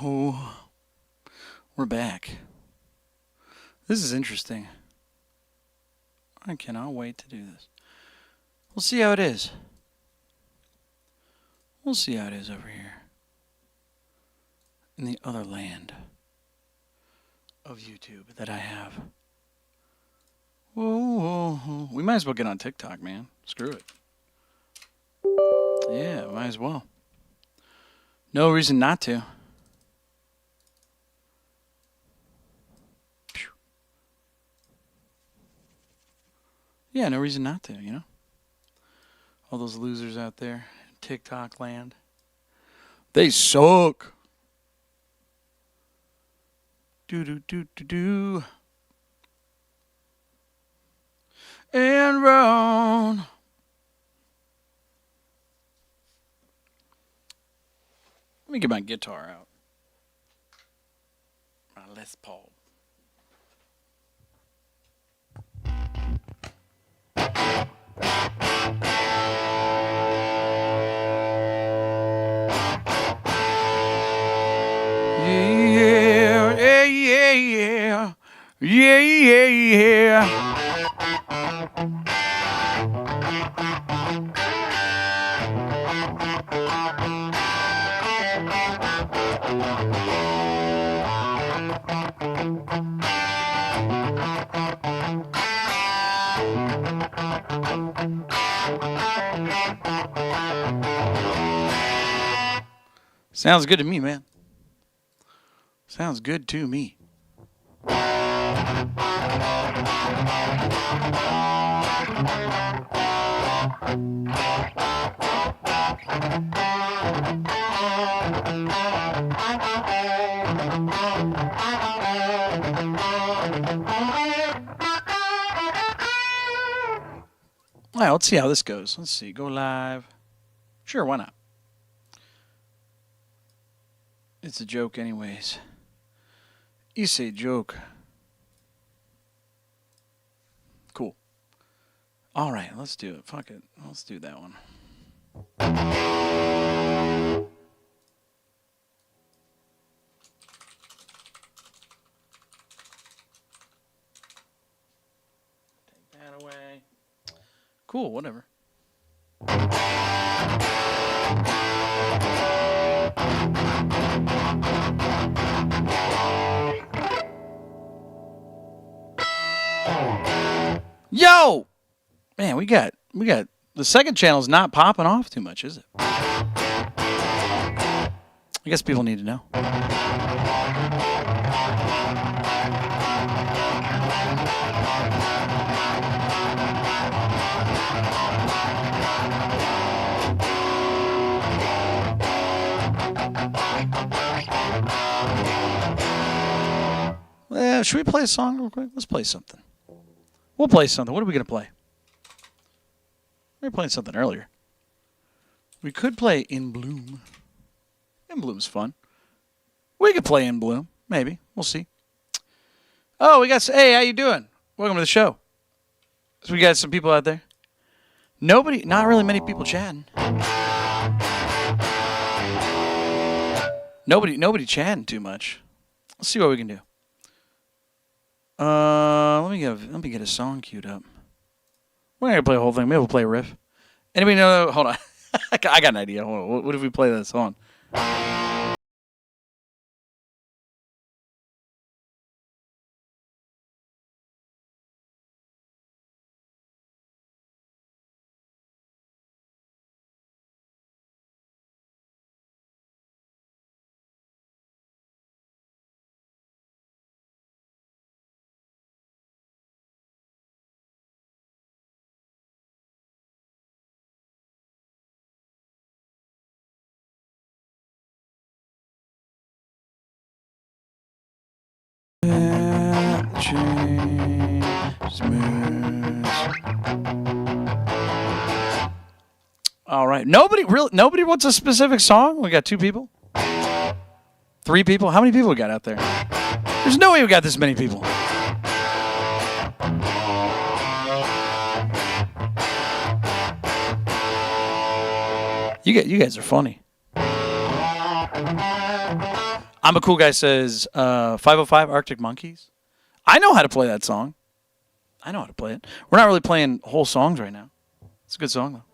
Oh, we're back. This is interesting. I cannot wait to do this. We'll see how it is. We'll see how it is over here. In the other land of YouTube that I have. Whoa. We might as well get on TikTok, man. Screw it. Yeah, might as well. No reason not to. Yeah, no reason not to, you know? All those losers out there in TikTok land. They suck. Do. And round. Let me get my guitar out. My Les Paul. Yeah. Sounds good to me, man. Sounds good to me. All right, let's see how this goes. Let's see. Go live. Sure, why not? It's a joke anyways. It's a joke. Cool. All right, let's do it. Fuck it. Let's do that one. Take that away. Cool, whatever. Yo! Man, we got the second channel's not popping off too much, is it? I guess people need to know. Should we play a song real quick? Let's play something. We'll play something. What are we going to play? We were playing something earlier. We could play In Bloom. In Bloom's fun. We could play In Bloom. Maybe. We'll see. Oh, we got... Hey, how you doing? Welcome to the show. So we got some people out there. Not really many people chatting. Nobody chatting too much. Let's see what we can do. Let me get a song queued up. We're not gonna play the whole thing. Maybe we'll play a riff. Anybody know? Hold on. I got an idea. Hold on. What if we play that song? All right. Nobody wants a specific song? We got 2 people? 3 people? How many people we got out there? There's no way we got this many people. You guys are funny. I'm a Cool Guy says 505 Arctic Monkeys. I know how to play that song. I know how to play it. We're not really playing whole songs right now. It's a good song, though.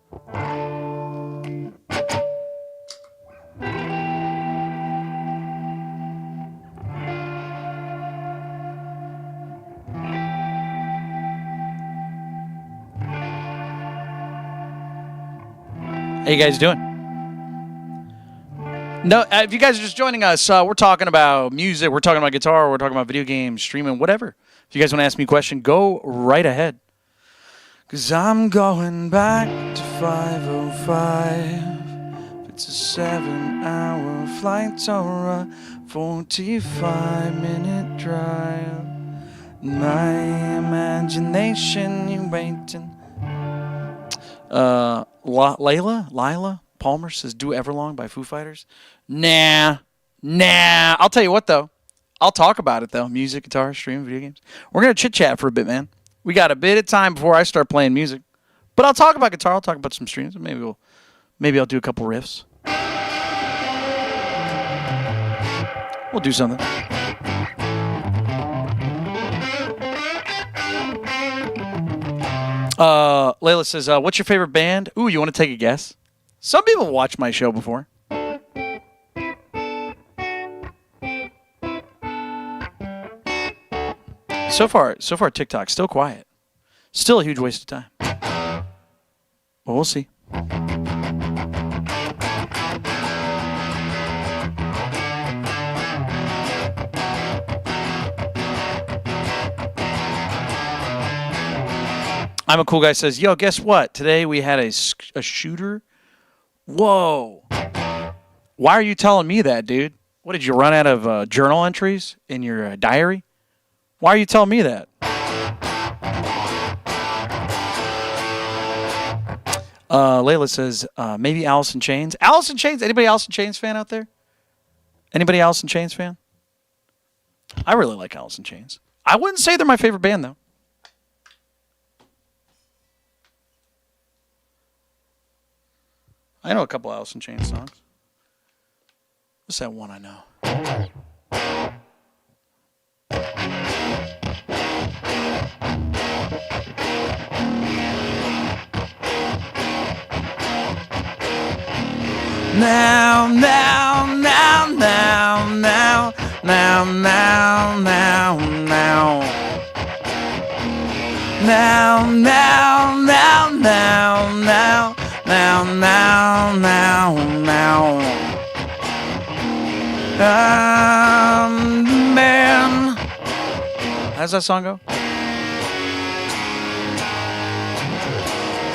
How you guys doing? No, if you guys are just joining us, we're talking about music, we're talking about guitar, we're talking about video games, streaming, whatever. If you guys want to ask me a question, go right ahead. Because I'm going back to 505. It's a 7-hour flight or a 45-minute drive. My imagination, you waiting. Lila Palmer says, Do Everlong by Foo Fighters. Nah. I'll tell you what, though. I'll talk about it, though. Music, guitar, streaming, video games. We're going to chit-chat for a bit, man. We got a bit of time before I start playing music. But I'll talk about guitar. I'll talk about some streams. Maybe I'll do a couple riffs. We'll do something. Layla says, what's your favorite band? Ooh, you want to take a guess? Some people watch my show before. So far, TikTok's still quiet. Still a huge waste of time. Well, we'll see. I'm a Cool Guy says, yo, guess what? Today we had a shooter. Whoa. Why are you telling me that, dude? What, did you run out of journal entries in your diary? Why are you telling me that? Layla says, maybe Alice in Chains. Alice in Chains? Anybody Alice in Chains fan out there? Anybody Alice in Chains fan? I really like Alice in Chains. I wouldn't say they're my favorite band, though. I know a couple Alice in Chains songs. What's that one I know? Now. Man. How's that song go?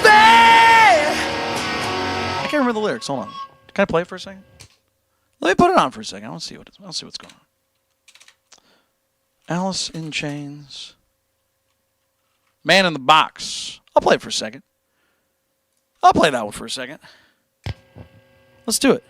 I can't remember the lyrics. Hold on. Can I play it for a second? Let me put it on for a second. I want to see what's going on. Alice in Chains. Man in the Box. I'll play it for a second. I'll play that one for a second. Let's do it.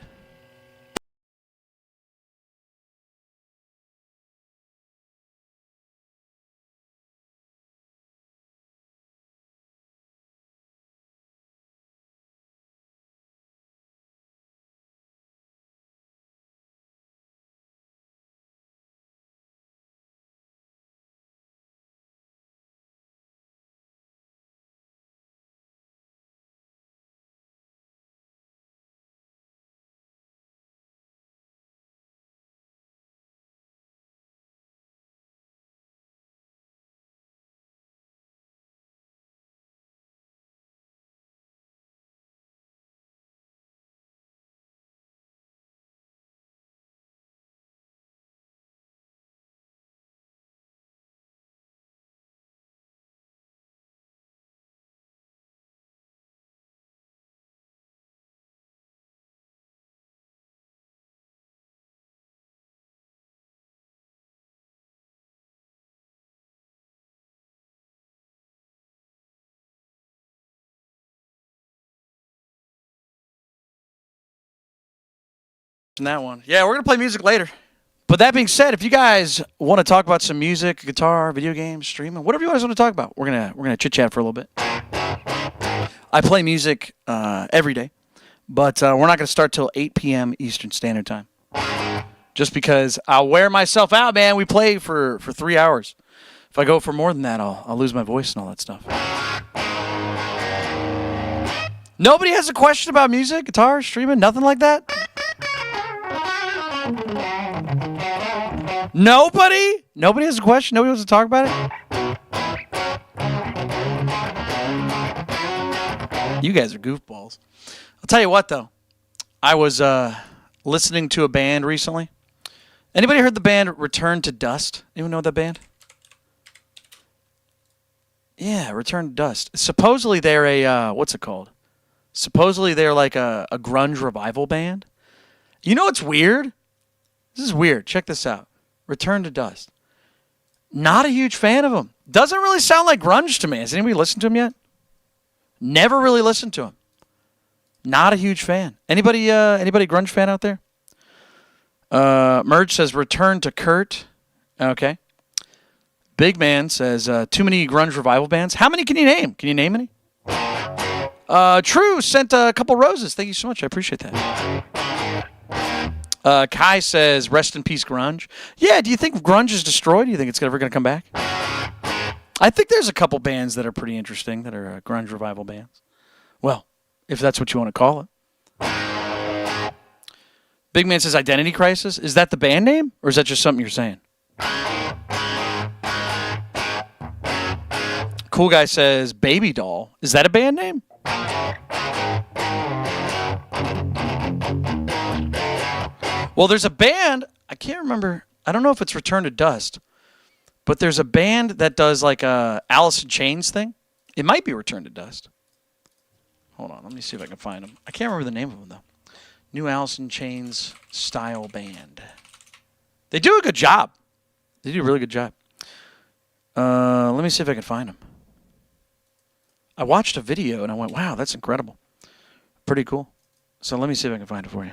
That one. Yeah, we're going to play music later. But that being said, if you guys want to talk about some music, guitar, video games, streaming, whatever you guys want to talk about, we're gonna chit chat for a little bit. I play music every day, but we're not going to start till 8 p.m. Eastern Standard Time. just because I'll wear myself out, man. We play for 3 hours. If I go for more than that, I'll lose my voice and all that stuff. Nobody has a question about music, guitar, streaming, nothing like that? Nobody? Nobody has a question? Nobody wants to talk about it? You guys are goofballs. I'll tell you what, though. I was listening to a band recently. Anybody heard the band Return to Dust? Anyone know that band? Yeah, Return to Dust. Supposedly they're a, what's it called? Supposedly they're like a grunge revival band. You know what's weird? This is weird. Check this out. Return to Dust. Not a huge fan of them. Doesn't really sound like grunge to me. Has anybody listened to them yet? Never really listened to them. Not a huge fan. Anybody grunge fan out there? Merge says Return to Kurt. Okay. Big Man says too many grunge revival bands. How many can you name? Can you name any? True sent a couple roses. Thank you so much. I appreciate that. Kai says, rest in peace, grunge. Yeah, do you think grunge is destroyed? Do you think it's ever going to come back? I think there's a couple bands that are pretty interesting that are grunge revival bands. Well, if that's what you want to call it. Big Man says Identity Crisis. Is that the band name? Or is that just something you're saying? Cool Guy says Baby Doll. Is that a band name? Well, there's a band, I can't remember, I don't know if it's Return to Dust, but there's a band that does like a Alice in Chains thing. It might be Return to Dust. Hold on, let me see if I can find them. I can't remember the name of them, though. New Alice in Chains style band. They do a good job. They do a really good job. Let me see if I can find them. I watched a video and I went, wow, that's incredible. Pretty cool. So let me see if I can find it for you.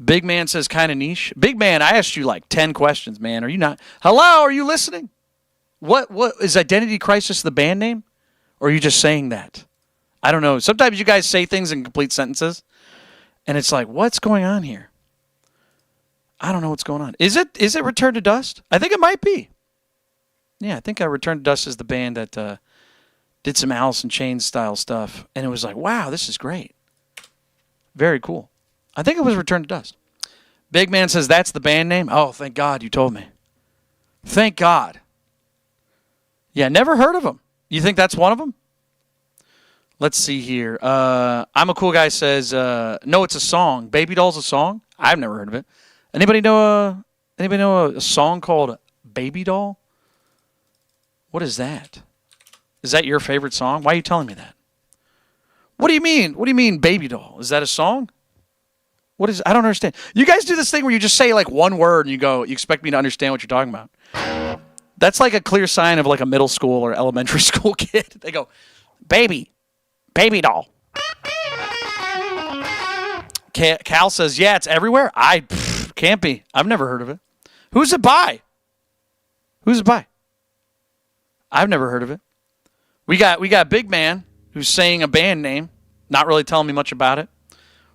Big Man says kind of niche. Big Man, I asked you like 10 questions, man. Are you not? Hello, are you listening? What is Identity Crisis the band name? Or are you just saying that? I don't know. Sometimes you guys say things in complete sentences, and it's like, what's going on here? I don't know what's going on. Is it Return to Dust? I think it might be. Yeah, I think Return to Dust is the band that did some Alice in Chains style stuff, and it was like, wow, this is great. Very cool. I think it was Return to Dust. Big Man says that's the band name. Oh, thank God you told me. Thank God. Yeah, never heard of them. You think that's one of them? Let's see here. I'm a Cool Guy says, no, it's a song. Baby Doll's a song? I've never heard of it. Anybody know a song called Baby Doll? What is that? Is that your favorite song? Why are you telling me that? What do you mean? What do you mean, Baby Doll? Is that a song? What is? I don't understand. You guys do this thing where you just say like one word and you expect me to understand what you're talking about. That's like a clear sign of like a middle school or elementary school kid. They go, baby doll. Cal says, yeah, it's everywhere. Can't be. I've never heard of it. Who's it by? I've never heard of it. We got Big Man who's saying a band name, not really telling me much about it.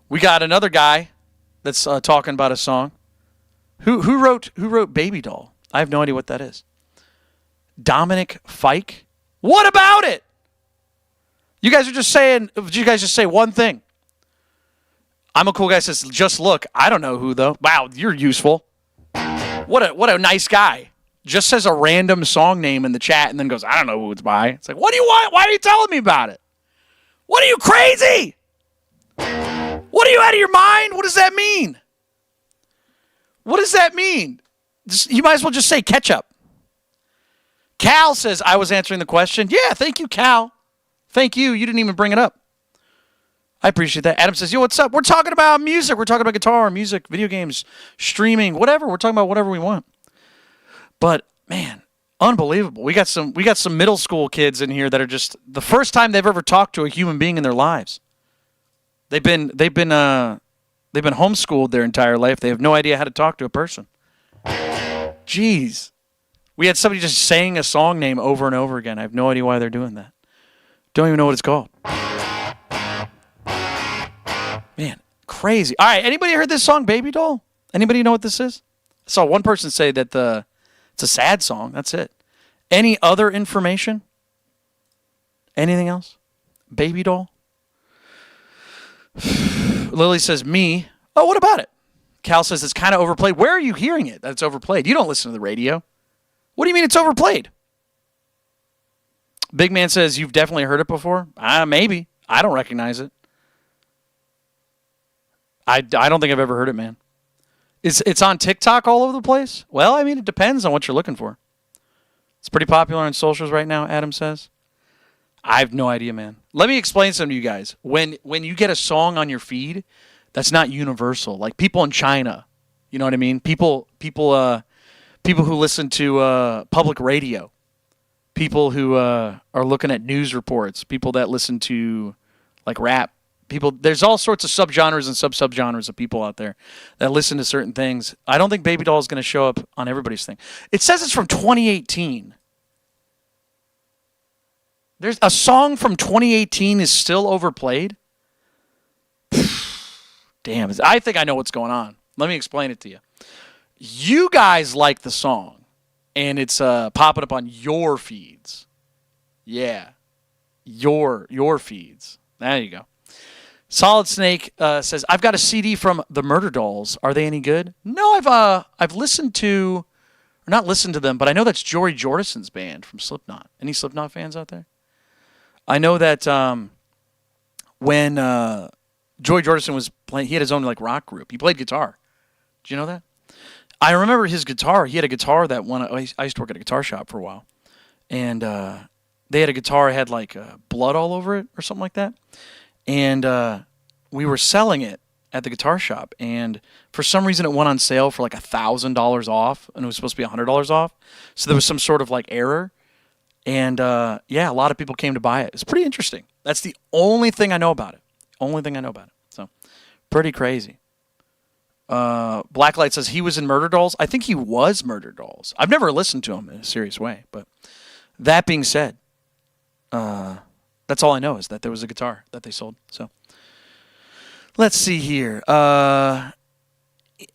We got another guy that's talking about a song. Who wrote Baby Doll? I have no idea what that is. Dominic Fike. What about it? You guys just say one thing. I'm a Cool Guy says, just look. I don't know who though. Wow, you're useful. What a nice guy. Just says a random song name in the chat and then goes, I don't know who it's by. It's like, what do you want? Why are you telling me about it? What are you, crazy? What are you, out of your mind? What does that mean? What does that mean? You might as well just say ketchup. Cal says, I was answering the question. Yeah, thank you, Cal. Thank you. You didn't even bring it up. I appreciate that. Adam says, yo, what's up? We're talking about music. We're talking about guitar, music, video games, streaming, whatever. We're talking about whatever we want. But, man, unbelievable. We got some middle school kids in here that are just the first time they've ever talked to a human being in their lives. They've been homeschooled their entire life. They have no idea how to talk to a person. Jeez. We had somebody just saying a song name over and over again. I have no idea why they're doing that. Don't even know what it's called. Man, crazy. All right, anybody heard this song, Baby Doll? Anybody know what this is? I saw one person say that it's a sad song. That's it. Any other information? Anything else? Baby doll? Lily says, me. Oh, what about it? Cal says it's kind of overplayed. Where are you hearing it that it's overplayed? You don't listen to the radio. What do you mean it's overplayed? Big Man says, you've definitely heard it before? Maybe. I don't recognize it. I don't think I've ever heard it, man. It's on TikTok all over the place? Well, I mean, it depends on what you're looking for. It's pretty popular on socials right now, Adam says. I have no idea, man. Let me explain something to you guys. When you get a song on your feed, that's not universal. Like people in China, you know what I mean? People who listen to public radio, people who are looking at news reports, people that listen to like rap. People, there's all sorts of subgenres and sub-subgenres of people out there that listen to certain things. I don't think Baby Doll is going to show up on everybody's thing. It says it's from 2018. There's a song from 2018 is still overplayed. Damn, I think I know what's going on. Let me explain it to you. You guys like the song, and it's popping up on your feeds. Yeah, your feeds. There you go. Solid Snake says, I've got a CD from the Murder Dolls. Are they any good? No, I've listened to, or not listened to them, but I know that's Joey Jordison's band from Slipknot. Any Slipknot fans out there? I know that when Joey Jordison was playing, he had his own like rock group. He played guitar. Do you know that? I remember his guitar. He had a guitar that I used to work at a guitar shop for a while, and they had a guitar that had like blood all over it or something like that. And we were selling it at the guitar shop, and for some reason it went on sale for like $1,000 off, and it was supposed to be $100 off. So there was some sort of like error, and yeah, a lot of people came to buy it. It's pretty interesting. That's the only thing I know about it. So pretty crazy. Blacklight says he was in Murder Dolls. I think he was Murder Dolls. I've never listened to him in a serious way, but that being said, that's all I know is that there was a guitar that they sold. So let's see here.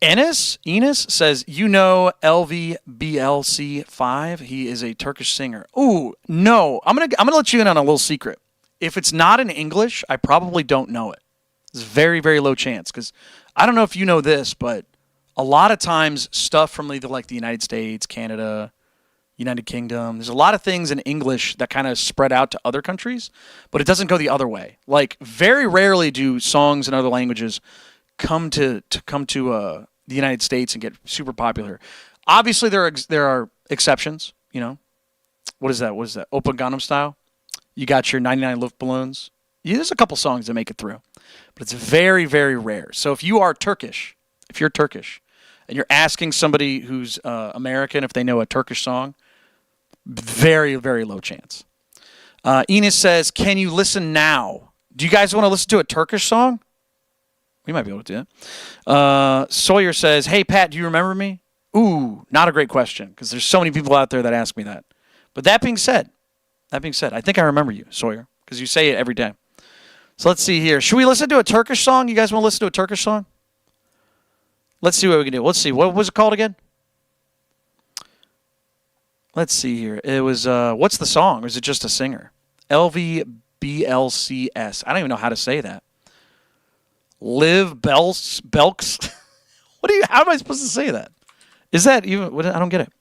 Enes says, you know LVBLC5. He is a Turkish singer. Ooh, no. I'm gonna let you in on a little secret. If it's not in English, I probably don't know it. It's very, very low chance because I don't know if you know this, but a lot of times stuff from either like the United States, Canada, United Kingdom, there's a lot of things in English that kind of spread out to other countries, but it doesn't go the other way. Like very rarely do songs in other languages come to the United States and get super popular. Obviously, there are exceptions. You know, what is that? Open Gangnam Style. You got your 99 Luftballons. Yeah, there's a couple songs that make it through, but it's very, very rare. So if you're Turkish, and you're asking somebody who's American if they know a Turkish song, very, very low chance. Enos says, can you listen now? Do you guys want to listen to a Turkish song? We might be able to do that. Sawyer says, hey, Pat, do you remember me? Ooh, not a great question because there's so many people out there that ask me that. But that being said, I think I remember you, Sawyer, because you say it every day. So let's see here. Should we listen to a Turkish song? You guys want to listen to a Turkish song? Let's see what we can do. Let's see. What was it called again? Let's see here. It was, what's the song? Or is it just a singer? LVBLCS. I don't even know how to say that. Liv Belks. How am I supposed to say that? Is that even, I don't get it.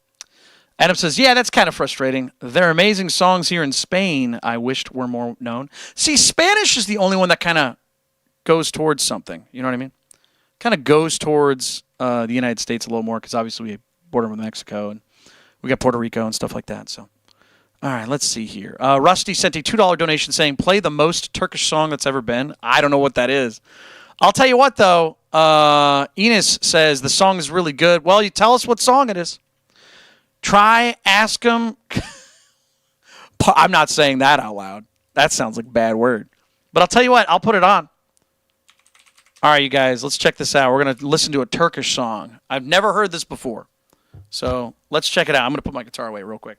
Adam says, yeah, that's kind of frustrating. There are amazing songs here in Spain I wished were more known. See, Spanish is the only one that kind of goes towards something. You know what I mean? Kind of goes towards the United States a little more because obviously we border with Mexico and we got Puerto Rico and stuff like that. So, all right, let's see here. Rusty sent a $2 donation saying, play the most Turkish song that's ever been. I don't know what that is. I'll tell you what, though. Enos says the song is really good. Well, you tell us what song it is. Ask him. I'm not saying that out loud. That sounds like a bad word. But I'll tell you what, I'll put it on. All right, you guys, let's check this out. We're going to listen to a Turkish song. I've never heard this before. So let's check it out. I'm going to put my guitar away real quick.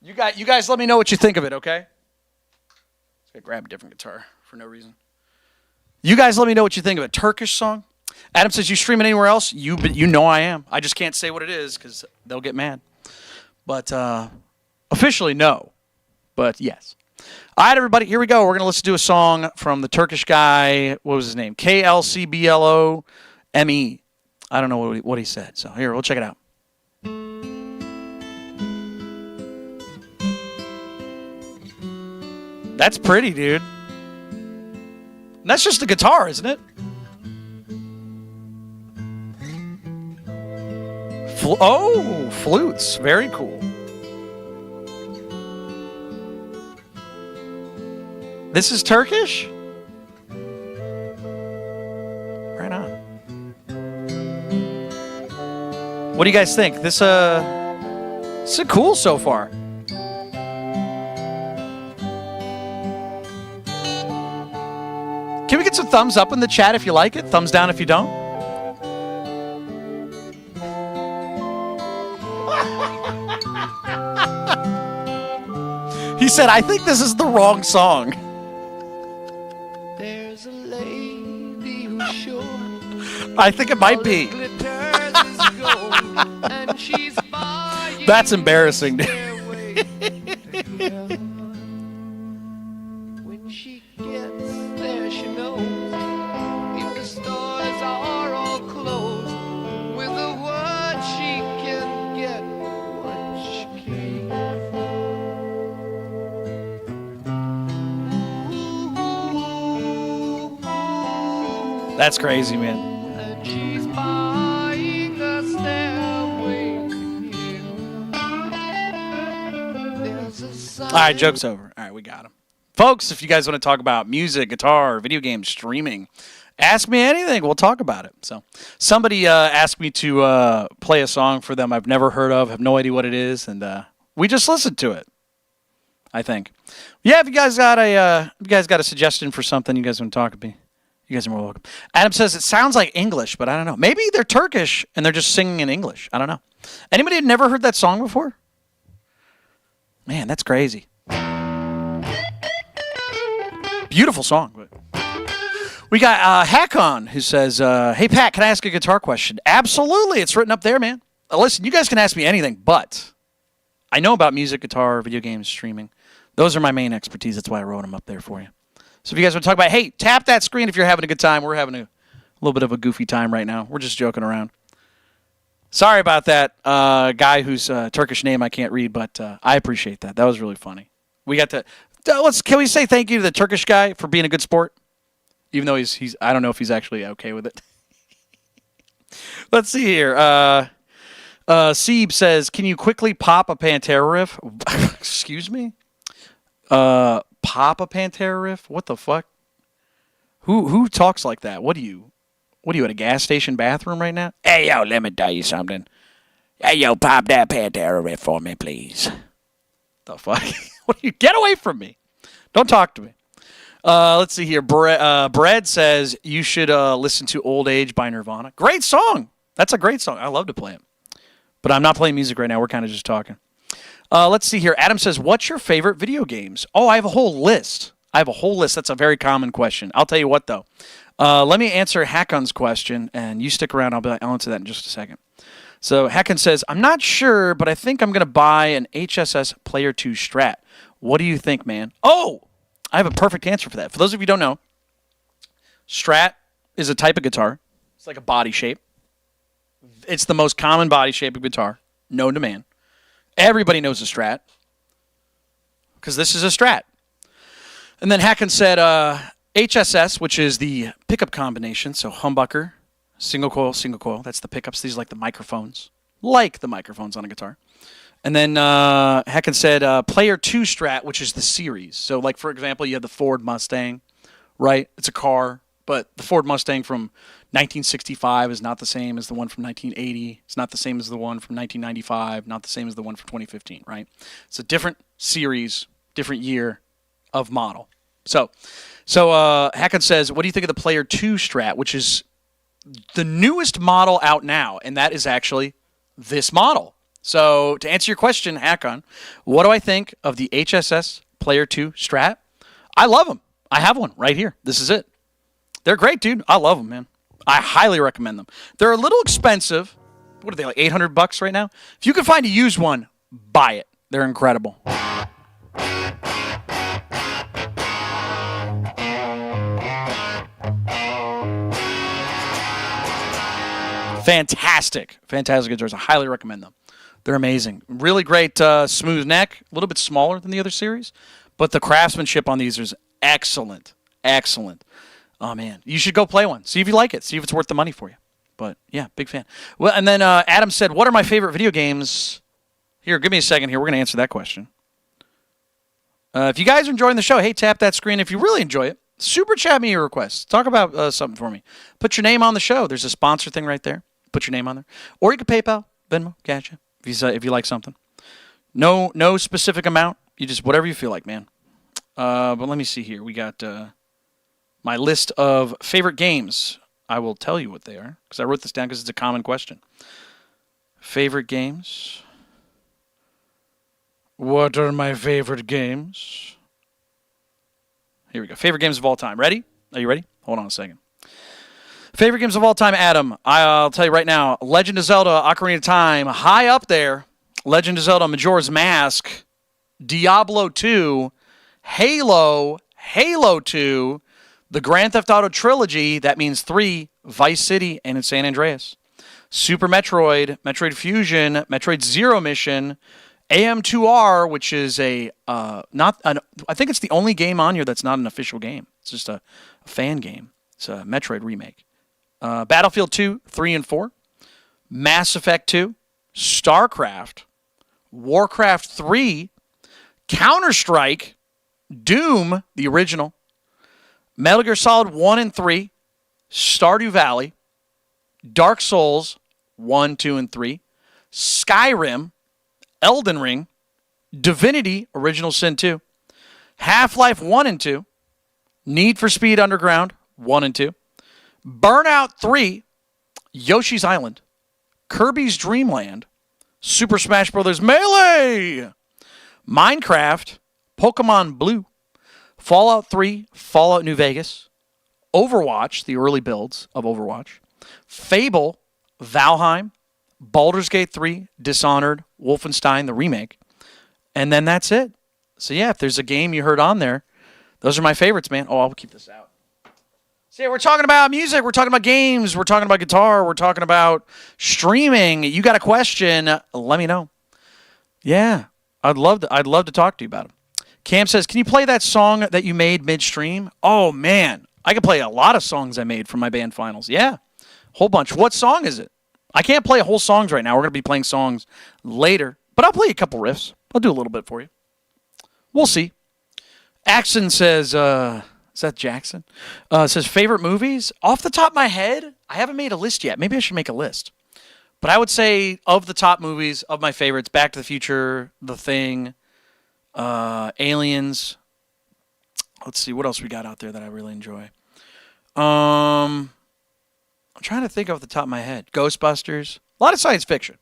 You guys let me know what you think of it, okay? Let's grab a different guitar for no reason. You guys let me know what you think of a Turkish song. Adam says, you stream it anywhere else? You know I am. I just can't say what it is because they'll get mad. But officially, no. But yes. All right, everybody, here we go. We're going to listen to a song from the Turkish guy. What was his name? KLCBLOME. I don't know what he said. So here, we'll check it out. That's pretty, dude. And that's just the guitar, isn't it? Flutes. Very cool. This is Turkish? Right on. What do you guys think? This is cool so far. Can we get some thumbs up in the chat if you like it? Thumbs down if you don't? He said, I think this is the wrong song. There's a lady who's sure I think it might be. That's embarrassing, dude. When she gets there, she knows if the stores are all closed, with a word she can get what she came for. That's crazy, man. And she's buying a stairway to heaven. All right, joke's over. All right, we got him. Folks, if you guys want to talk about music, guitar, video games, streaming, ask me anything. We'll talk about it. So somebody asked me to play a song for them I've never heard of, have no idea what it is, and we just listened to it, I think. Yeah, if you guys got a suggestion for something you guys want to talk to me, you guys are more welcome. Adam says it sounds like English, but I don't know. Maybe they're Turkish and they're just singing in English. I don't know. Anybody had never heard that song before? Man, that's crazy. Beautiful song. But we got Hackon who says, hey, Pat, can I ask a guitar question? Absolutely. It's written up there, man. Listen, you guys can ask me anything, but I know about music, guitar, video games, streaming. Those are my main expertise. That's why I wrote them up there for you. So if you guys want to talk about, hey, tap that screen if you're having a good time. We're having a little bit of a goofy time right now. We're just joking around. Sorry about that guy whose Turkish name I can't read, but I appreciate that. That was really funny. We got to... Can we say thank you to the Turkish guy for being a good sport? Even though he's I don't know if he's actually okay with it. Let's see here. Seeb says, can you quickly pop a Pantera riff? Excuse me? Pop a Pantera riff? What the fuck? Who talks like that? What are you at a gas station bathroom right now? Hey, yo, let me tell you something. Hey, yo, pop that Pantera riff for me, please. The fuck? Get away from me. Don't talk to me. Let's see here. Brad says you should listen to Old Age by Nirvana. Great song. That's a great song. I love to play it. But I'm not playing music right now. We're kind of just talking. Let's see here. Adam says, what's your favorite video games? Oh, I have a whole list. That's a very common question. I'll tell you what, though. Let me answer Hakon's question, and you stick around. I'll answer that in just a second. So Hakon says, I'm not sure, but I think I'm going to buy an HSS Player 2 Strat. What do you think, man? Oh, I have a perfect answer for that. For those of you who don't know, Strat is a type of guitar. It's like a body shape. It's the most common body shape of guitar known to man. Everybody knows a Strat because this is a Strat. And then Hakon said HSS, which is the pickup combination. So humbucker, single coil. That's the pickups. These are like the microphones on a guitar. And then Hakon said Player 2 Strat, which is the series. So, like, for example, you have the Ford Mustang, right? It's a car, but the Ford Mustang from 1965 is not the same as the one from 1980. It's not the same as the one from 1995, not the same as the one from 2015, right? It's a different series, different year of model. So Hakon says, what do you think of the Player 2 Strat, which is the newest model out now, and that is actually this model. So to answer your question, Hakon, what do I think of the HSS Player 2 Strat? I love them. I have one right here. This is it. They're great, dude. I love them, man. I highly recommend them. They're a little expensive. What are they, like $800 right now? If you can find a used one, buy it. They're incredible. Fantastic guitars. I highly recommend them. They're amazing. Really great smooth neck. A little bit smaller than the other series, but the craftsmanship on these is excellent. Excellent. Oh, man. You should go play one. See if you like it. See if it's worth the money for you. But, yeah, big fan. Well, and then Adam said, what are my favorite video games? Here, give me a second here. We're going to answer that question. If you guys are enjoying the show, hey, tap that screen. If you really enjoy it, super chat me your requests. Talk about something for me. Put your name on the show. There's a sponsor thing right there. Put your name on there. Or you can PayPal, Venmo, Cash App, if you like something. No specific amount. You just, whatever you feel like, man. But let me see here. We got my list of favorite games. I will tell you what they are, because I wrote this down because it's a common question. Favorite games. What are my favorite games? Here we go. Favorite games of all time. Ready? Are you ready? Hold on a second. Favorite games of all time, Adam. I'll tell you right now. Legend of Zelda, Ocarina of Time, high up there. Legend of Zelda, Majora's Mask, Diablo 2, Halo 2, the Grand Theft Auto trilogy, that means 3, Vice City, and in San Andreas. Super Metroid, Metroid Fusion, Metroid Zero Mission, AM2R, which is I think it's the only game on here that's not an official game. It's just a fan game. It's a Metroid remake. Battlefield 2, 3, and 4. Mass Effect 2. StarCraft. Warcraft 3. Counter-Strike. Doom, the original. Metal Gear Solid 1 and 3. Stardew Valley. Dark Souls 1, 2, and 3. Skyrim. Elden Ring. Divinity, Original Sin 2. Half-Life 1 and 2. Need for Speed Underground 1 and 2. Burnout 3, Yoshi's Island, Kirby's Dream Land, Super Smash Bros. Melee, Minecraft, Pokemon Blue, Fallout 3, Fallout New Vegas, Overwatch, the early builds of Overwatch, Fable, Valheim, Baldur's Gate 3, Dishonored, Wolfenstein, the remake, and then that's it. So yeah, if there's a game you heard on there, those are my favorites, man. Oh, I'll keep this out. So yeah, we're talking about music, we're talking about games, we're talking about guitar, we're talking about streaming. You got a question, let me know. Yeah, I'd love to talk to you about them. Cam says, can you play that song that you made midstream? Oh, man, I can play a lot of songs I made from my band finals. Yeah, whole bunch. What song is it? I can't play whole songs right now. We're going to be playing songs later, but I'll play a couple riffs. I'll do a little bit for you. We'll see. Axon says, is that Jackson? Says, favorite movies? Off the top of my head, I haven't made a list yet. Maybe I should make a list. But I would say of the top movies, of my favorites, Back to the Future, The Thing, Aliens. Let's see, what else we got out there that I really enjoy? I'm trying to think off the top of my head. Ghostbusters. A lot of science fiction.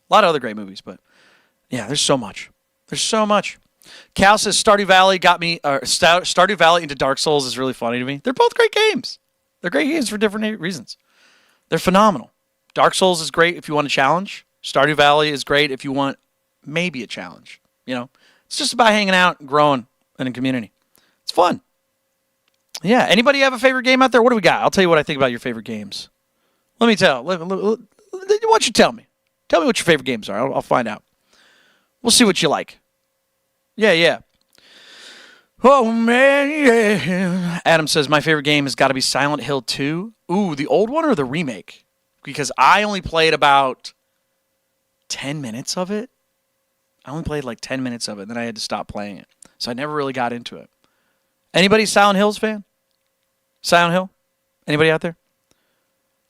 A lot of other great movies, but yeah, there's so much. There's so much. Cal says Stardew Valley got me. Stardew Valley into Dark Souls is really funny to me. They're both great games. They're great games for different reasons. They're phenomenal. Dark Souls is great if you want a challenge. Stardew Valley is great if you want maybe a challenge. You know, it's just about hanging out and growing in a community. It's fun. Yeah. Anybody have a favorite game out there? What do we got? I'll tell you what I think about your favorite games. Let me tell. Why don't you tell me? Tell me what your favorite games are. I'll find out. We'll see what you like. Yeah. Oh, man, yeah. Adam says, my favorite game has got to be Silent Hill 2. Ooh, the old one or the remake? Because I only played about 10 minutes of it. I only played like 10 minutes of it, and then I had to stop playing it. So I never really got into it. Anybody Silent Hills fan? Silent Hill? Anybody out there?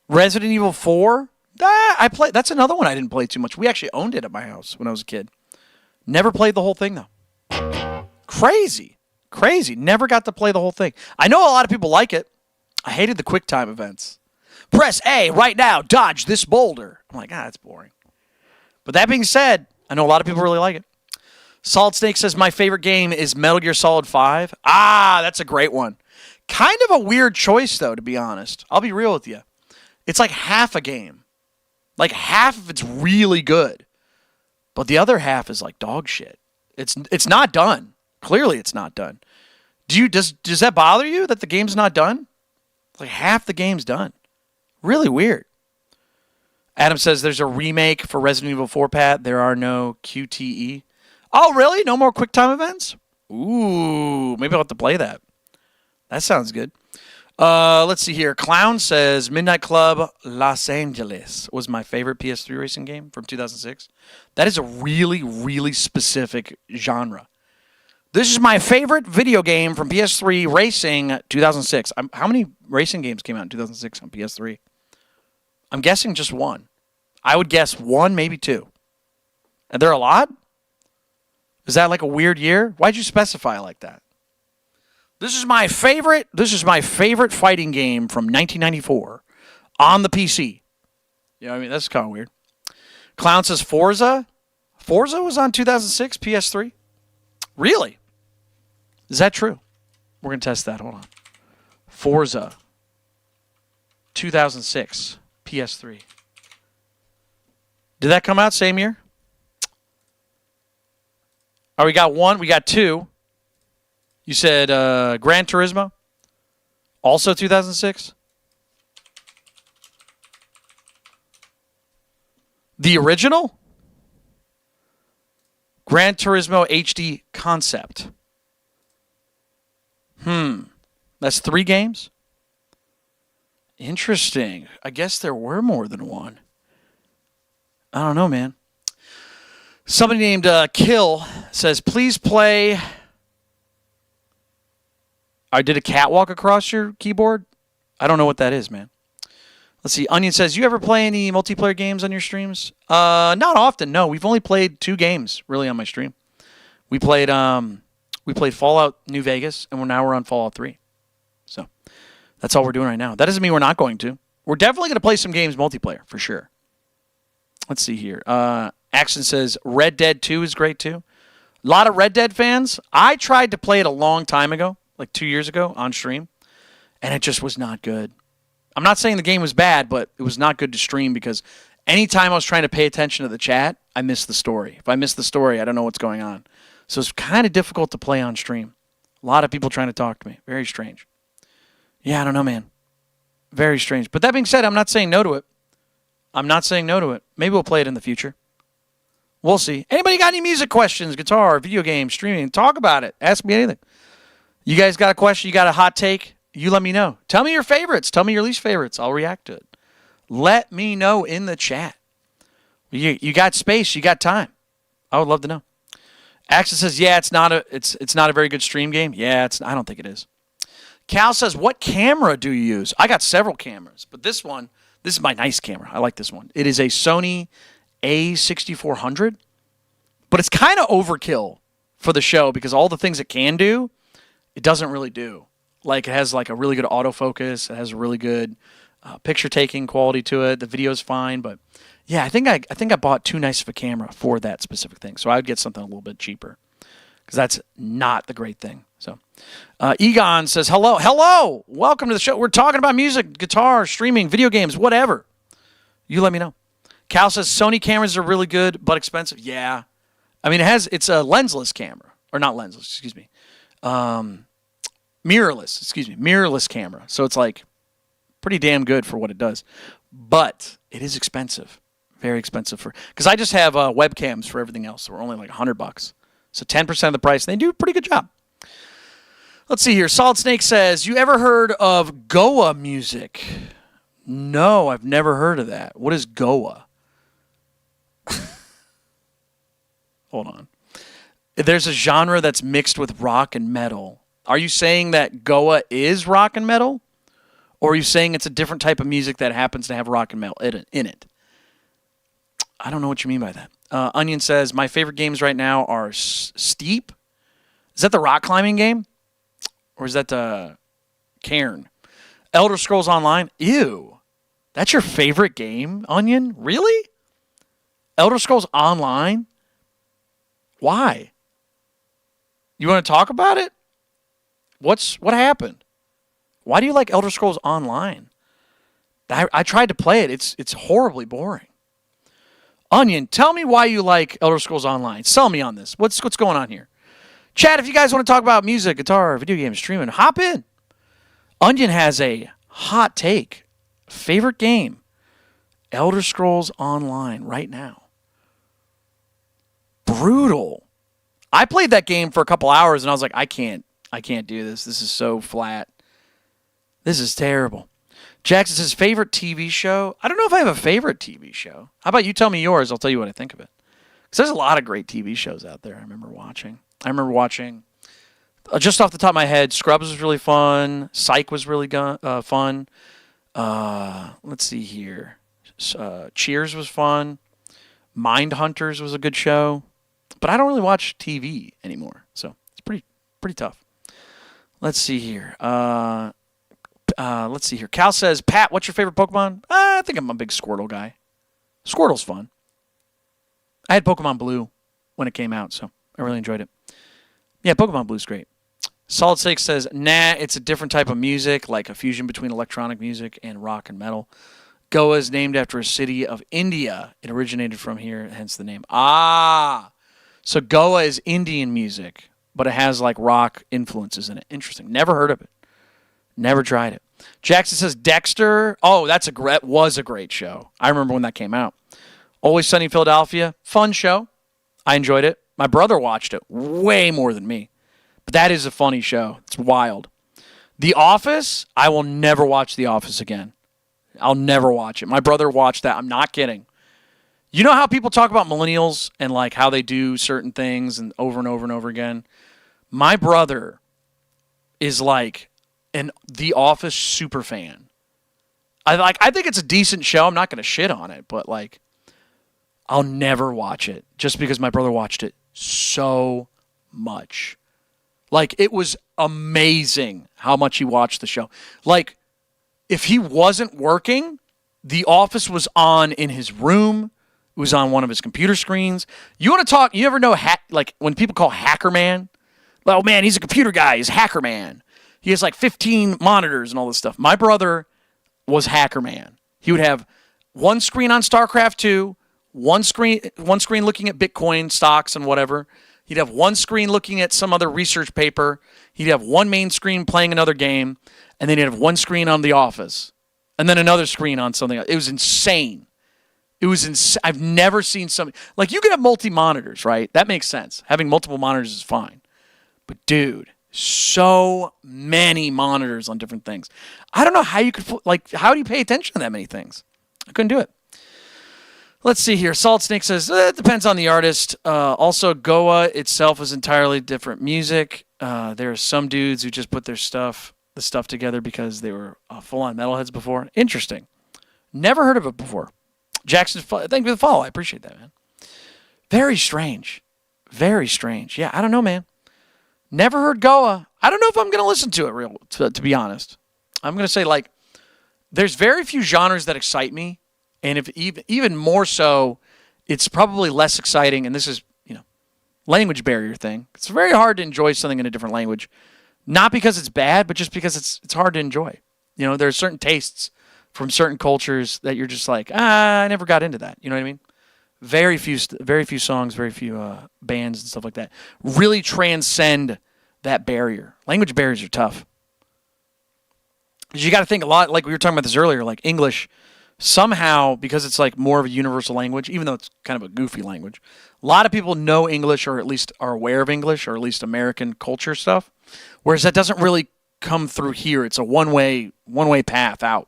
Resident Evil 4? I played. That's another one I didn't play too much. We actually owned it at my house when I was a kid. Never played the whole thing, though. Crazy. Never got to play the whole thing. I know a lot of people like it. I hated the QuickTime events. Press A right now. Dodge this boulder. I'm like, that's boring. But that being said, I know a lot of people really like it. Solid Snake says, my favorite game is Metal Gear Solid 5. That's a great one. Kind of a weird choice, though, to be honest. I'll be real with you. It's like half a game. Like half of it's really good. But the other half is like dog shit. It's not done. Clearly it's not done. Does that bother you that the game's not done? Like half the game's done. Really weird. Adam says there's a remake for Resident Evil 4, Pat. There are no QTE. Oh, really? No more QuickTime events? Ooh, maybe I'll have to play that. That sounds good. Let's see here. Clown says Midnight Club Los Angeles was my favorite PS3 racing game from 2006. That is a really, really specific genre. This is my favorite video game from PS3 racing 2006. How many racing games came out in 2006 on PS3? I'm guessing just one. I would guess one, maybe two. Are there a lot? Is that like a weird year? Why'd you specify like that? This is my favorite fighting game from 1994 on the PC. You know what I mean? That's kind of weird. Clown says Forza. Forza was on 2006 PS3? Really? Is that true? We're going to test that. Hold on. Forza 2006 PS3. Did that come out same year? Oh, we got one. We got two. You said Gran Turismo? Also 2006? The original? Gran Turismo HD Concept. That's 3 games? Interesting. I guess there were more than one. I don't know, man. Somebody named Kill says, please play... I did a catwalk across your keyboard? I don't know what that is, man. Let's see. Onion says, you ever play any multiplayer games on your streams? Not often, no. We've only played 2 games, really, on my stream. We played Fallout New Vegas, and we're on Fallout 3. So, that's all we're doing right now. That doesn't mean we're not going to. We're definitely going to play some games multiplayer, for sure. Let's see here. Action says, Red Dead 2 is great, too. A lot of Red Dead fans. I tried to play it a long time ago. Like 2 years ago on stream, and it just was not good. I'm not saying the game was bad, but it was not good to stream because anytime I was trying to pay attention to the chat, I missed the story. If I miss the story, I don't know what's going on. So it's kind of difficult to play on stream. A lot of people trying to talk to me. Very strange. Yeah, I don't know, man. Very strange. But that being said, I'm not saying no to it. Maybe we'll play it in the future. We'll see. Anybody got any music questions, guitar, video game, streaming? Talk about it. Ask me anything. You guys got a question? You got a hot take? You let me know. Tell me your favorites. Tell me your least favorites. I'll react to it. Let me know in the chat. You got space. You got time. I would love to know. Action says, yeah, it's not a very good stream game. Yeah, I don't think it is. Cal says, what camera do you use? I got several cameras, but this is my nice camera. I like this one. It is a Sony A6400, but it's kind of overkill for the show because all the things it can do, it doesn't really do. Like, it has like a really good autofocus. It has a really good picture taking quality to it. The video's fine, but yeah, I think I bought too nice of a camera for that specific thing. So I would get something a little bit cheaper because that's not the great thing. So Egon says, hello, welcome to the show. We're talking about music, guitar, streaming, video games, whatever. You let me know. Cal says Sony cameras are really good but expensive. Yeah, I mean it's a lensless camera, or not lensless. Excuse me. Mirrorless camera. So it's like pretty damn good for what it does. But it is expensive. Very expensive because I just have webcams for everything else. So we're only like $100. So 10% of the price. And they do a pretty good job. Let's see here. Solid Snake says, you ever heard of Goa music? No, I've never heard of that. What is Goa? Hold on. There's a genre that's mixed with rock and metal. Are you saying that Goa is rock and metal? Or are you saying it's a different type of music that happens to have rock and metal in it? I don't know what you mean by that. Onion says, my favorite games right now are Steep. Is that the rock climbing game? Or is that the Cairn? Elder Scrolls Online? Ew. That's your favorite game, Onion? Really? Elder Scrolls Online? Why? You want to talk about it? What happened? Why do you like Elder Scrolls Online? I tried to play it. It's horribly boring. Onion, tell me why you like Elder Scrolls Online. Sell me on this. What's going on here? Chat, if you guys want to talk about music, guitar, video games, streaming, hop in. Onion has a hot take. Favorite game, Elder Scrolls Online right now. Brutal. I played that game for a couple hours and I was like, I can't do this. This is so flat. This is terrible. Jackson says, favorite TV show? I don't know if I have a favorite TV show. How about you tell me yours? I'll tell you what I think of it. Because there's a lot of great TV shows out there I remember watching. Just off the top of my head, Scrubs was really fun. Psych was really fun. Let's see here. Cheers was fun. Mindhunters was a good show. But I don't really watch TV anymore, so it's pretty tough. Let's see here. Cal says, Pat, what's your favorite Pokemon? I think I'm a big Squirtle guy. Squirtle's fun. I had Pokemon Blue when it came out, so I really enjoyed it. Yeah, Pokemon Blue's great. Solid Six says, nah, it's a different type of music, like a fusion between electronic music and rock and metal. Goa is named after a city of India. It originated from here, hence the name. So Goa is Indian music, but it has like rock influences in it. Interesting. Never heard of it. Never tried it. Jackson says Dexter. Oh, that was a great show. I remember when that came out. Always Sunny in Philadelphia. Fun show. I enjoyed it. My brother watched it way more than me. But that is a funny show. It's wild. The Office. I will never watch The Office again. I'll never watch it. My brother watched that. I'm not kidding. You know how people talk about millennials and like how they do certain things and over and over and over again? My brother is like an The Office super fan. I think it's a decent show. I'm not going to shit on it, but like I'll never watch it just because my brother watched it so much. Like it was amazing how much he watched the show. Like if he wasn't working, The Office was on in his room. It was on one of his computer screens. You want to talk? You ever know like when people call Hacker Man? Oh man, he's a computer guy. He's Hacker Man. He has like 15 monitors and all this stuff. My brother was Hacker Man. He would have one screen on StarCraft 2, one screen looking at Bitcoin stocks and whatever. He'd have one screen looking at some other research paper. He'd have one main screen playing another game, and then he'd have one screen on The Office, and then another screen on something else. It was insane. I've never seen something like you can have monitors, right? That makes sense. Having multiple monitors is fine. But dude, so many monitors on different things. I don't know how you could how do you pay attention to that many things? I couldn't do it. Let's see here. Salt Snake says, it depends on the artist. Also, Goa itself is entirely different music. There are some dudes who just put the stuff together because they were full-on metalheads before. Interesting. Never heard of it before. Jackson, thank you for the follow. I appreciate that, man. Very strange. Very strange. Yeah, I don't know, man. Never heard Goa. I don't know if I'm going to listen to it, to be honest. I'm going to say, like, there's very few genres that excite me. And if even more so, it's probably less exciting. And this is, language barrier thing. It's very hard to enjoy something in a different language. Not because it's bad, but just because it's hard to enjoy. There are certain tastes from certain cultures that you're just like, I never got into that. You know what I mean? Very few songs, very few bands and stuff like that really transcend that barrier. Language barriers are tough. You got to think a lot, like we were talking about this earlier, like English, somehow, because it's like more of a universal language, even though it's kind of a goofy language, a lot of people know English or at least are aware of English or at least American culture stuff, whereas that doesn't really come through here. It's a one-way path out.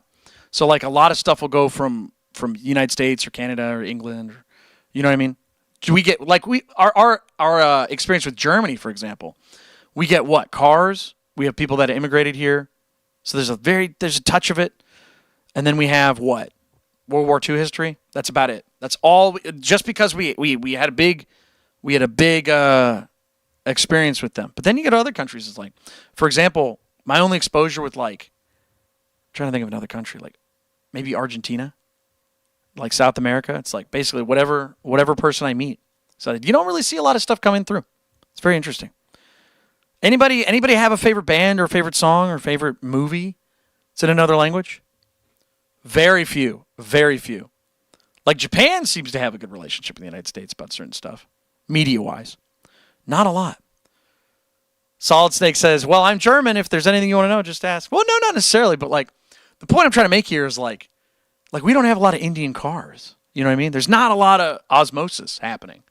So like a lot of stuff will go from the United States or Canada or England, or, you know what I mean? Do we get like our experience with Germany, for example? We get what? Cars. We have people that immigrated here, so there's a touch of it, and then we have what? World War II history. That's about it. That's all. Just because we had a big experience with them, but then you get other countries. It's like, for example, my only exposure with like. Trying to think of another country, like maybe Argentina, like South America. It's like basically whatever person I meet. So you don't really see a lot of stuff coming through. It's very interesting. Anybody have a favorite band or favorite song or favorite movie? It's in another language. Very few. Very few. Like Japan seems to have a good relationship with the United States about certain stuff, media-wise. Not a lot. Solid Snake says, well, I'm German. If there's anything you want to know, just ask. Well, no, not necessarily. But like the point I'm trying to make here is like we don't have a lot of Indian cars. You know what I mean? There's not a lot of osmosis happening.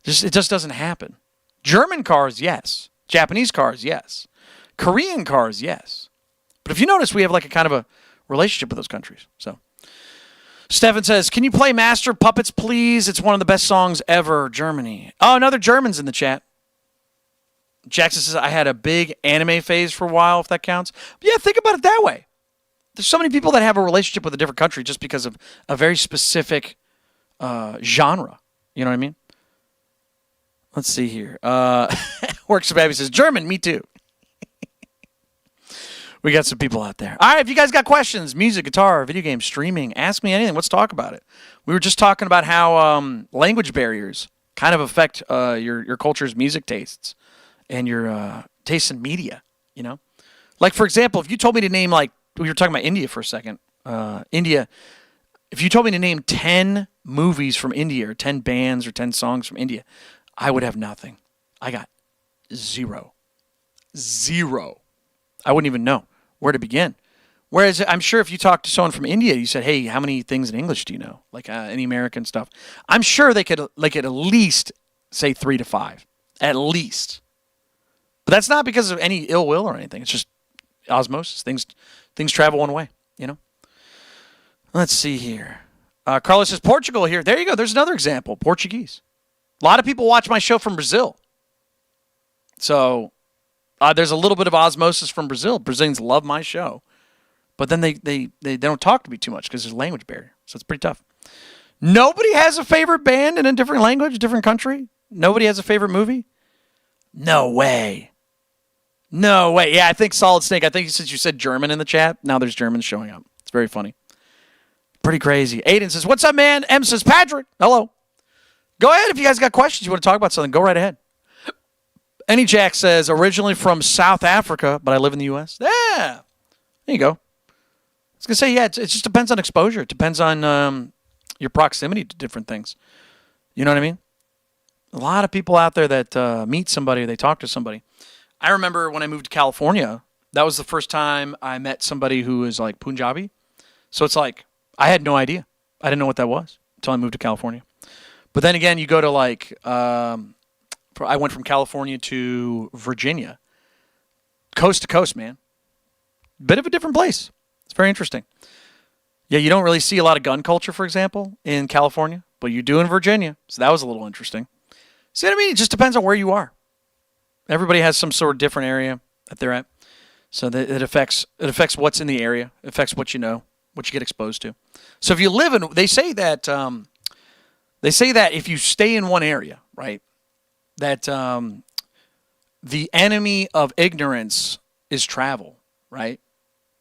It just doesn't happen. German cars, yes. Japanese cars, yes. Korean cars, yes. But if you notice, we have like a kind of a relationship with those countries. So Stefan says, can you play Master Puppets, please? It's one of the best songs ever. Germany. Oh, another German's in the chat. Jackson says, I had a big anime phase for a while, if that counts. But yeah, think about it that way. There's so many people that have a relationship with a different country just because of a very specific genre. You know what I mean? Let's see here. Works Baby says, German, me too. We got some people out there. All right, if you guys got questions, music, guitar, video games, streaming, ask me anything. Let's talk about it. We were just talking about how language barriers kind of affect your culture's music tastes and your tastes in media, you know? Like, for example, if you told me to name, like, we were talking about India for a second. India, if you told me to name 10 movies from India or 10 bands or 10 songs from India, I would have nothing. I got zero. I wouldn't even know where to begin. Whereas I'm sure if you talked to someone from India, you said, hey, how many things in English do you know? Like any American stuff. I'm sure they could at least say 3 to 5. At least. But that's not because of any ill will or anything. It's just osmosis. Things travel one way, you know? Let's see here. Carlos says Portugal here. There you go. There's another example. Portuguese. A lot of people watch my show from Brazil. So there's a little bit of osmosis from Brazil. Brazilians love my show. But then they don't talk to me too much because there's a language barrier. So it's pretty tough. Nobody has a favorite band in a different language, different country? Nobody has a favorite movie? No way. Yeah, I think Solid Snake. I think since you said German in the chat, now there's Germans showing up. It's very funny. Pretty crazy. Aiden says, what's up, man? M says, Patrick. Hello. Go ahead if you guys got questions. You want to talk about something, go right ahead. Any Jack says, originally from South Africa, but I live in the U.S. Yeah. There you go. I was going to say, yeah, it just depends on exposure. It depends on your proximity to different things. You know what I mean? A lot of people out there that meet somebody, they talk to somebody. I remember when I moved to California, that was the first time I met somebody who was like Punjabi. So it's like, I had no idea. I didn't know what that was until I moved to California. But then again, you go to like, I went from California to Virginia. Coast to coast, man. Bit of a different place. It's very interesting. Yeah, you don't really see a lot of gun culture, for example, in California, but you do in Virginia. So that was a little interesting. See what I mean? It just depends on where you are. Everybody has some sort of different area that they're at. So that it affects what's in the area. It affects what you know, what you get exposed to. So if you live in, they say that if you stay in one area, right, that the enemy of ignorance is travel, right?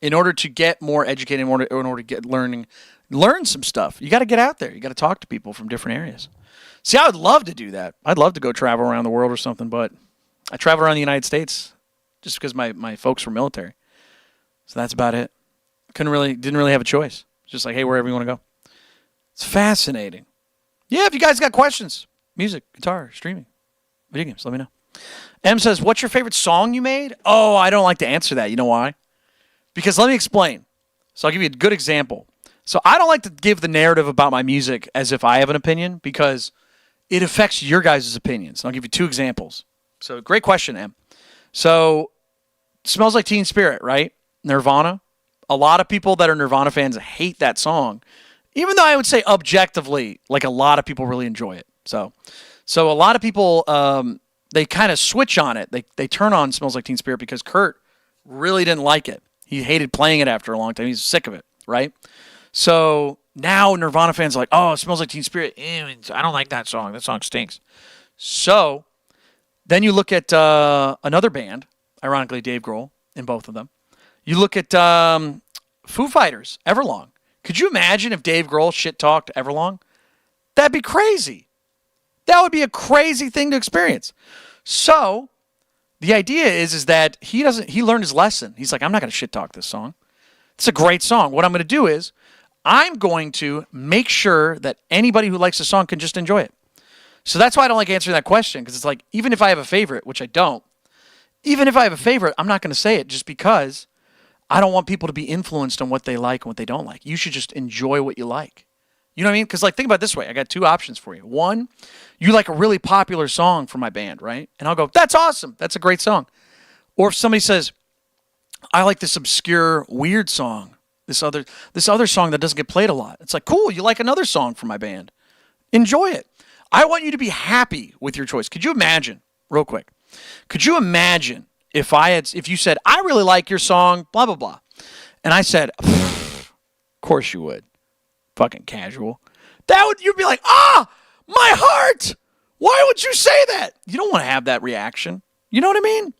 In order to get more educated, in order to get learn some stuff, you got to get out there. You got to talk to people from different areas. See, I would love to do that. I'd love to go travel around the world or something, but I travel around the United States just because my folks were military. So that's about it. Didn't really have a choice. It's just like, hey, wherever you want to go. It's fascinating. Yeah, if you guys got questions, music, guitar, streaming, video games, let me know. M says, what's your favorite song you made? Oh, I don't like to answer that. You know why? Because let me explain. So I'll give you a good example. So I don't like to give the narrative about my music as if I have an opinion because it affects your guys' opinions. I'll give you 2 examples. So great question, Em. So Smells Like Teen Spirit, right? Nirvana. A lot of people that are Nirvana fans hate that song, even though I would say objectively, like a lot of people really enjoy it. So a lot of people, they kind of switch on it. They turn on Smells Like Teen Spirit because Kurt really didn't like it. He hated playing it after a long time. He's sick of it, right? So now Nirvana fans are like, oh, it Smells Like Teen Spirit. I don't like that song. That song stinks. So then you look at another band, ironically Dave Grohl in both of them. You look at Foo Fighters, Everlong. Could you imagine if Dave Grohl shit-talked Everlong? That'd be crazy. That would be a crazy thing to experience. So the idea is that he learned his lesson. He's like, I'm not going to shit-talk this song. It's a great song. What I'm going to do is I'm going to make sure that anybody who likes the song can just enjoy it. So that's why I don't like answering that question, because it's like, even if I have a favorite, which I don't, even if I have a favorite, I'm not going to say it just because I don't want people to be influenced on what they like and what they don't like. You should just enjoy what you like. You know what I mean? Because like, think about it this way. I got two options for you. One, you like a really popular song from my band, right? And I'll go, that's awesome. That's a great song. Or if somebody says, I like this obscure, weird song, this other song that doesn't get played a lot. It's like, cool, you like another song from my band. Enjoy it. I want you to be happy with your choice. Could you imagine, real quick, could you imagine if you said, I really like your song, blah, blah, blah. And I said, of course you would. Fucking casual. You'd be like, my heart. Why would you say that? You don't want to have that reaction. You know what I mean?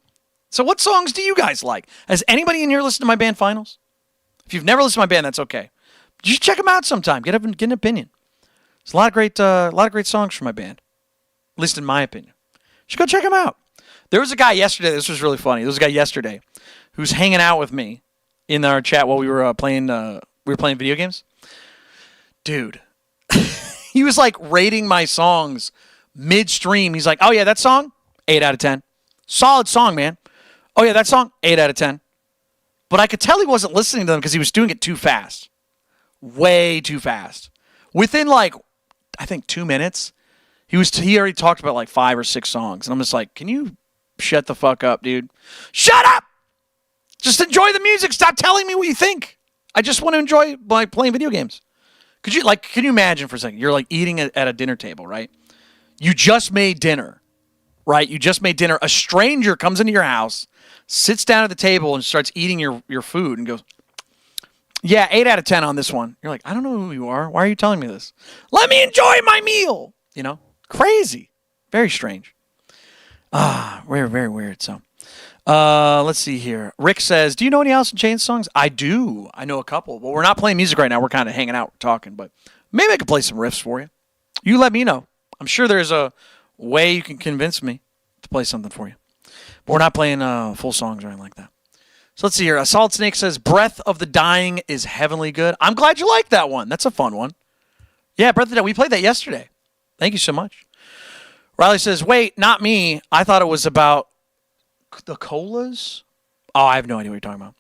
So what songs do you guys like? Has anybody in here listened to my band Finals? If you've never listened to my band, that's okay. Just check them out sometime. Get an opinion. There's a lot of great songs from my band, at least in my opinion. You should go check them out. There was a guy yesterday. This was really funny. There was a guy yesterday who's hanging out with me in our chat while we were playing video games. Dude, he was like rating my songs midstream. He's like, "Oh yeah, that song, 8 out of 10. Solid song, man. Oh yeah, that song, 8 out of 10." But I could tell he wasn't listening to them because he was doing it too fast. Way too fast. Within like, I think 2 minutes, he already talked about like 5 or 6 songs. And I'm just like, can you shut the fuck up, dude? Shut up! Just enjoy the music. Stop telling me what you think. I just want to enjoy like playing video games. Can you imagine for a second? You're like eating at a dinner table, right? You just made dinner, right? You just made dinner. A stranger comes into your house, sits down at the table and starts eating your food and goes, yeah, 8 out of 10 on this one. You're like, I don't know who you are. Why are you telling me this? Let me enjoy my meal. You know, crazy. Very strange. Very, very weird. So, let's see here. Rick says, do you know any Alice in Chains songs? I do. I know a couple. Well, we're not playing music right now. We're kind of hanging out, talking, but maybe I could play some riffs for you. You let me know. I'm sure there's a way you can convince me to play something for you. But we're not playing full songs or anything like that. So let's see here. Solid Snake says, Breath of the Dying is heavenly good. I'm glad you liked that one. That's a fun one. Yeah, Breath of the Dying. We played that yesterday. Thank you so much. Riley says, wait, not me. I thought it was about the colas. Oh, I have no idea what you're talking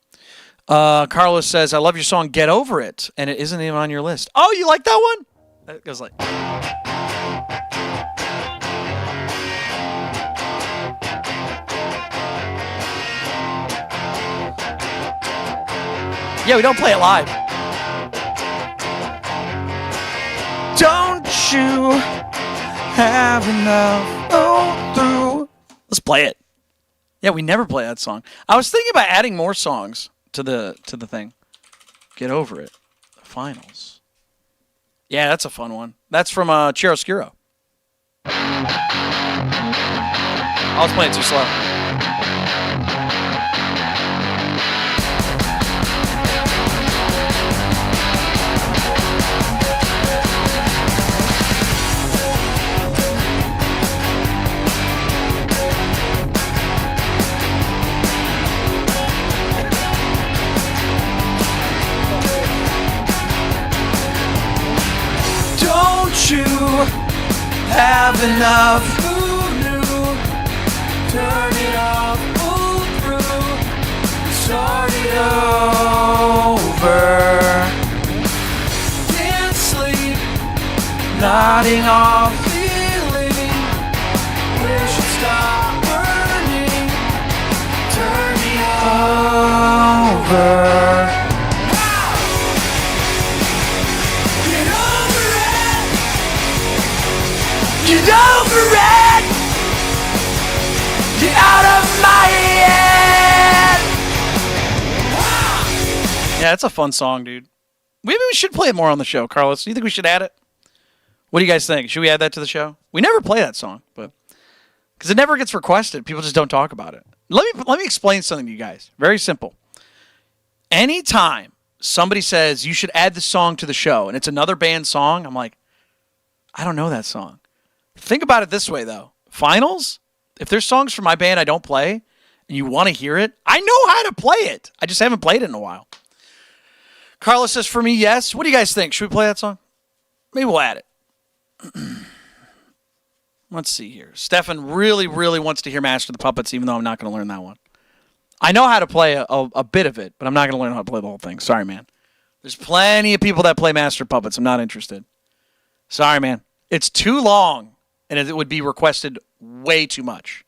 about. Carlos says, I love your song, Get Over It. And it isn't even on your list. Oh, you like that one? It goes like... Yeah, we don't play it live. Don't you have enough? Oh, through. Let's play it. Yeah, we never play that song. I was thinking about adding more songs to the thing. Get Over It. The Finals. Yeah, that's a fun one. That's from Chiaroscuro. I was playing too slow. You have enough. Who knew? Turn it off. Pull through. Start it over. Can't sleep. Nodding off. Feeling. We should stop burning. Turn me over. Get over it! Get out of my head! Yeah, it's a fun song, dude. Maybe we should play it more on the show, Carlos. Do you think we should add it? What do you guys think? Should we add that to the show? We never play that song, but because it never gets requested. People just don't talk about it. Let me explain something to you guys. Very simple. Anytime somebody says you should add the song to the show and it's another band song, I'm like, I don't know that song. Think about it this way, though. Finals, if there's songs from my band I don't play and you want to hear it, I know how to play it. I just haven't played it in a while. Carlos says, for me, yes. What do you guys think? Should we play that song? Maybe we'll add it. Let's see here. Stefan really, really wants to hear Master of the Puppets, even though I'm not going to learn that one. I know how to play a bit of it, but I'm not going to learn how to play the whole thing. Sorry, man. There's plenty of people that play Master of Puppets. I'm not interested. Sorry, man. It's too long, and it would be requested way too much.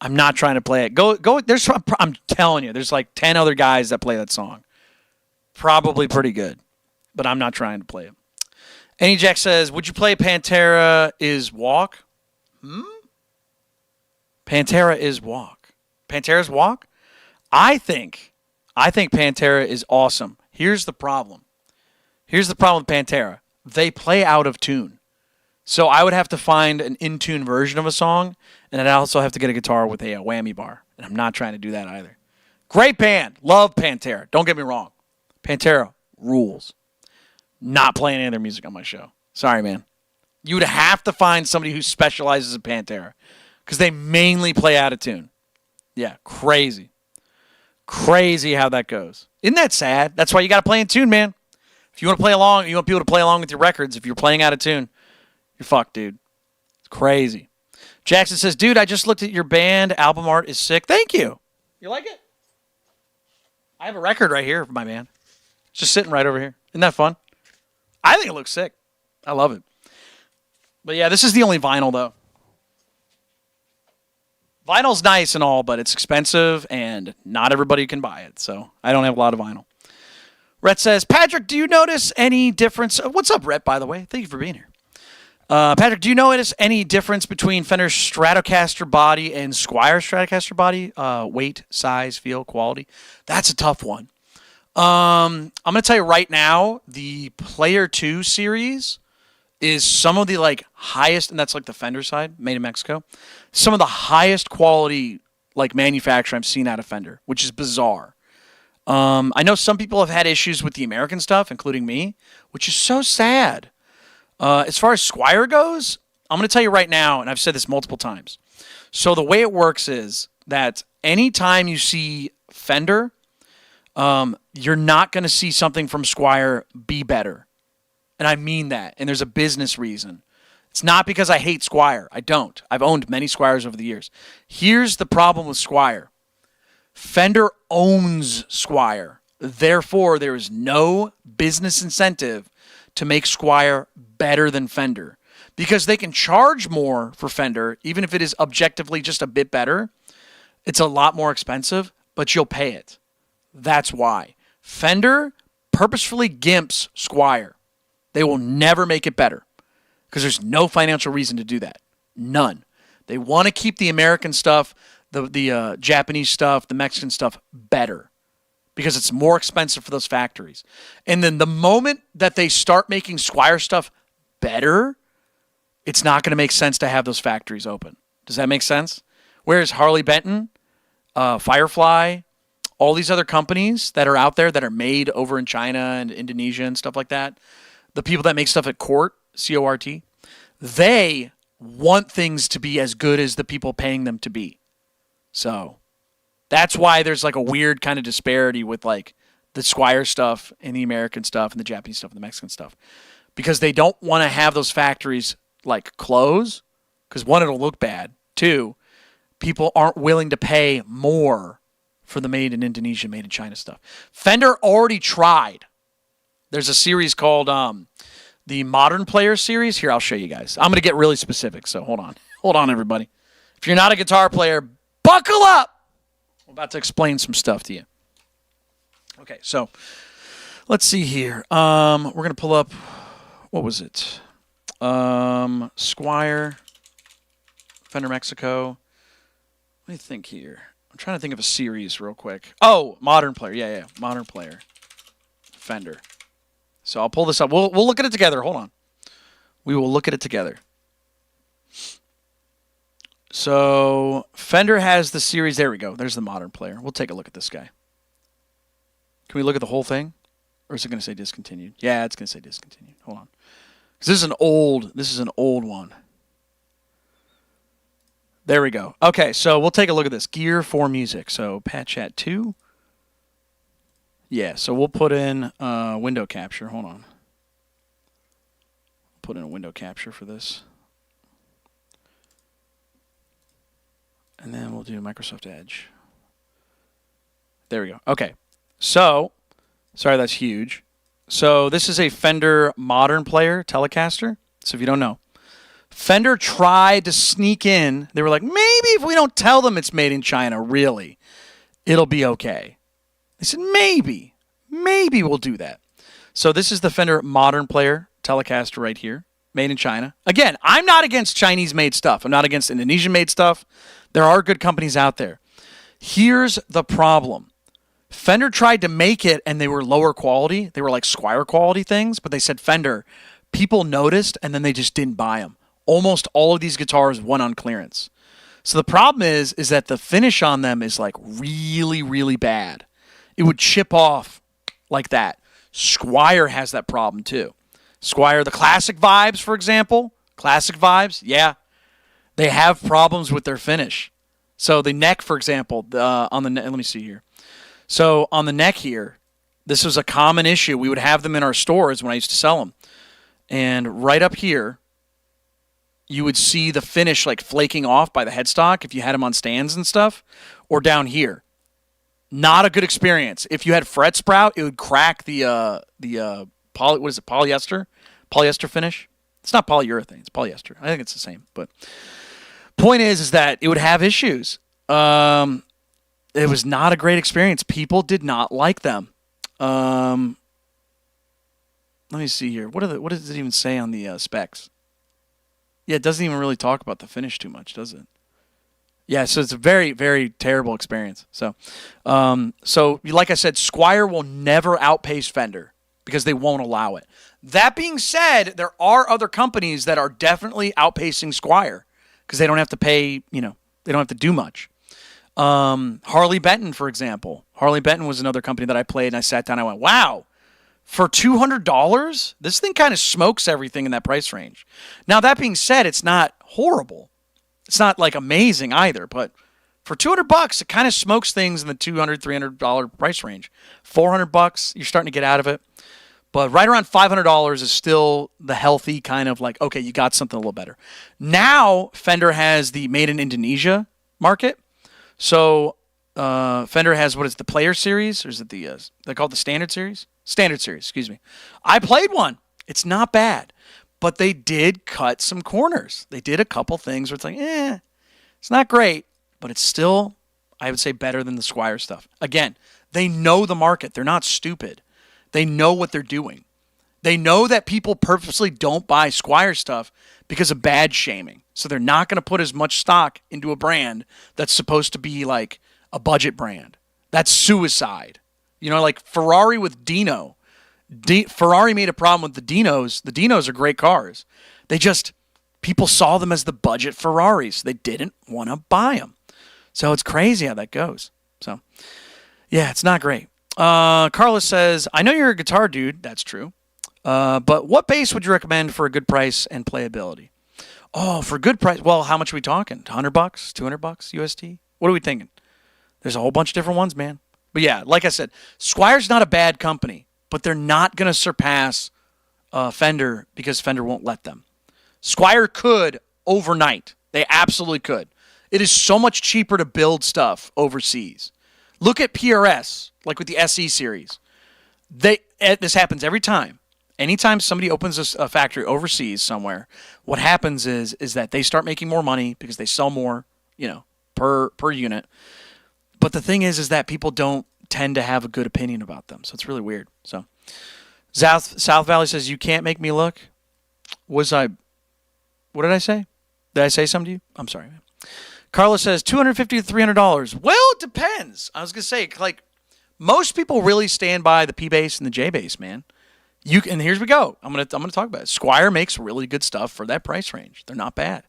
I'm not trying to play it. Go. I'm telling you, there's like 10 other guys that play that song. Probably pretty good, but I'm not trying to play it. Any Jack says, would you play Pantera is Walk? Pantera is Walk. Pantera's Walk? I think Pantera is awesome. Here's the problem. With Pantera. They play out of tune. So I would have to find an in-tune version of a song, and I'd also have to get a guitar with a whammy bar. And I'm not trying to do that either. Great band. Love Pantera. Don't get me wrong. Pantera rules. Not playing any of their music on my show. Sorry, man. You would have to find somebody who specializes in Pantera because they mainly play out of tune. Yeah, crazy. Crazy how that goes. Isn't that sad? That's why you got to play in tune, man. If you want to play along, you want people to play along with your records. If you're playing out of tune, you're fucked, dude. It's crazy. Jackson says, dude, I just looked at your band. Album art is sick. Thank you. You like it? I have a record right here of my band. It's just sitting right over here. Isn't that fun? I think it looks sick. I love it. But yeah, this is the only vinyl, though. Vinyl's nice and all, but it's expensive, and not everybody can buy it. So I don't have a lot of vinyl. Rhett says, Patrick, do you notice any difference? What's up, Rhett, by the way? Thank you for being here. Patrick, do you notice any difference between Fender Stratocaster body and Squier Stratocaster body? Weight, size, feel, quality? That's a tough one. I'm going to tell you right now, the Player 2 series is some of the like highest, and that's like the Fender side, made in Mexico, some of the highest quality like manufacturer I've seen out of Fender, which is bizarre. I know some people have had issues with the American stuff, including me, which is so sad. As far as Squier goes, I'm going to tell you right now, and I've said this multiple times. So the way it works is that anytime you see Fender, you're not going to see something from Squier be better. And I mean that. And there's a business reason. It's not because I hate Squier. I don't. I've owned many Squiers over the years. Here's the problem with Squier. Fender owns Squier. Therefore, there is no business incentive to make Squier better than Fender. Because they can charge more for Fender, even if it is objectively just a bit better. It's a lot more expensive, but you'll pay it. That's why. Fender purposefully gimps Squier. They will never make it better because there's no financial reason to do that. None. They want to keep the American stuff, the Japanese stuff, the Mexican stuff better because it's more expensive for those factories. And then the moment that they start making Squier stuff better, it's not going to make sense to have those factories open. Does that make sense? Whereas Harley Benton, Firefly, all these other companies that are out there that are made over in China and Indonesia and stuff like that, the people that make stuff at Cort, C-O-R-T, they want things to be as good as the people paying them to be. So that's why there's like a weird kind of disparity with like the Squier stuff and the American stuff and the Japanese stuff and the Mexican stuff. Because they don't want to have those factories like close. Because one, it'll look bad. Two, people aren't willing to pay more for the made in Indonesia, made in China stuff. Fender already tried. There's a series called the Modern Player series. Here, I'll show you guys. I'm going to get really specific, so hold on. Hold on, everybody. If you're not a guitar player, buckle up! I'm about to explain some stuff to you. Okay, so let's see here. We're going to pull up, what was it? Squier, Fender Mexico. Let me think here. I'm trying to think of a series real quick. Oh, Modern Player. Yeah. Modern Player. Fender. So I'll pull this up. We'll look at it together. Hold on. We will look at it together. So Fender has the series. There we go. There's the Modern Player. We'll take a look at this guy. Can we look at the whole thing? Or is it going to say discontinued? Yeah, it's going to say discontinued. Hold on. Because this is an old one. There we go. Okay, so we'll take a look at this. Gear for music. So Pat Chat 2. Yeah, so we'll put in window capture. Hold on. Put in a window capture for this. And then we'll do Microsoft Edge. There we go. Okay. So, sorry, that's huge. So this is a Fender Modern Player Telecaster. So if you don't know, Fender tried to sneak in. They were like, maybe if we don't tell them it's made in China, really, it'll be okay. They said, maybe we'll do that. So this is the Fender Modern Player Telecaster right here, made in China. Again, I'm not against Chinese-made stuff. I'm not against Indonesian-made stuff. There are good companies out there. Here's the problem. Fender tried to make it, and they were lower quality. They were like Squier quality things, but they said Fender. People noticed, and then they just didn't buy them. Almost all of these guitars went on clearance. So the problem is that the finish on them is like really, really bad. It would chip off like that. Squier has that problem too. Squier, the classic vibes, for example, classic vibes, yeah, they have problems with their finish. So the neck, for example, on the let me see here. So on the neck here, this was a common issue. We would have them in our stores when I used to sell them. And right up here, you would see the finish like flaking off by the headstock if you had them on stands and stuff, or down here. Not a good experience. If you had fret sprout, it would crack the polyester finish. It's not polyurethane, it's polyester. I think it's the same. But point is that it would have issues. It was not a great experience. People did not like them. Let me see here. What does it even say on the specs? Yeah, it doesn't even really talk about the finish too much, does it? Yeah, so it's a very, very terrible experience. So like I said, Squier will never outpace Fender because they won't allow it. That being said, there are other companies that are definitely outpacing Squier because they don't have to pay, they don't have to do much. Harley Benton, for example. Harley Benton was another company that I played, and I sat down and I went, wow, for $200, this thing kind of smokes everything in that price range. Now, that being said, it's not horrible. It's not like amazing either, but for $200, it kind of smokes things in the $200, $300 price range. $400, you're starting to get out of it. But right around $500 is still the healthy kind of like, okay, you got something a little better. Now, Fender has the Made in Indonesia market. So Fender has, what is the Player Series? Or is it they call it the Standard Series? Standard Series, excuse me. I played one. It's not bad. But they did cut some corners. They did a couple things where it's like, it's not great. But it's still, I would say, better than the Squier stuff. Again, they know the market. They're not stupid. They know what they're doing. They know that people purposely don't buy Squier stuff because of badge shaming. So they're not going to put as much stock into a brand that's supposed to be like a budget brand. That's suicide. Like Ferrari with Dino. Ferrari made a problem with the Dinos. The Dinos are great cars. People saw them as the budget Ferraris. They didn't want to buy them. So it's crazy how that goes. So, yeah, it's not great. Carlos says, I know you're a guitar dude. That's true. But what bass would you recommend for a good price and playability? Oh, for a good price. Well, how much are we talking? $100, $200 USD? What are we thinking? There's a whole bunch of different ones, man. But yeah, like I said, Squire's not a bad company, but they're not going to surpass Fender because Fender won't let them. Squier could overnight. They absolutely could. It is so much cheaper to build stuff overseas. Look at PRS, like with the SE series. This happens every time. Anytime somebody opens a factory overseas somewhere, what happens is that they start making more money because they sell more, per unit. But the thing is that people don't tend to have a good opinion about them. So it's really weird. So South Valley says, you can't make me look. What did I say? Did I say something to you? I'm sorry, man. Carlos says $250 to $300. Well, it depends. I was going to say, like, most people really stand by the P bass and the J bass, man. And here's we go. I'm gonna talk about it. Squier makes really good stuff for that price range. They're not bad.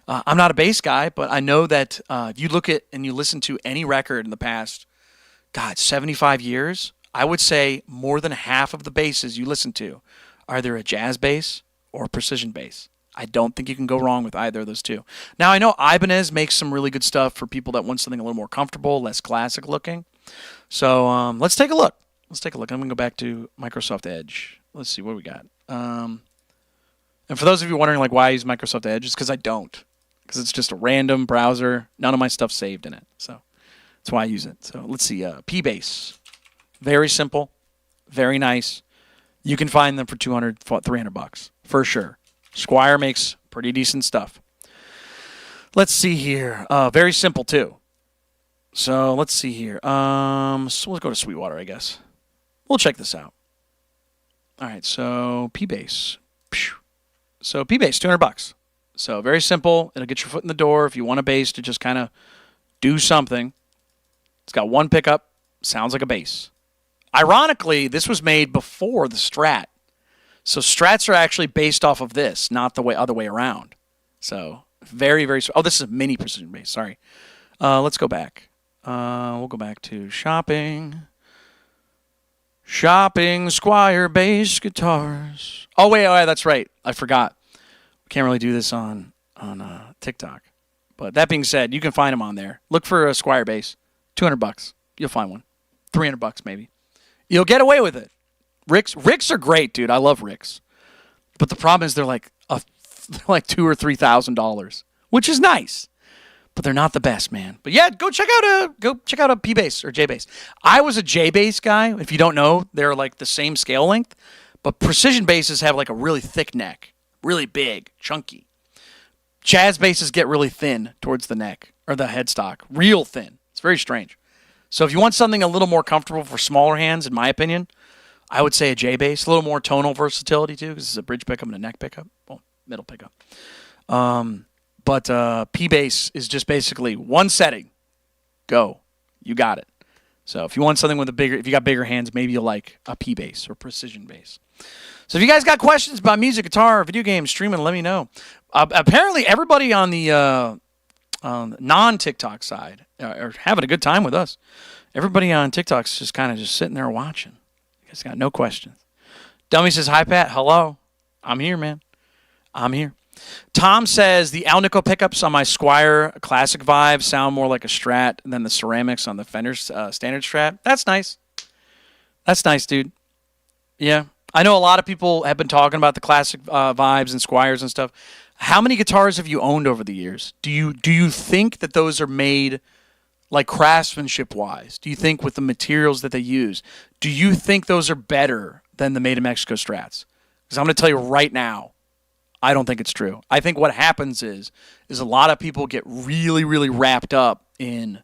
I'm not a bass guy, but I know that you look at and you listen to any record in the past, 75 years, I would say more than half of the basses you listen to are either a jazz bass or a precision bass. I don't think you can go wrong with either of those two. Now, I know Ibanez makes some really good stuff for people that want something a little more comfortable, less classic looking. So let's take a look. Let's take a look. I'm going to go back to Microsoft Edge. Let's see what we got. And for those of you wondering, like, why I use Microsoft Edge, it's because I don't. Because it's just a random browser. None of my stuff's saved in it. So that's why I use it. So let's see. P-Base. Very simple. Very nice. You can find them for $200, $300 for sure. Squier makes pretty decent stuff. Let's see here. Very simple too. So let's see here. So let's go to Sweetwater, I guess. We'll check this out. All right. So P-Base. So P-Base, $200. So very simple. It'll get your foot in the door if you want a bass to just kind of do something. It's got one pickup. Sounds like a bass. Ironically, this was made before the Strat. So Strats are actually based off of this, not the other way around. So very, very... Oh, this is a mini precision bass. Sorry. Let's go back. We'll go back to shopping. Shopping, Squier bass guitars. Oh, wait, that's right. I forgot. We can't really do this on TikTok. But that being said, you can find them on there. Look for a Squier bass. $200. You'll find one. $300 maybe. You'll get away with it. Ricks are great, dude. I love Ricks. But the problem is they're like $2,000 or $3,000, which is nice. But they're not the best, man. But yeah, go check out a P-Bass or J-Bass. I was a J-Bass guy. If you don't know, they're like the same scale length, but precision basses have like a really thick neck, really big, chunky. Jazz basses get really thin towards the neck or the headstock, real thin. It's very strange. So if you want something a little more comfortable for smaller hands, in my opinion, I would say a J-Bass. A little more tonal versatility too, because it's a bridge pickup and a neck pickup. Well, middle pickup. But P-Bass is just basically one setting. Go. You got it. So if you want something with if you got bigger hands, maybe you'll like a P-Bass or precision bass. So if you guys got questions about music, guitar, video games, streaming, let me know. Apparently everybody on the non-TikTok side are having a good time with us. Everybody on TikTok's just kind of just sitting there watching. You guys got no questions. Dummy says, hi, Pat. Hello. I'm here, man. I'm here. Tom says, the Alnico pickups on my Squier Classic Vibe sound more like a Strat than the ceramics on the Fender Standard Strat. That's nice. That's nice, dude. Yeah. I know a lot of people have been talking about the Classic Vibes and Squiers and stuff. How many guitars have you owned over the years? Do you think that those are made like craftsmanship-wise? Do you think with the materials that they use, do you think those are better than the Made in Mexico Strats? Because I'm going to tell you right now, I don't think it's true. I think what happens is a lot of people get really, really wrapped up in,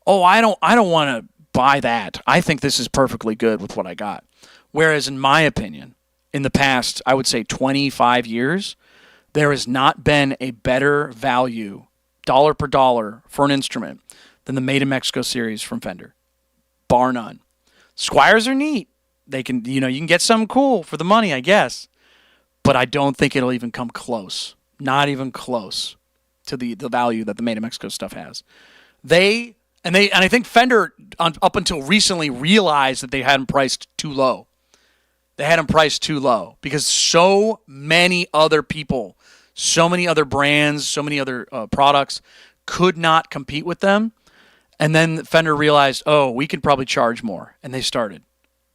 oh, I don't want to buy that. I think this is perfectly good with what I got. Whereas in my opinion, in the past, I would say 25 years, there has not been a better value, dollar per dollar, for an instrument than the Made in Mexico series from Fender. Bar none. Squiers are neat. They can, you can get something cool for the money, I guess. But I don't think it'll even come close. Not even close to the value that the Made in Mexico stuff has. And I think Fender, up until recently, realized that they had them priced too low. They had them priced too low because so many other people, so many other brands, so many other products could not compete with them. And then Fender realized, oh, we can probably charge more. And they started.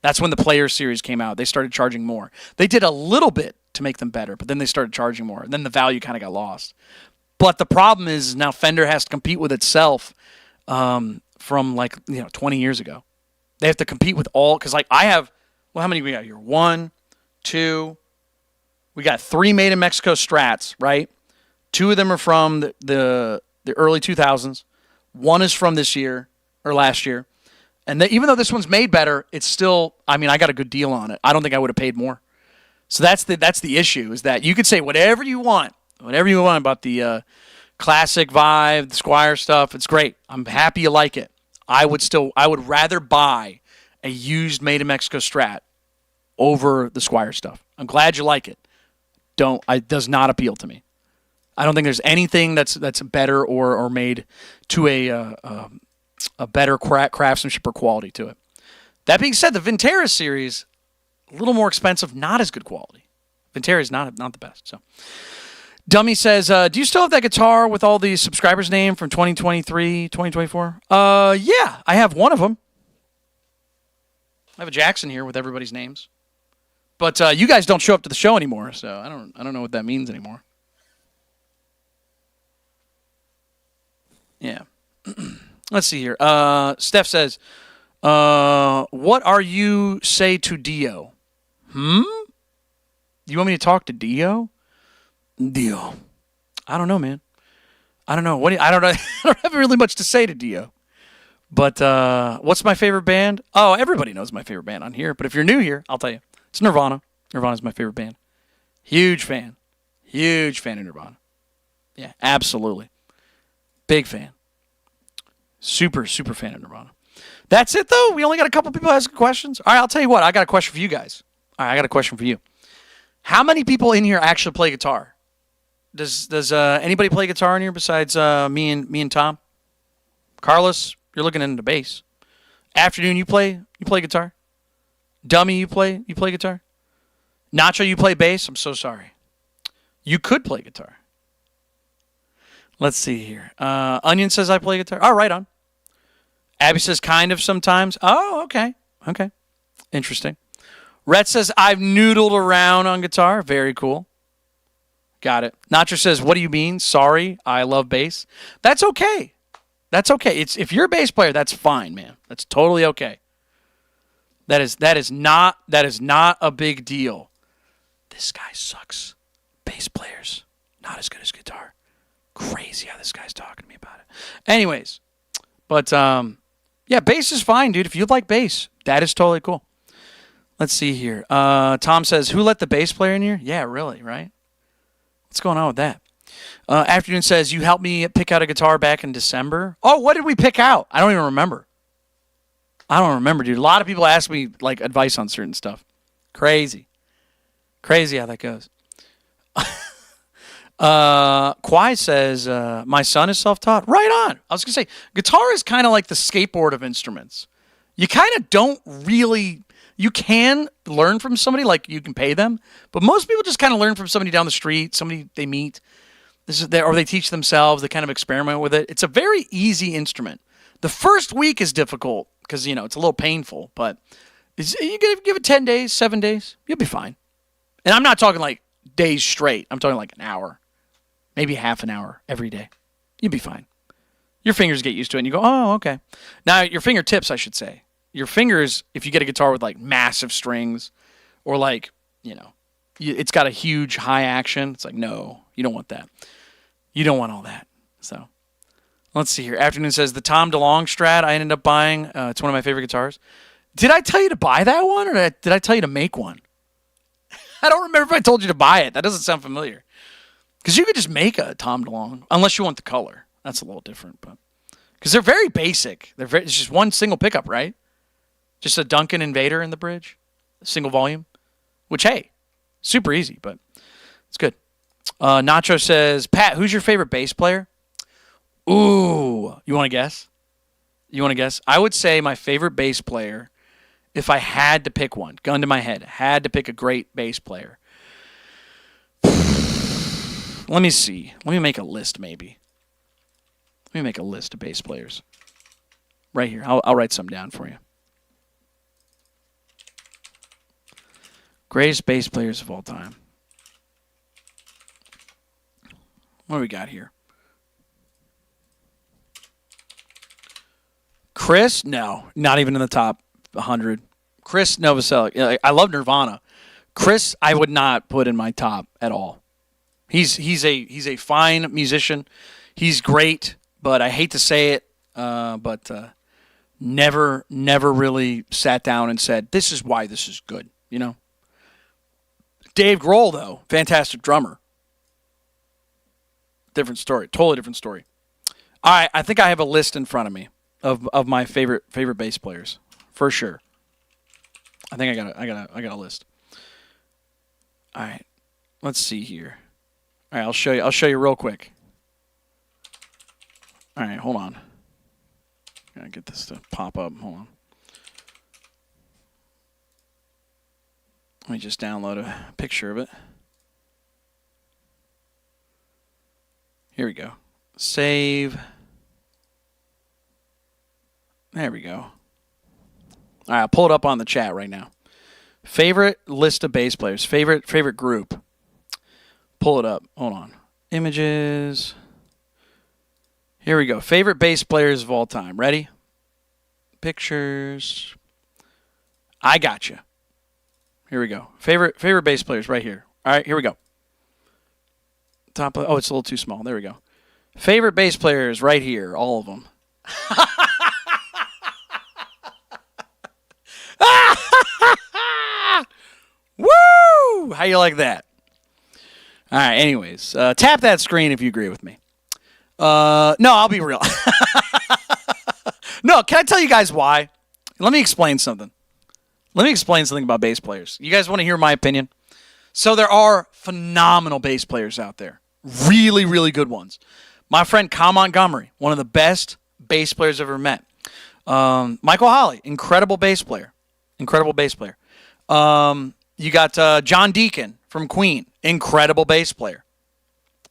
That's when the Player Series came out. They started charging more. They did a little bit to make them better, but then they started charging more. And then the value kind of got lost. But the problem is now Fender has to compete with itself from 20 years ago. They have to compete with all, because I have, how many we got here? 1, 2, we got 3 Made in Mexico Strats, right? 2 of them are from the early 2000s. 1 is from this year, or last year. And even though this one's made better, it's still, I got a good deal on it. I don't think I would have paid more. So that's the issue, is that you could say whatever you want about the Classic Vibe, the Squier stuff. It's great. I'm happy you like it. I would rather buy a used Made in Mexico Strat over the Squier stuff. I'm glad you like it. It does not appeal to me. I don't think there's anything that's better or made to a better craftsmanship or quality to it. That being said, the Vintera series, a little more expensive, not as good quality. Vintera is not the best. So, Dummy says, do you still have that guitar with all the subscribers' name from 2023, 2024? Yeah, I have one of them. I have a Jackson here with everybody's names. But you guys don't show up to the show anymore, so I don't know what that means anymore. Yeah. Let's see here. Steph says, what are you say to Dio? You want me to talk to Dio? Dio. I don't know, man. I don't know. I don't know. I don't have really much to say to Dio. But what's my favorite band? Oh, everybody knows my favorite band on here. But if you're new here, I'll tell you. It's Nirvana. Nirvana's my favorite band. Huge fan. Huge fan of Nirvana. Yeah, absolutely. Big fan. Super, super fan of Nirvana. That's it, though? We only got a couple people asking questions? All right, I'll tell you what. I got a question for you guys. All right, I got a question for you. How many people in here actually play guitar? Does anybody play guitar in here besides me and Tom? Carlos, you're looking into bass. Afternoon, you play guitar? Dummy, you play guitar? Nacho, you play bass? I'm so sorry. You could play guitar. Let's see here. Onion says I play guitar. Oh, right on. Abby says kind of sometimes. Oh, okay. Okay. Interesting. Rhett says I've noodled around on guitar. Very cool. Got it. Nacho says, what do you mean? Sorry, I love bass. That's okay. That's okay. If you're a bass player, that's fine, man. That's totally okay. That is not a big deal. This guy sucks. Bass players, not as good as guitar. Crazy how this guy's talking to me about it. Anyways, but yeah, bass is fine, dude. If you like bass, that is totally cool. Let's see here. Tom says, who let the bass player in here? Yeah, really, right? What's going on with that? Afternoon says, you helped me pick out a guitar back in December. Oh, what did we pick out? I don't even remember. I don't remember, dude. A lot of people ask me like advice on certain stuff. Crazy how that goes. Kwai says, my son is self-taught. Right on. I was going to say, guitar is kind of like the skateboard of instruments. You kind of don't really, you can learn from somebody, like you can pay them, but most people just kind of learn from somebody down the street, somebody they meet, or they teach themselves, they kind of experiment with it. It's a very easy instrument. The first week is difficult because, it's a little painful, but you give it 10 days, 7 days, you'll be fine. And I'm not talking like days straight. I'm talking like an hour, maybe half an hour every day. You'll be fine. Your fingers get used to it and you go, oh, okay. Now, your fingertips, I should say. Your fingers, if you get a guitar with like massive strings or like, it's got a huge high action, it's like, no, you don't want that. You don't want all that. So, let's see here. Afternoon says, the Tom DeLonge Strat I ended up buying. It's one of my favorite guitars. Did I tell you to buy that one or did I tell you to make one? I don't remember if I told you to buy it. That doesn't sound familiar. Because you could just make a Tom DeLonge, unless you want the color. That's a little different, but because they're very basic. It's just one single pickup, right? Just a Duncan Invader in the bridge, a single volume. Which, hey, super easy, but it's good. Nacho says, Pat, who's your favorite bass player? Ooh, you want to guess? I would say my favorite bass player, if I had to pick one, gun to my head, had to pick a great bass player. Let me see. Let me make a list, maybe. Let me make a list of bass players. Right here. I'll write some down for you. Greatest bass players of all time. What do we got here? Chris? No, not even in the top 100. Chris Novoselic. I love Nirvana. Chris, I would not put in my top at all. He's a fine musician. He's great, but I hate to say it, but never really sat down and said, this is why this is good, Dave Grohl, though, fantastic drummer. Different story, totally different story. All right, I think I have a list in front of me of my favorite bass players for sure. I think I got a list. All right, let's see here. All right, I'll show you real quick. All right, hold on. Gotta get this to pop up. Hold on. Let me just download a picture of it. Here we go. Save. There we go. All All right, I'll pull it up on the chat right now. Favorite list of bass players. Favorite group. Pull it up. Hold on. Images. Here we go. Favorite bass players of all time. Ready? Pictures. I got you. Here we go. Favorite bass players right here. All right, here we go. Top of, it's a little too small. There we go. Favorite bass players right here. All of them. Woo! How you like that? All right, anyways. Tap that screen if you agree with me. No, I'll be real. No, can I tell you guys why? Let me explain something. Let me explain something about bass players. You guys want to hear my opinion? So there are phenomenal bass players out there. Really, really good ones. My friend Kyle Montgomery, one of the best bass players I've ever met. Michael Holley, incredible bass player. Incredible bass player. You got John Deacon from Queen, incredible bass player.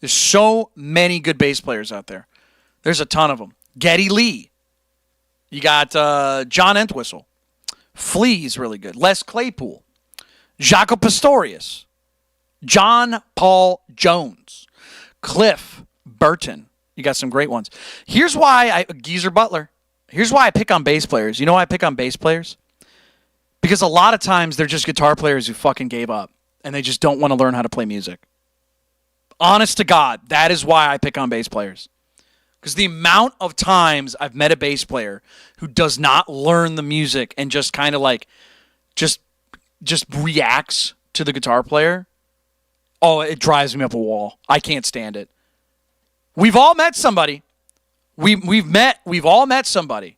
There's so many good bass players out there. There's a ton of them. Geddy Lee. You got John Entwistle. Flea's really good. Les Claypool. Jaco Pastorius. John Paul Jones. Cliff Burton. You got some great ones. Here's why Geezer Butler. Here's why I pick on bass players. You know why I pick on bass players? Because a lot of times they're just guitar players who fucking gave up. And they just don't want to learn how to play music. Honest to God, that is why I pick on bass players. Because the amount of times I've met a bass player who does not learn the music and just kind of like, just reacts to the guitar player, oh, it drives me up a wall. I can't stand it. We've all met somebody. We've all met somebody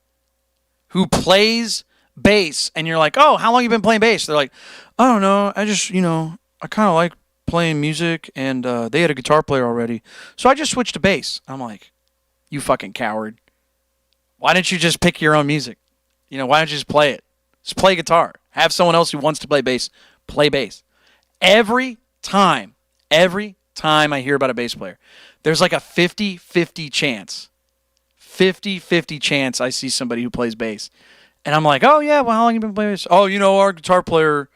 who plays bass, and you're like, oh, how long you been playing bass? They're like, I don't know. I just, I kind of like playing music, and they had a guitar player already, so I just switched to bass. I'm like, you fucking coward. Why didn't you just pick your own music? Why don't you just play it? Just play guitar. Have someone else who wants to play bass Every time I hear about a bass player, there's like a 50-50 chance. 50-50 chance I see somebody who plays bass. And I'm like, oh, yeah, well, how long have you been playing bass? Oh, our guitar player,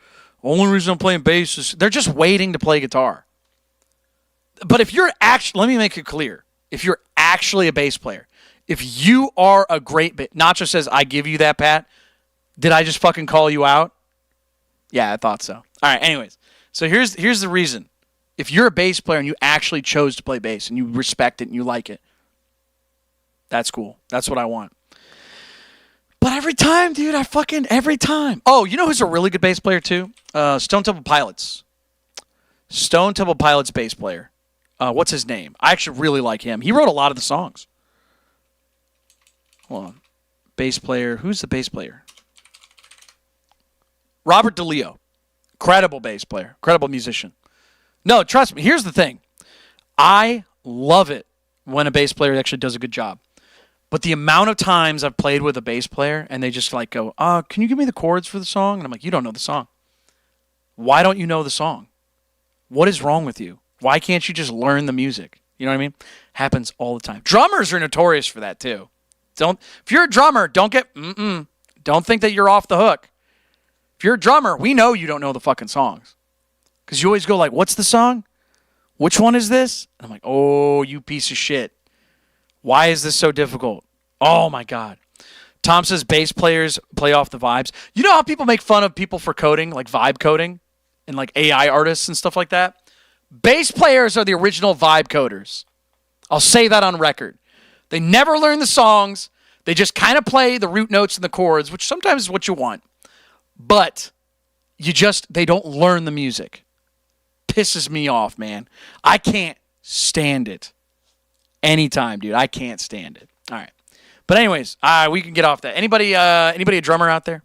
only reason I'm playing bass is they're just waiting to play guitar. But if you're actually, let me make it clear. If you're actually a bass player, if you are a great bass, Nacho says, I give you that, Pat. Did I just fucking call you out? Yeah, I thought so. All right, anyways. So here's the reason. If you're a bass player and you actually chose to play bass and you respect it and you like it, that's cool. That's what I want. But every time, dude, every time. Oh, you know who's a really good bass player too? Stone Temple Pilots. Stone Temple Pilots bass player. What's his name? I actually really like him. He wrote a lot of the songs. Hold on. Bass player. Who's the bass player? Robert DeLeo. Incredible bass player. Incredible musician. No, trust me. Here's the thing. I love it when a bass player actually does a good job. But the amount of times I've played with a bass player and they just like go, can you give me the chords for the song? And I'm like, you don't know the song. Why don't you know the song? What is wrong with you? Why can't you just learn the music? You know what I mean? Happens all the time. Drummers are notorious for that too. If you're a drummer, don't think that you're off the hook. If you're a drummer, we know you don't know the fucking songs. Because you always go like, what's the song? Which one is this? And I'm like, oh, you piece of shit. Why is this so difficult? Oh, my God. Tom says bass players play off the vibes. You know how people make fun of people for coding, like vibe coding, and like AI artists and stuff like that? Bass players are the original vibe coders. I'll say that on record. They never learn the songs. They just kind of play the root notes and the chords, which sometimes is what you want. But they don't learn the music. Pisses me off, man. I can't stand it. Anytime, dude. I can't stand it. All right. But anyways, we can get off that. Anybody a drummer out there?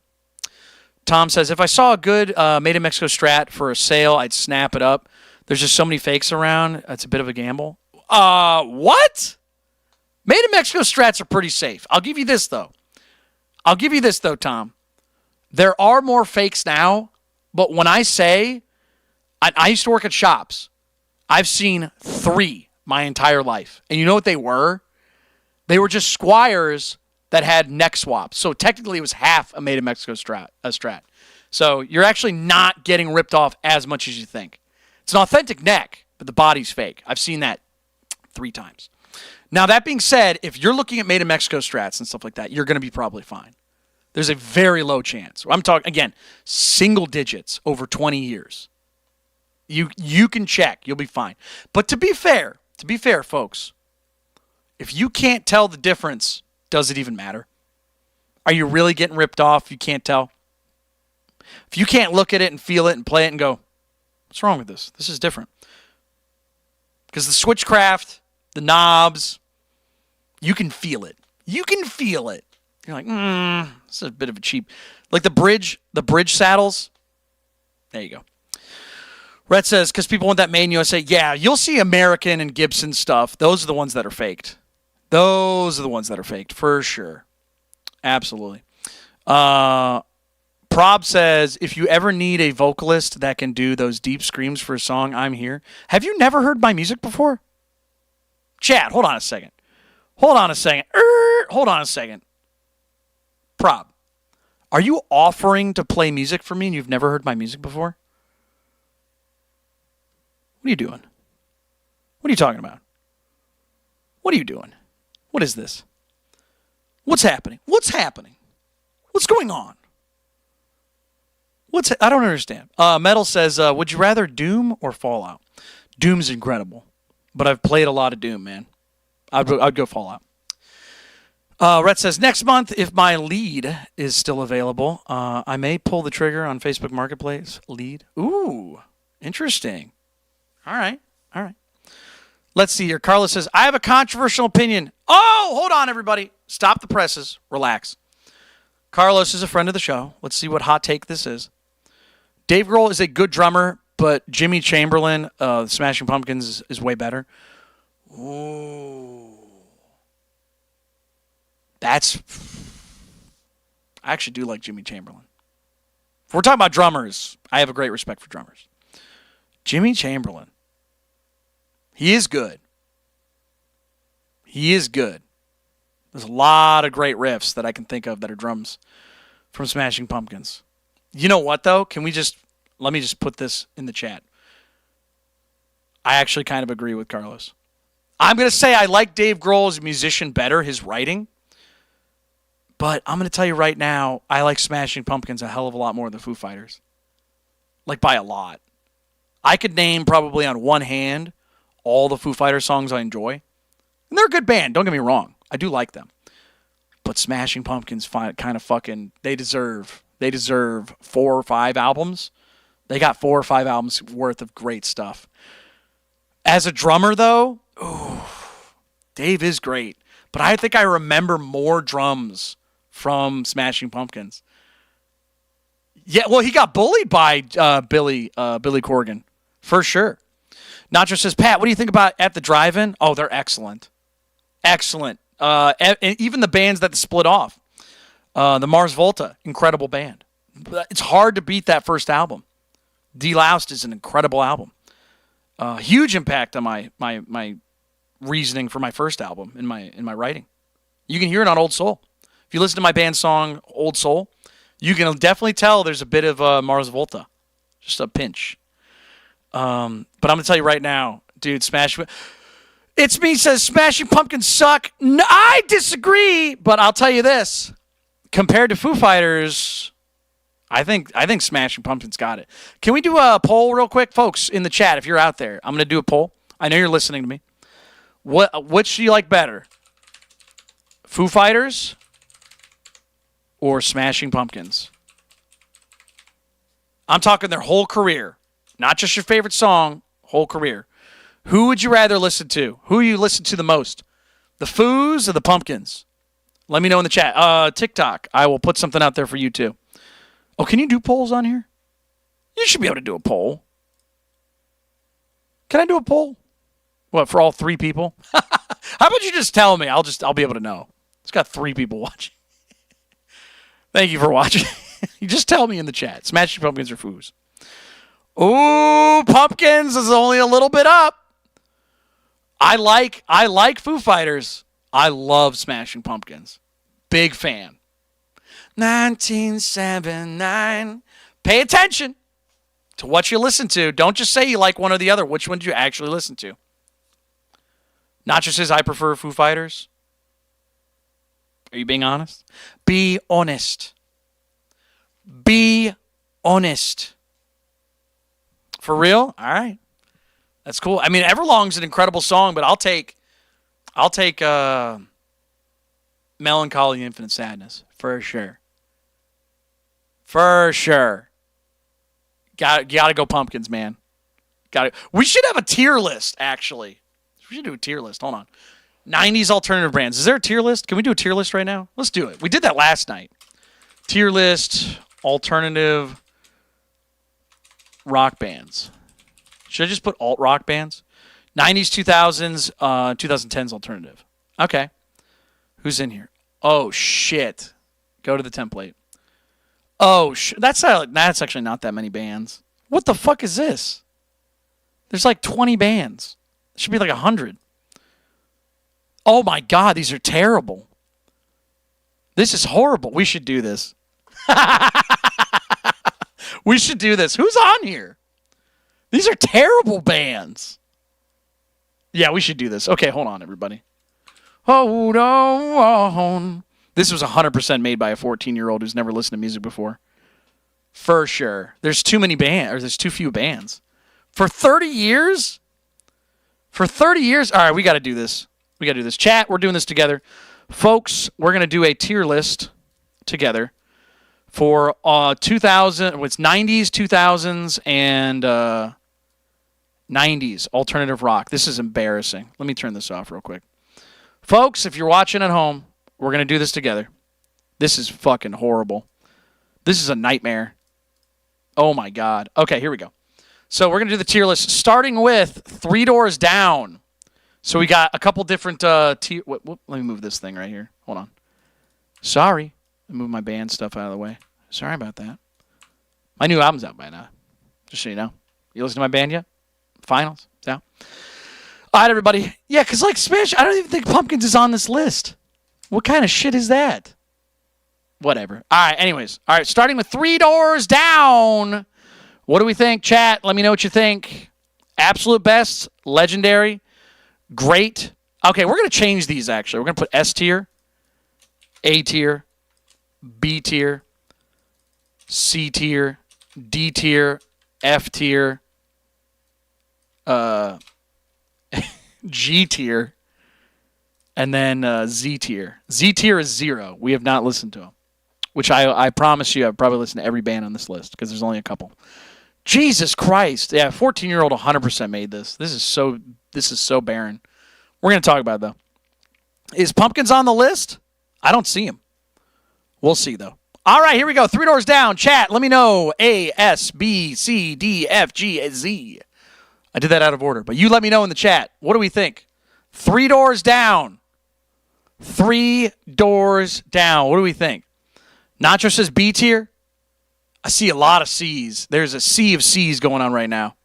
Tom says, if I saw a good Made in Mexico Strat for a sale, I'd snap it up. There's just so many fakes around. It's a bit of a gamble. What? Made in Mexico Strats are pretty safe. I'll give you this, though, Tom. There are more fakes now, but when I say, I used to work at shops. I've seen 3 my entire life. And you know what they were? They were just squires that had neck swaps. So technically it was half a Made in Mexico Strat. So you're actually not getting ripped off as much as you think. It's an authentic neck, but the body's fake. I've seen that 3 times. Now, that being said, if you're looking at Made in Mexico Strats and stuff like that, you're going to be probably fine. There's a very low chance. I'm talking, again, single digits over 20 years. You can check. You'll be fine. But to be fair, folks, if you can't tell the difference, does it even matter? Are you really getting ripped off? You can't tell? If you can't look at it and feel it and play it and go, what's wrong with this? This is different. Because the switchcraft, the knobs, you can feel it. You can feel it. You're like, this is a bit of a cheap. Like the bridge saddles. There you go. Rhett says, because people want that Made in USA. Yeah, you'll see American and Gibson stuff. Those are the ones that are faked. Those are the ones that are faked, for sure. Absolutely. Prob says, if you ever need a vocalist that can do those deep screams for a song, I'm here. Have you never heard my music before? Chad, hold on a second. Hold on a second. Prob, are you offering to play music for me and you've never heard my music before? What are you doing? What are you talking about? What are you doing? What is this? What's happening? What's going on? I don't understand. Metal says, would you rather Doom or Fallout? Doom's incredible, but I've played a lot of Doom, man. I'd go Fallout. Rhett says, next month, if my lead is still available, I may pull the trigger on Facebook Marketplace. Lead? Ooh, interesting. All right. Let's see here. Carlos says, I have a controversial opinion. Oh, hold on, everybody. Stop the presses. Relax. Carlos is a friend of the show. Let's see what hot take this is. Dave Grohl is a good drummer, but Jimmy Chamberlain, Smashing Pumpkins, is way better. Ooh. I actually do like Jimmy Chamberlain. If we're talking about drummers, I have a great respect for drummers. Jimmy Chamberlain. He is good. There's a lot of great riffs that I can think of that are drums from Smashing Pumpkins. You know what, though? Let me just put this in the chat. I actually kind of agree with Carlos. I'm going to say I like Dave Grohl as a musician better, his writing. But I'm going to tell you right now, I like Smashing Pumpkins a hell of a lot more than Foo Fighters. Like, by a lot. I could name probably on one hand all the Foo Fighters songs I enjoy. And they're a good band, don't get me wrong. I do like them. But Smashing Pumpkins kind of fucking, they deserve 4 or 5 albums. They got 4 or 5 albums worth of great stuff. As a drummer, though, Dave is great. But I think I remember more drums from Smashing Pumpkins. Yeah, well, he got bullied by Billy Corgan, for sure. Nacho says, Pat, what do you think about At the Drive-In? Oh, they're excellent. Excellent. Even the bands that split off. The Mars Volta, incredible band. It's hard to beat that first album. Deloused is an incredible album. Huge impact on my reasoning for my first album in my writing. You can hear it on Old Soul. If you listen to my band song Old Soul, you can definitely tell there's a bit of Mars Volta, just a pinch. But I'm gonna tell you right now, dude, It's Me says Smashing Pumpkins suck. No, I disagree, but I'll tell you this: compared to Foo Fighters, I think Smashing Pumpkins got it. Can we do a poll real quick, folks, in the chat? If you're out there, I'm gonna do a poll. I know you're listening to me. Which do you like better? Foo Fighters or Smashing Pumpkins? I'm talking their whole career, not just your favorite song, whole career. Who would you rather listen to? Who you listen to the most? The Foos or the Pumpkins? Let me know in the chat. TikTok, I will put something out there for you too. Oh, can you do polls on here? You should be able to do a poll. Can I do a poll? What, for all 3 people? How about you just tell me? I'll be able to know. It's got 3 people watching. Thank you for watching. You just tell me in the chat. Smashing Pumpkins or Foos? Ooh, Pumpkins is only a little bit up. I like Foo Fighters. I love Smashing Pumpkins. big fan. 1979. Pay attention to what you listen to. Don't just say you like one or the other. Which one did you actually listen to? Nacho says, I prefer Foo Fighters. Are you being honest? Be honest. Be honest. For real? All right. That's cool. I mean, Everlong's an incredible song, but I'll take Melancholy Infinite Sadness for sure. For sure. Gotta go Pumpkins, man. We should have a tier list, actually. We should do a tier list. Hold on. 90s alternative brands. Is there a tier list? Can we do a tier list right now? Let's do it. We did that last night. Tier list, alternative rock bands. Should I just put alt rock bands? 90s, 2000s, 2010s alternative. Okay. Who's in here? Oh, shit. Go to the template. Oh, that's actually not that many bands. What the fuck is this? There's like 20 bands. It should be like 100. Oh my God, these are terrible. This is horrible. We should do this. We should do this. Who's on here? These are terrible bands. Yeah, we should do this. Okay, hold on, everybody. Hold on. This was 100% made by a 14-year-old who's never listened to music before. For sure. There's too many bands, or there's too few bands. For 30 years? For 30 years? All right, we got to do this. We got to do this. Chat, we're doing this together. Folks, we're going to do a tier list together for 2000, it's 90s, 2000s, and 90s alternative rock. This is embarrassing. Let me turn this off real quick. Folks, if you're watching at home, we're going to do this together. This is fucking horrible. This is a nightmare. Oh, my God. Okay, here we go. So we're going to do the tier list, starting with Three Doors Down. So we got a couple different tier... Let me move this thing right here. Hold on. Sorry. I moved my band stuff out of the way. Sorry about that. My new album's out by now. Just so you know. You listen to my band yet? Finals. It's out. All right, everybody. Yeah, because like Smash, I don't even think Pumpkins is on this list. What kind of shit is that? Whatever. All right, anyways. All right, starting with Three Doors Down. What do we think, chat? Let me know what you think. Absolute best, legendary, great. Okay, we're going to change these, actually. We're going to put S tier, A tier, B tier, C tier, D tier, F tier, G tier, and then Z tier. Z tier is 0. We have not listened to them, which I promise you I've probably listened to every band on this list because there's only a couple. Jesus Christ. Yeah, 14-year-old 100% made this. This is so barren. We're going to talk about it, though. Is Pumpkins on the list? I don't see him. We'll see, though. All right, here we go. Three Doors Down. Chat, let me know. A, S, B, C, D, F, G, Z. I did that out of order, but you let me know in the chat. What do we think? Three Doors Down. Three Doors Down. What do we think? Nacho says B tier. I see a lot of C's. There's a sea of C's going on right now.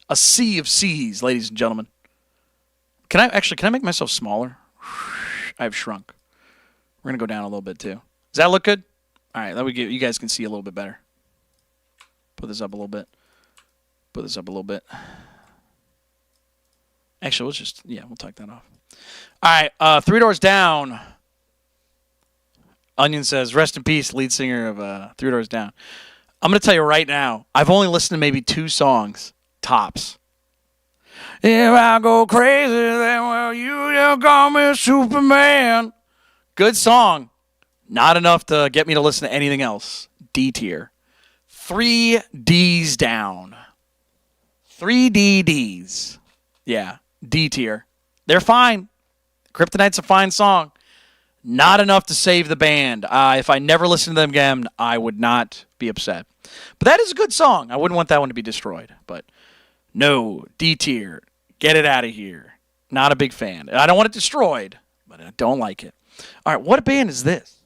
A sea of C's, ladies and gentlemen. Can I make myself smaller? I have shrunk. We're going to go down a little bit, too. Does that look good? All right, you guys can see a little bit better. Put this up a little bit. Put this up a little bit. Actually, we'll take that off. All right, Three Doors Down. Onion says, rest in peace, lead singer of Three Doors Down. I'm going to tell you right now, I've only listened to maybe 2 songs, tops. If I go crazy, then well, you just call me Superman. Good song. Not enough to get me to listen to anything else. D tier. 3 Ds down. 3 Ds. Yeah, D tier. They're fine. Kryptonite's a fine song. Not enough to save the band. If I never listened to them again, I would not be upset. But that is a good song. I wouldn't want that one to be destroyed. But no, D tier. Get it out of here. Not a big fan. I don't want it destroyed, but I don't like it. All right, what band is this?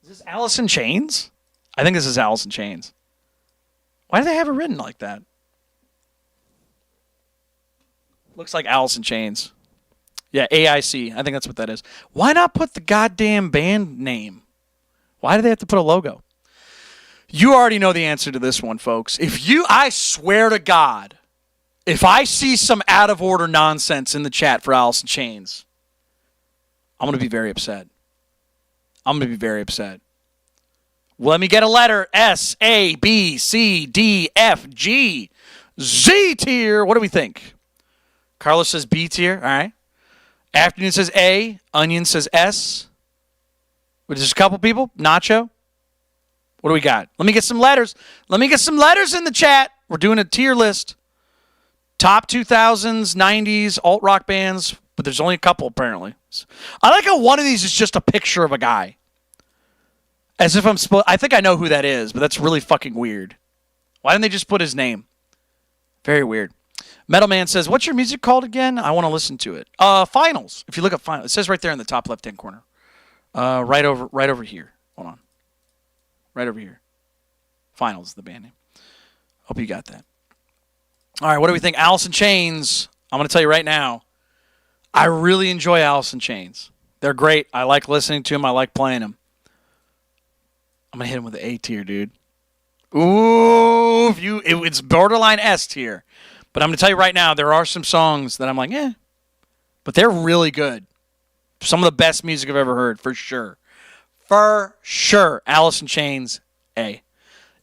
Is this Alice in Chains? I think this is Alice in Chains. Why do they have it written like that? Looks like Alice in Chains. Yeah, AIC. I think that's what that is. Why not put the goddamn band name? Why do they have to put a logo? You already know the answer to this one, folks. I swear to God, if I see some out of order nonsense in the chat for Alice in Chains, I'm going to be very upset. I'm going to be very upset. Let me get a letter. S, A, B, C, D, F, G, Z tier. What do we think? Carlos says B tier. All right. Afternoon says A. Onion says S. But there's a couple people. Nacho. What do we got? Let me get some letters. Let me get some letters in the chat. We're doing a tier list. Top 2000s, 90s, alt-rock bands. But there's only a couple, apparently. I like how one of these is just a picture of a guy. As if I'm supposed... I think I know who that is, but that's really fucking weird. Why didn't they just put his name? Very weird. Metal Man says, what's your music called again? I want to listen to it. Finals. If you look up Finals. It says right there in the top left-hand corner. Right over here. Hold on. Right over here. Finals is the band name. Hope you got that. All right, what do we think? Alice in Chains. I'm going to tell you right now. I really enjoy Alice in Chains. They're great. I like listening to them. I like playing them. I'm going to hit them with the A tier, dude. Ooh, it's borderline S tier. But I'm going to tell you right now, there are some songs that I'm like, but they're really good. Some of the best music I've ever heard, for sure. For sure. Alice in Chains, A.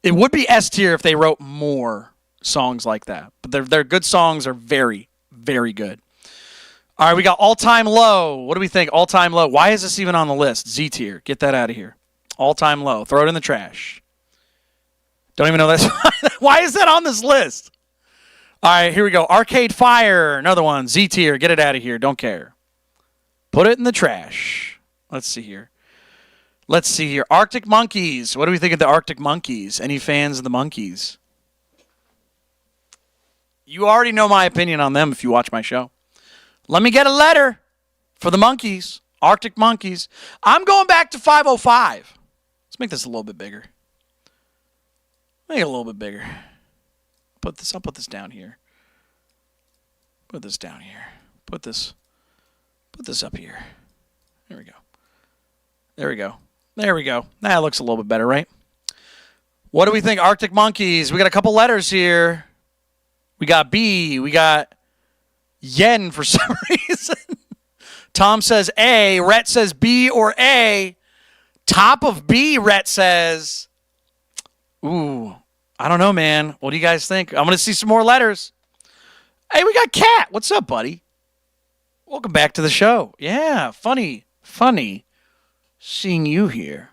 It would be S tier if they wrote more songs like that. But their good songs are very, very good. All right, we got All Time Low. What do we think? All Time Low. Why is this even on the list? Z tier. Get that out of here. All Time Low. Throw it in the trash. Don't even know that's... Why is that on this list? All right, here we go. Arcade Fire. Another one. Z tier. Get it out of here. Don't care. Put it in the trash. Let's see here. Arctic Monkeys. What do we think of the Arctic Monkeys? Any fans of the Monkeys? You already know my opinion on them if you watch my show. Let me get a letter for the Monkeys. Arctic Monkeys. I'm going back to 505. Let's make this a little bit bigger. Make it a little bit bigger. I'll put this down here. Put this down here. Put this up here. There we go. There we go. That looks a little bit better, right? What do we think? Arctic Monkeys. We got a couple letters here. We got B. We got yen for some reason. Tom says A. Rhett says B or A. Top of B, Rhett says. Ooh, I don't know, man. What do you guys think? I'm going to see some more letters. Hey, we got Kat. What's up, buddy? Welcome back to the show. Yeah, funny seeing you here.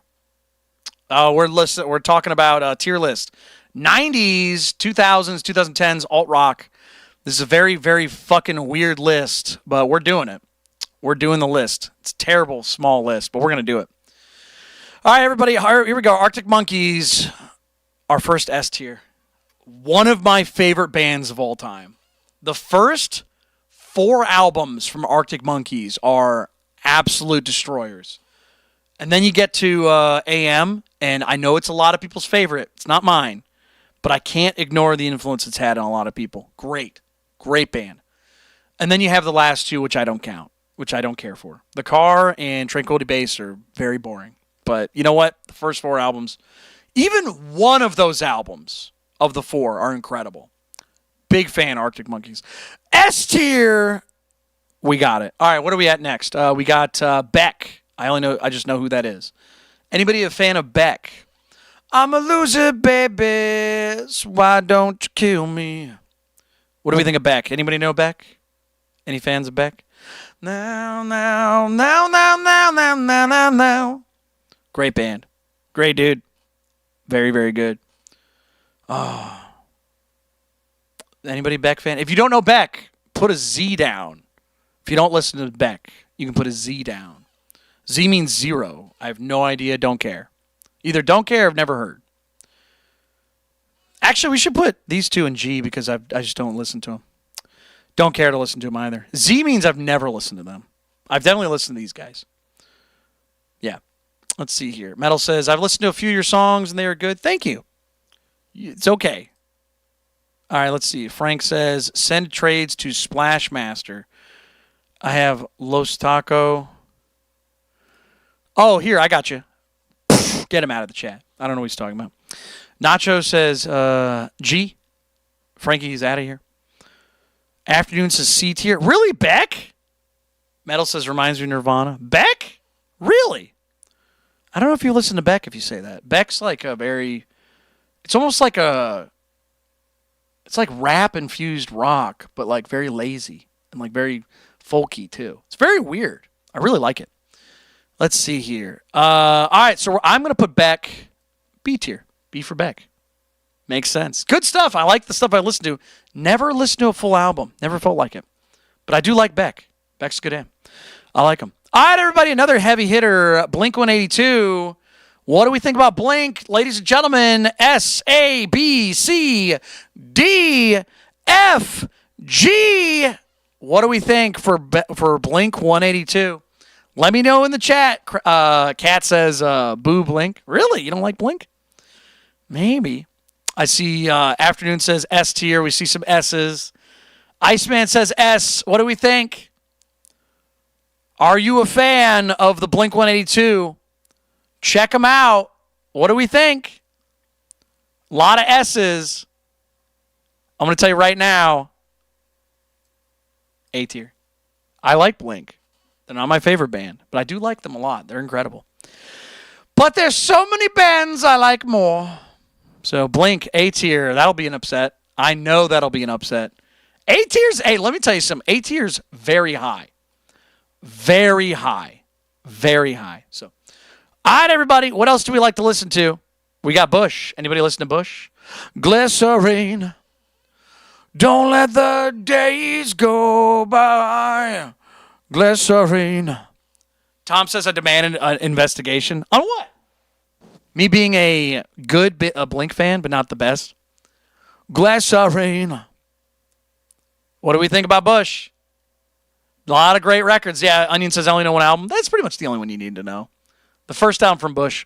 We're talking about tier list. 90s, 2000s, 2010s, alt-rock. This is a very, very fucking weird list, but we're doing it. We're doing the list. It's a terrible, small list, but we're going to do it. All right, everybody, here we go. Arctic Monkeys, our first S tier. One of my favorite bands of all time. The first 4 albums from Arctic Monkeys are absolute destroyers. And then you get to AM, and I know it's a lot of people's favorite. It's not mine. But I can't ignore the influence it's had on a lot of people. Great band. And then you have the last 2, which I don't count, which I don't care for. The Car and Tranquility Base are very boring. But you know what? The first 4 albums, even one of those albums of the 4 are incredible. Big fan, Arctic Monkeys. S tier. We got it. All right, what are we at next? We got Beck. I just know who that is. Anybody a fan of Beck? I'm a loser, baby. So why don't you kill me? What do we think of Beck? Anybody know Beck? Any fans of Beck? Now. Great band. Great dude. Very, very good. Oh. Anybody Beck fan? If you don't know Beck, put a Z down. If you don't listen to Beck, you can put a Z down. Z means 0. I have no idea. Don't care. Either don't care or I've never heard. Actually, we should put these 2 in G because I just don't listen to them. Don't care to listen to them either. Z means I've never listened to them. I've definitely listened to these guys. Yeah. Let's see here. Metal says, I've listened to a few of your songs and they are good. Thank you. It's okay. All right, let's see. Frank says, send trades to Splashmaster. I have Los Taco. Oh, here, I got you. Get him out of the chat. I don't know what he's talking about. Nacho says G. Frankie's out of here. Afternoon says C tier. Really, Beck? Metal says reminds me of Nirvana. Beck? Really? I don't know if you listen to Beck if you say that. Beck's like a very... It's almost like a... It's like rap-infused rock, but like very lazy and like very folky too. It's very weird. I really like it. Let's see here. All right, so I'm going to put Beck B tier. B for Beck. Makes sense. Good stuff. I like the stuff I listen to. Never listened to a full album. Never felt like it. But I do like Beck. Beck's a good am. I like him. All right, everybody, another heavy hitter, Blink-182. What do we think about Blink? Ladies and gentlemen, S, A, B, C, D, F, G. What do we think for Blink-182? Let me know in the chat. Kat says, boo Blink. Really? You don't like Blink? Maybe. I see Afternoon says S tier. We see some S's. Iceman says S. What do we think? Are you a fan of the Blink-182? Check them out. What do we think? A lot of S's. I'm going to tell you right now. A tier. I like Blink. They're not my favorite band, but I do like them a lot. They're incredible. But there's so many bands I like more. So Blink, A tier. That'll be an upset. I know that'll be an upset. A tier's, hey, let me tell you something. A tier's very high. Very high. Very high. So, all right, everybody. What else do we like to listen to? We got Bush. Anybody listen to Bush? Glycerine. Don't let the days go by. Glycerine. Tom says I demand an investigation. On what? Me being a Blink fan, but not the best. Glycerine. What do we think about Bush? A lot of great records. Yeah, Onion says I only know one album. That's pretty much the only one you need to know. The first album from Bush,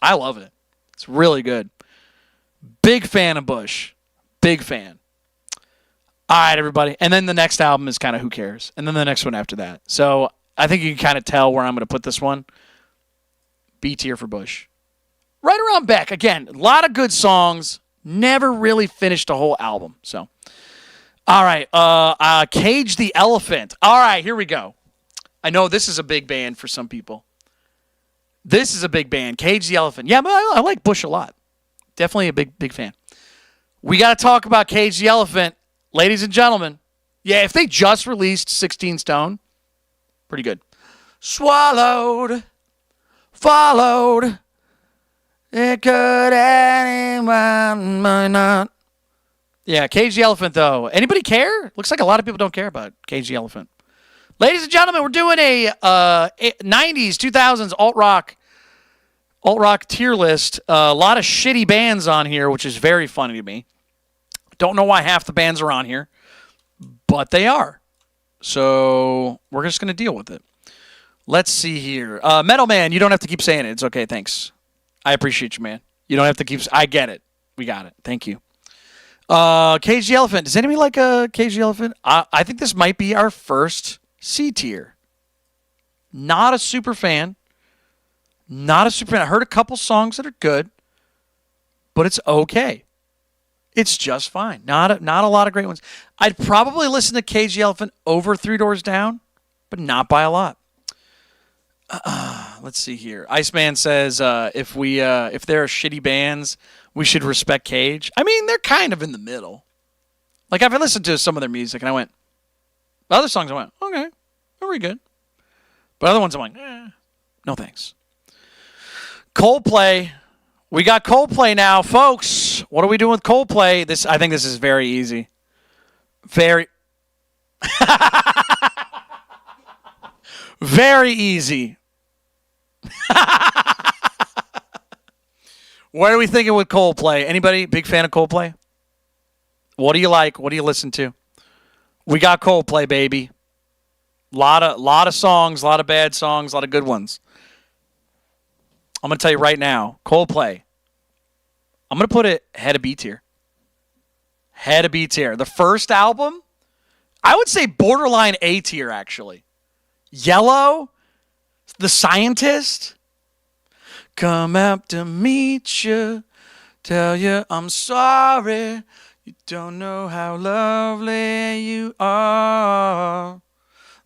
I love it. It's really good. Big fan of Bush. Big fan. All right, everybody. And then the next album is kind of who cares. And then the next one after that. So I think you can kind of tell where I'm going to put this one. B tier for Bush. Right around Beck. Again, a lot of good songs. Never really finished a whole album. So, all right. Cage the Elephant. All right, here we go. I know this is a big band for some people. This is a big band. Cage the Elephant. Yeah, but I like Bush a lot. Definitely a big fan. We got to talk about Cage the Elephant. Ladies and gentlemen. Yeah, if they just released 16 Stone, pretty good. Swallowed. Followed. It could anyone might not. Yeah, Cage the Elephant, though. Anybody care? Looks like a lot of people don't care about Cage the Elephant. Ladies and gentlemen, we're doing a 90s, 2000s alt-rock tier list. A lot of shitty bands on here, which is very funny to me. Don't know why half the bands are on here, but they are. So we're just going to deal with it. Let's see here. Metal Man, you don't have to keep saying it. It's okay, thanks. I appreciate you, man. You don't have to keep... I get it. We got it. Thank you. Cage the Elephant. Does anybody like Cage the Elephant? I think this might be our first C tier. Not a super fan. I heard a couple songs that are good, but it's okay. It's just fine. Not a lot of great ones. I'd probably listen to Cage the Elephant over Three Doors Down, but not by a lot. Let's see here. Iceman says if there are shitty bands, we should respect Cage. I mean, they're kind of in the middle. Like, I've listened to some of their music, and I went... Other songs, I went, okay, very good. But other ones, I'm like, no thanks. Coldplay. We got Coldplay now, folks. What are we doing with Coldplay? I think this is very easy. Very... Very easy. What are we thinking with Coldplay? Anybody big fan of Coldplay? What do you like? What do you listen to? We got Coldplay, baby. Lot of songs, a lot of bad songs, a lot of good ones. I'm going to tell you right now, Coldplay. I'm going to put it head of B tier. Head of B tier. The first album, I would say borderline A tier, actually. Yellow, The Scientist. Come out to meet you, tell you I'm sorry. You don't know how lovely you are.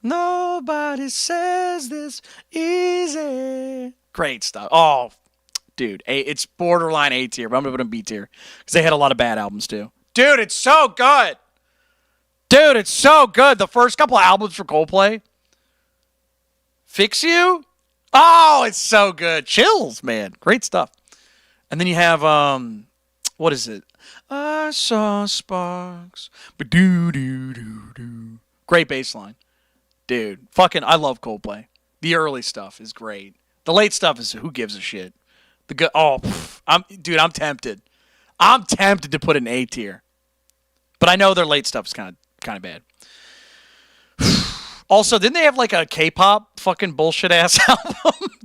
Nobody says this easy. Great stuff. Oh, dude, it's borderline A tier, but I'm going to put them B tier because they had a lot of bad albums too. Dude, it's so good. Dude, it's so good. The first couple of albums for Coldplay. Fix You? Oh, it's so good. Chills, man. Great stuff. And then you have, what is it? I saw sparks. Ba-doo-doo-doo-doo. Great bass line. Dude, fucking, I love Coldplay. The early stuff is great. The late stuff is who gives a shit. The good, I'm tempted. I'm tempted to put an A tier. But I know their late stuff is kind of bad. Also, didn't they have like a K-pop fucking bullshit ass album?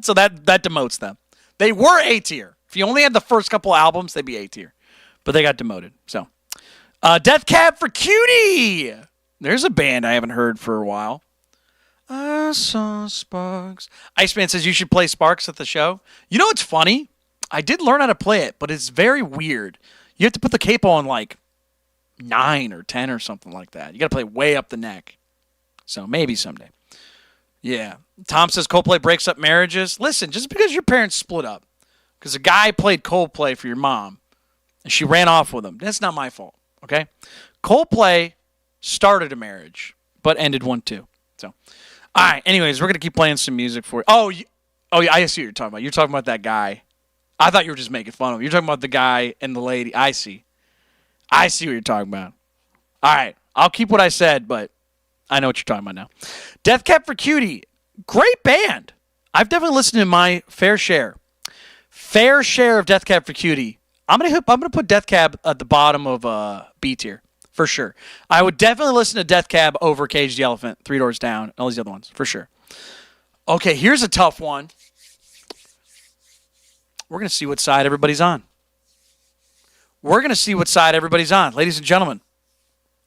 So that demotes them. They were A tier. If you only had the first couple albums, they'd be A tier. But they got demoted. So, Death Cab for Cutie. There's a band I haven't heard for a while. I saw sparks. Iceman says you should play Sparks at the show. You know what's funny? I did learn how to play it, but it's very weird. You have to put the capo on like 9 or 10 or something like that. You got to play way up the neck. So maybe someday. Yeah. Tom says Coldplay breaks up marriages. Listen, just because your parents split up, because a guy played Coldplay for your mom, and she ran off with him, that's not my fault, okay? Coldplay started a marriage, but ended one too. So, all right, anyways, we're going to keep playing some music for you. Oh, yeah, I see what you're talking about. You're talking about that guy. I thought you were just making fun of him. You're talking about the guy and the lady. I see what you're talking about. All right, I'll keep what I said, but I know what you're talking about now. Death Cab for Cutie, great band. I've definitely listened to my fair share of Death Cab for Cutie. I'm gonna put Death Cab at the bottom of B tier for sure. I would definitely listen to Death Cab over Cage the Elephant, Three Doors Down, and all these other ones for sure. Okay, here's a tough one. We're gonna see what side everybody's on. Ladies and gentlemen.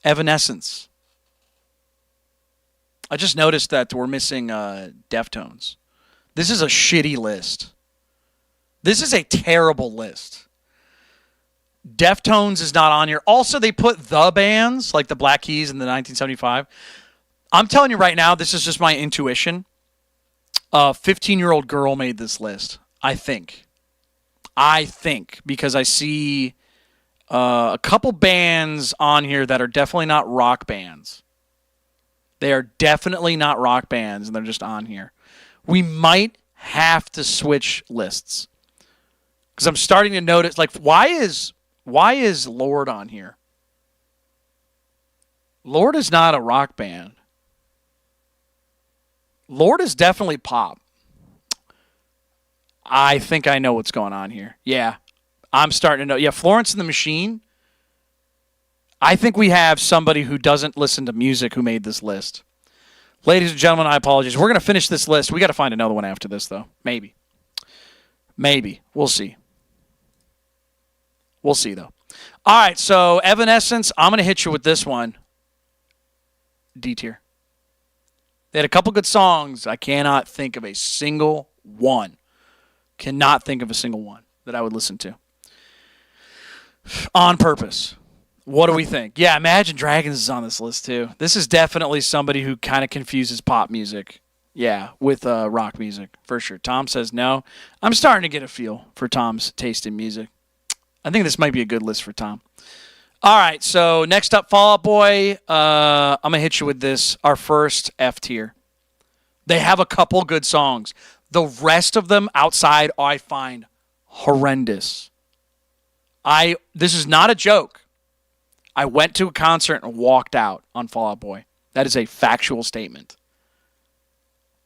Evanescence. I just noticed that we're missing Deftones. This is a shitty list. This is a terrible list. Deftones is not on here. Also, they put the bands, like the Black Keys in the 1975. I'm telling you right now, this is just my intuition. A 15-year-old girl made this list, I think. Because I see a couple bands on here that are definitely not rock bands. They are definitely not rock bands, and they're just on here. We might have to switch lists. Because I'm starting to notice, like, why is Lord on here? Lord is not a rock band. Lord is definitely pop. I think I know what's going on here. Yeah, I'm starting to know. Yeah, Florence and the Machine. I think we have somebody who doesn't listen to music who made this list. Ladies and gentlemen, I apologize. We're going to finish this list. We got to find another one after this, though. Maybe. We'll see. We'll see, though. All right, so Evanescence, I'm going to hit you with this one. D tier. They had a couple good songs. I cannot think of a single one. Cannot think of a single one that I would listen to. On purpose. What do we think? Yeah, Imagine Dragons is on this list, too. This is definitely somebody who kind of confuses pop music. Yeah, with rock music, for sure. Tom says no. I'm starting to get a feel for Tom's taste in music. I think this might be a good list for Tom. All right, so next up, Fall Out Boy. I'm going to hit you with this, our first F tier. They have a couple good songs. The rest of them outside I find horrendous. This is not a joke. I went to a concert and walked out on Fall Out Boy. That is a factual statement.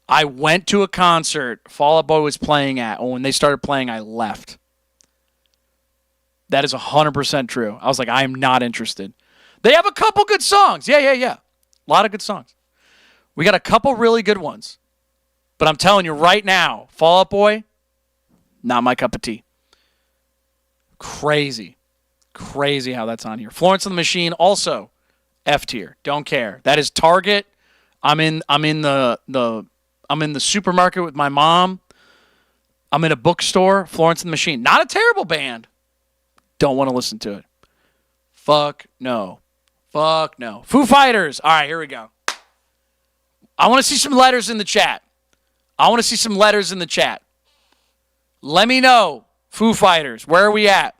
I went to a concert Fall Out Boy was playing at, and when they started playing, I left. That is 100% true. I was like, I am not interested. They have a couple good songs. Yeah. A lot of good songs. We got a couple really good ones. But I'm telling you right now, Fall Out Boy, not my cup of tea. Crazy how that's on here. Florence and the Machine, also F tier. Don't care. That is Target. I'm in the supermarket with my mom. I'm in a bookstore, Florence and the Machine. Not a terrible band. Don't want to listen to it. Fuck no. Fuck no. Foo Fighters. All right, here we go. I want to see some letters in the chat. Let me know, Foo Fighters. Where are we at?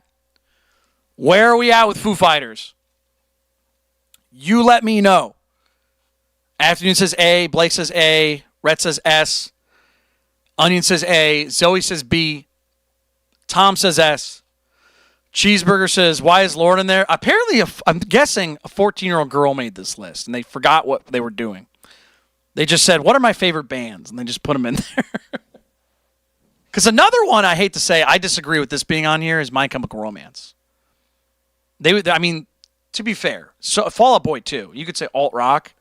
With Foo Fighters? You let me know. Afternoon says A. Blake says A. Rhett says S. Onion says A. Zoe says B. Tom says S. Cheeseburger says, why is Lauren in there? Apparently, I'm guessing a 14-year-old girl made this list, and they forgot what they were doing. They just said, what are my favorite bands? And they just put them in there. Because another one, I hate to say, I disagree with this being on here, is My Chemical Romance. To be fair, so Fall Out Boy too. You could say alt rock.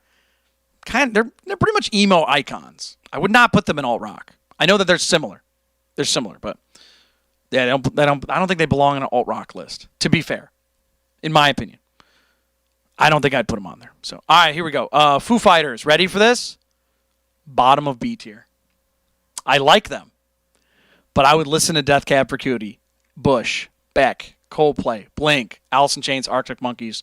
They're pretty much emo icons. I would not put them in alt rock. I know that they're similar. But yeah, I don't think they belong on an alt rock list. To be fair, in my opinion, I don't think I'd put them on there. So all right, here we go. Foo Fighters, ready for this? Bottom of B tier. I like them, but I would listen to Death Cab for Cutie, Bush, Beck, Coldplay, Blink, Alice in Chains, Arctic Monkeys,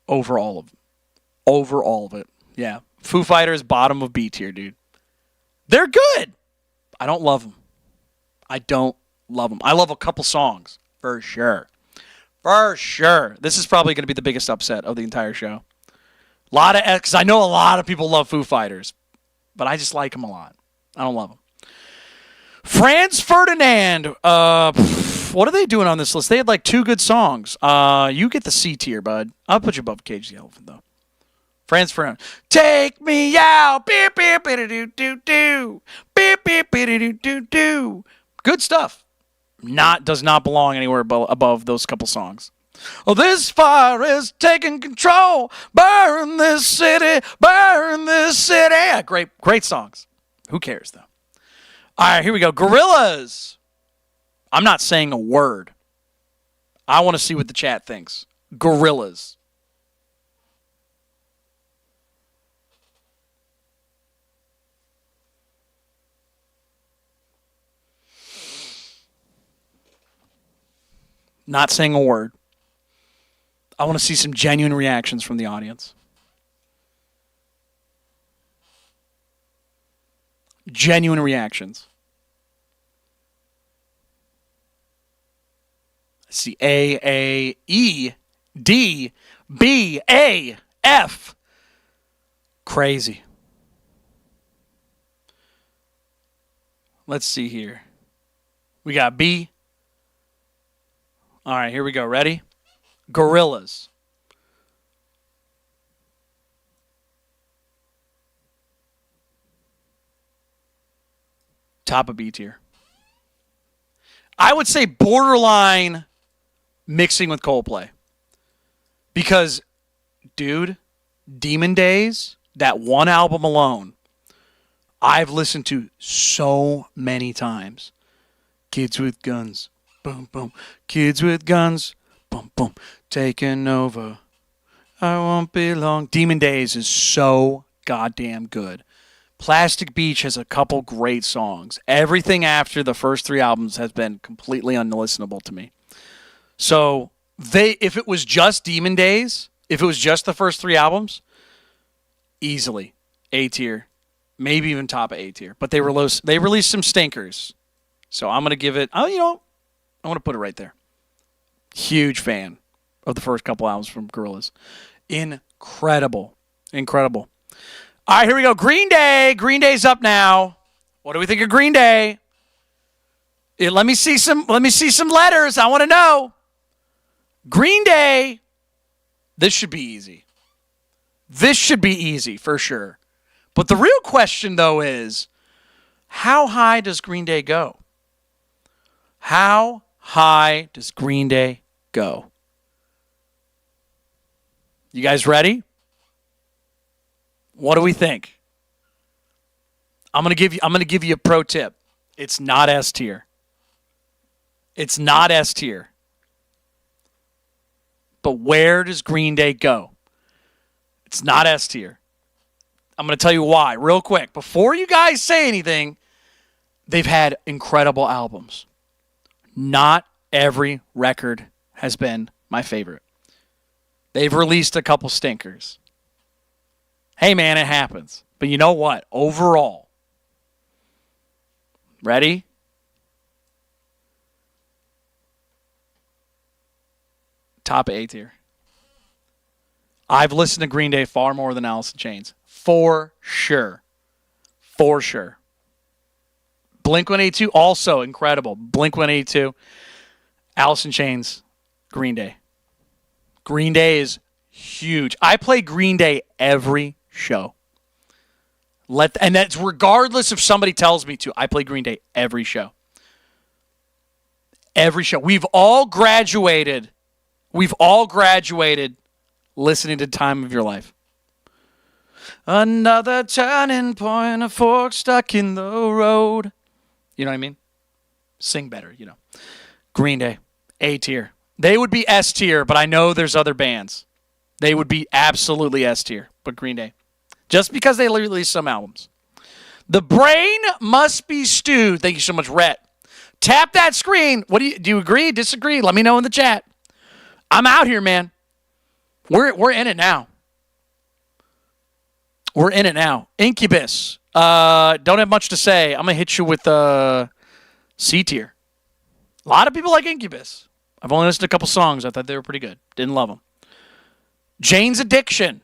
over all of it. Yeah. Foo Fighters, bottom of B tier, dude. They're good. I don't love them. I love a couple songs, for sure. This is probably going to be the biggest upset of the entire show. Because I know a lot of people love Foo Fighters, but I just like them a lot. I don't love them. Franz Ferdinand, what are they doing on this list? They had like 2 good songs. You get the C tier, bud. I'll put you above Cage the Elephant, though. Franz Ferdinand. Take me out. Beep, beep, do do do. Beep, beep, do do do. Good stuff. Does not belong anywhere above those couple songs. Oh, this fire is taking control. Burn this city. Yeah, great songs. Who cares, though? All right, here we go. Gorillaz. I'm not saying a word. I want to see what the chat thinks. Gorillaz. Not saying a word. I want to see some genuine reactions from the audience. Genuine reactions. Let's see. A, E, D, B, A, F. Crazy. Let's see here. We got B. All right, here we go. Ready? Gorillaz. Top of B tier. I would say borderline mixing with Coldplay. Because, dude, Demon Days, that one album alone, I've listened to so many times. Kids with guns. Boom, boom. Kids with guns. Boom, boom. Taking over. I won't be long. Demon Days is so goddamn good. Plastic Beach has a couple great songs. Everything after the first 3 albums has been completely unlistenable to me. So, if it was just Demon Days, if it was just the first 3 albums, easily A tier. Maybe even top of A tier. But they released some stinkers. So I'm going to give it, I want to put it right there. Huge fan of the first couple albums from Gorillaz. Incredible. All right, here we go. Green Day. Green Day's up now. What do we think of Green Day? Let me see some letters. I want to know. Green Day. This should be easy. For sure. But the real question, though, is how high does Green Day go? How high does Green Day go? You guys ready? What do we think? I'm gonna give you a pro tip. It's not S tier. But where does Green Day go? It's not S tier. I'm going to tell you why real quick. Before you guys say anything, they've had incredible albums. Not every record has been my favorite. They've released a couple stinkers. Hey, man, it happens. But you know what? Overall, ready? Top A tier. I've listened to Green Day far more than Alice in Chains. For sure. For sure. Blink-182, also incredible. Blink-182, Alice in Chains, Green Day. Green Day is huge. I play Green Day every show. And that's regardless if somebody tells me to. I play Green Day every show. Every show. We've all graduated listening to Time of Your Life. Another turning point, a fork stuck in the road. You know what I mean? Sing better, you know. Green Day, A tier. They would be S tier, but I know there's other bands. They would be absolutely S tier, but Green Day. Just because they released some albums. The brain must be stewed. Thank you so much, Rhett. Tap that screen. What do you agree? Disagree? Let me know in the chat. I'm out here, man. We're in it now. We're in it now. Incubus. Don't have much to say. I'm going to hit you with C tier. A lot of people like Incubus. I've only listened to a couple songs. I thought they were pretty good. Didn't love them. Jane's Addiction.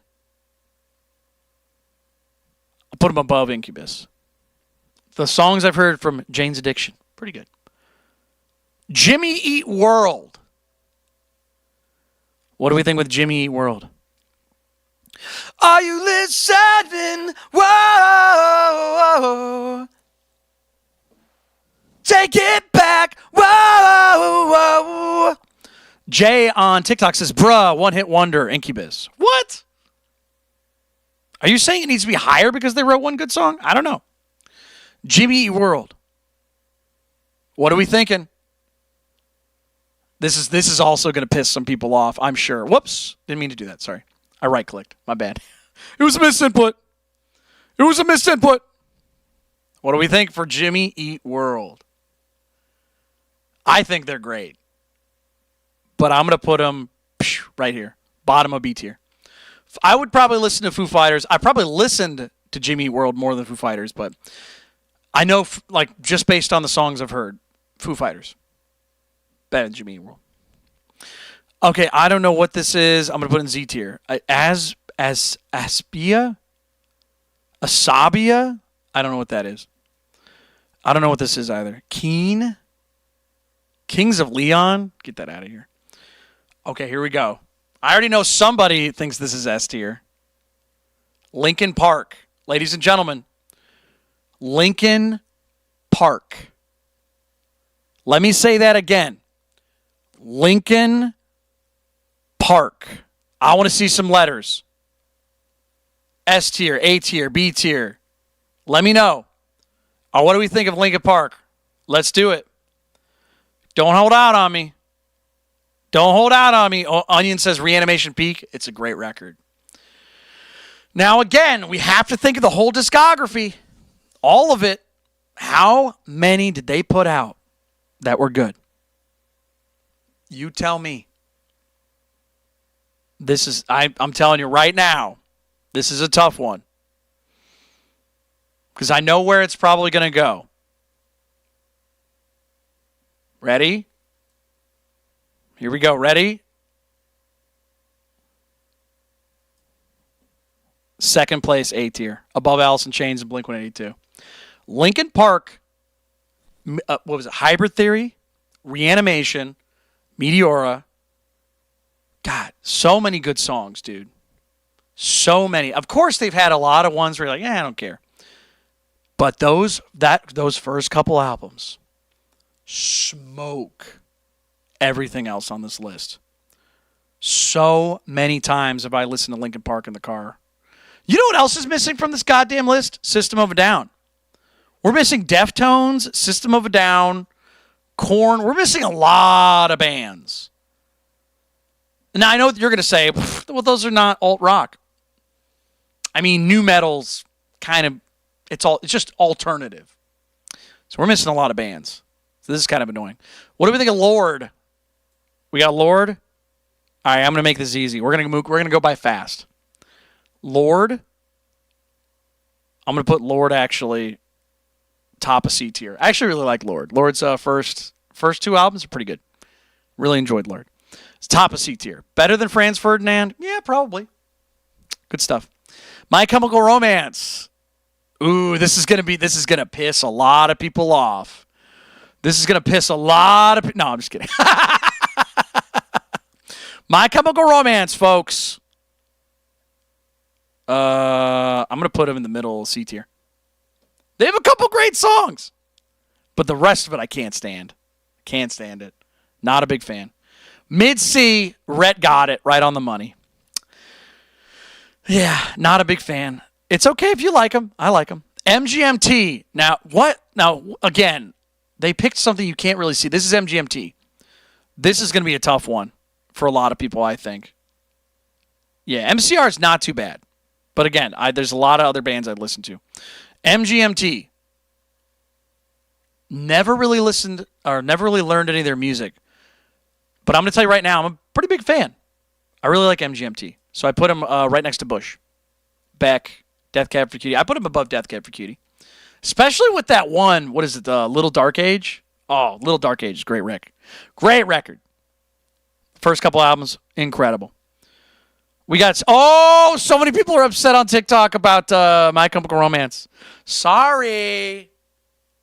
I'll put them above Incubus. The songs I've heard from Jane's Addiction, pretty good. Jimmy Eat World. What do we think with Jimmy Eat World? Are you listening? Whoa. Take it back. Whoa. Jay on TikTok says, bruh, one hit wonder, Incubus. What? Are you saying it needs to be higher because they wrote one good song? I don't know. Jimmy Eat World. What are we thinking? This is also going to piss some people off, I'm sure. Whoops. Didn't mean to do that. Sorry. I right-clicked. My bad. It was a misinput. What do we think for Jimmy Eat World? I think they're great. But I'm going to put them right here. Bottom of B tier. I would probably listen to Foo Fighters. I probably listened to Jimmy Eat World more than Foo Fighters, but I know, like, just based on the songs I've heard, Foo Fighters. Better than Jimmy Eat World. Okay, I don't know what this is. I'm going to put in Z tier. Asabia? I don't know what that is. I don't know what this is either. Kings of Leon? Get that out of here. Okay, here we go. I already know somebody thinks this is S tier. Linkin Park. Ladies and gentlemen, Linkin Park. Let me say that again. Linkin Park. I want to see some letters. S tier, A tier, B tier. Let me know. What do we think of Linkin Park? Let's do it. Don't hold out on me. Onion says Reanimation Peak. It's a great record. Now, again, we have to think of the whole discography. All of it. How many did they put out that were good? You tell me. I'm telling you right now, this is a tough one. Because I know where it's probably going to go. Ready? Here we go. Ready? Second place, A tier. Above Alice in Chains and Blink-182. Linkin Park, what was it? Hybrid Theory, Reanimation, Meteora. God, so many good songs, dude. So many. Of course, they've had a lot of ones where you're like, I don't care. But those first couple albums smoke everything else on this list. So many times have I listened to Linkin Park in the car. You know what else is missing from this goddamn list? System of a Down. We're missing Deftones, System of a Down, Korn. We're missing a lot of bands. Now, I know what you're going to say, well, those are not alt-rock. I mean, new metal's kind of, it's just alternative. So we're missing a lot of bands. So this is kind of annoying. What do we think of Lord? We got Lord. All right, I'm gonna make this easy. We're gonna go by fast. Lord. I'm gonna put Lord actually top of C tier. I actually really like Lord. Lord's first two albums are pretty good. Really enjoyed Lord. It's top of C tier. Better than Franz Ferdinand? Yeah, probably. Good stuff. My Chemical Romance. Ooh, this is gonna piss a lot of people off. This is gonna piss a lot of no, I'm just kidding. My Chemical Romance, folks. I'm gonna put them in the middle C tier. They have a couple great songs, but the rest of it I can't stand. Can't stand it. Not a big fan. Mid C, Rhett got it right on the money. Yeah, not a big fan. It's okay if you like them. I like them. MGMT. Now, what? Now, again, they picked something you can't really see. This is MGMT. This is going to be a tough one for a lot of people, I think. Yeah, MCR is not too bad. But again, there's a lot of other bands I'd listen to. MGMT. Never really listened or never really learned any of their music. But I'm going to tell you right now, I'm a pretty big fan. I really like MGMT. So I put him right next to Bush. Beck, Death Cab for Cutie. I put him above Death Cab for Cutie. Especially with that one, what is it, Little Dark Age? Oh, Little Dark Age is great record. Great record. First couple albums, incredible. We got, so many people are upset on TikTok about My Chemical Romance. Sorry.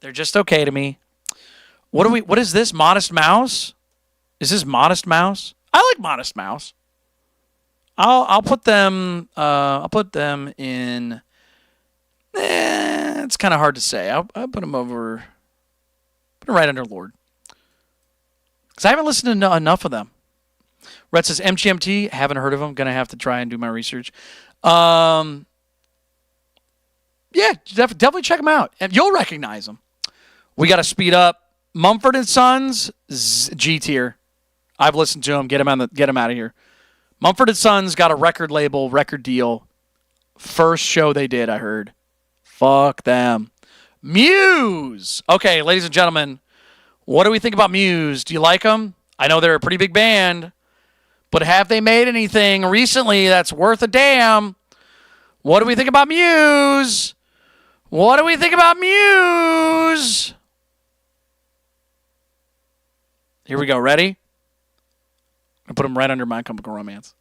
They're just okay to me. What is this, Modest Mouse? Is this Modest Mouse? I like Modest Mouse. I'll put them in. It's kind of hard to say. I'll put them over. Put them right under Lord. Because I haven't listened to enough of them. Rhett says MGMT. Haven't heard of them. Gonna have to try and do my research. Yeah, definitely check them out, and you'll recognize them. We got to speed up. Mumford and Sons, G tier. I've listened to them. Get them out of here. Mumford & Sons got a record label, record deal. First show they did, I heard. Fuck them. Muse. Okay, ladies and gentlemen, what do we think about Muse? Do you like them? I know they're a pretty big band, but have they made anything recently that's worth a damn? What do we think about Muse? What do we think about Muse? Here we go. Ready? I put them right under My Chemical Romance.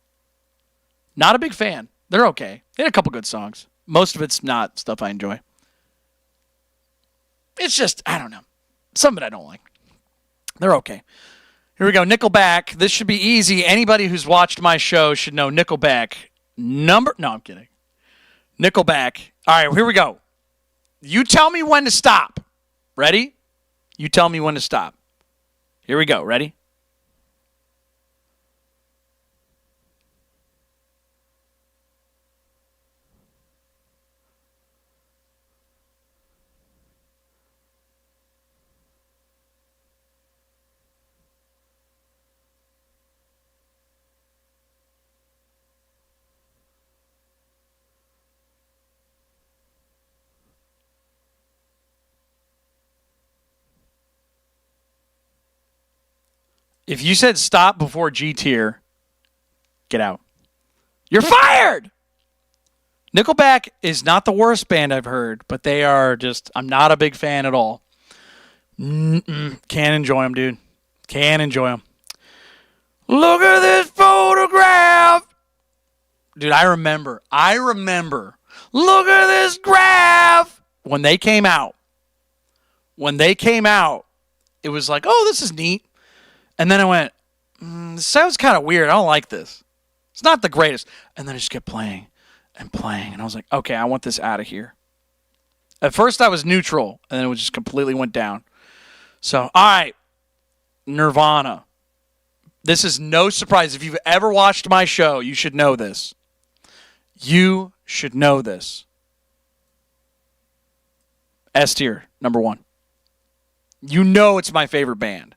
Not a big fan. They're okay. They had a couple good songs. Most of it's not stuff I enjoy. It's just, I don't know. Some of it I don't like. They're okay. Here we go. Nickelback. This should be easy. Anybody who's watched my show should know Nickelback. No, I'm kidding. Nickelback. All right, here we go. You tell me when to stop. Ready? You tell me when to stop. Here we go. Ready? If you said stop before G tier, get out. You're fired! Nickelback is not the worst band I've heard, but they are just, I'm not a big fan at all. Can't enjoy them, dude. Can't enjoy them. Look at this photograph! Dude, I remember. Look at this graph! When they came out, it was like, oh, this is neat. And then I went, this sounds kind of weird. I don't like this. It's not the greatest. And then it just kept playing and playing. And I was like, okay, I want this out of here. At first I was neutral, and then it just completely went down. So, all right, Nirvana. This is no surprise. If you've ever watched my show, you should know this. You should know this. S tier, number 1. You know it's my favorite band.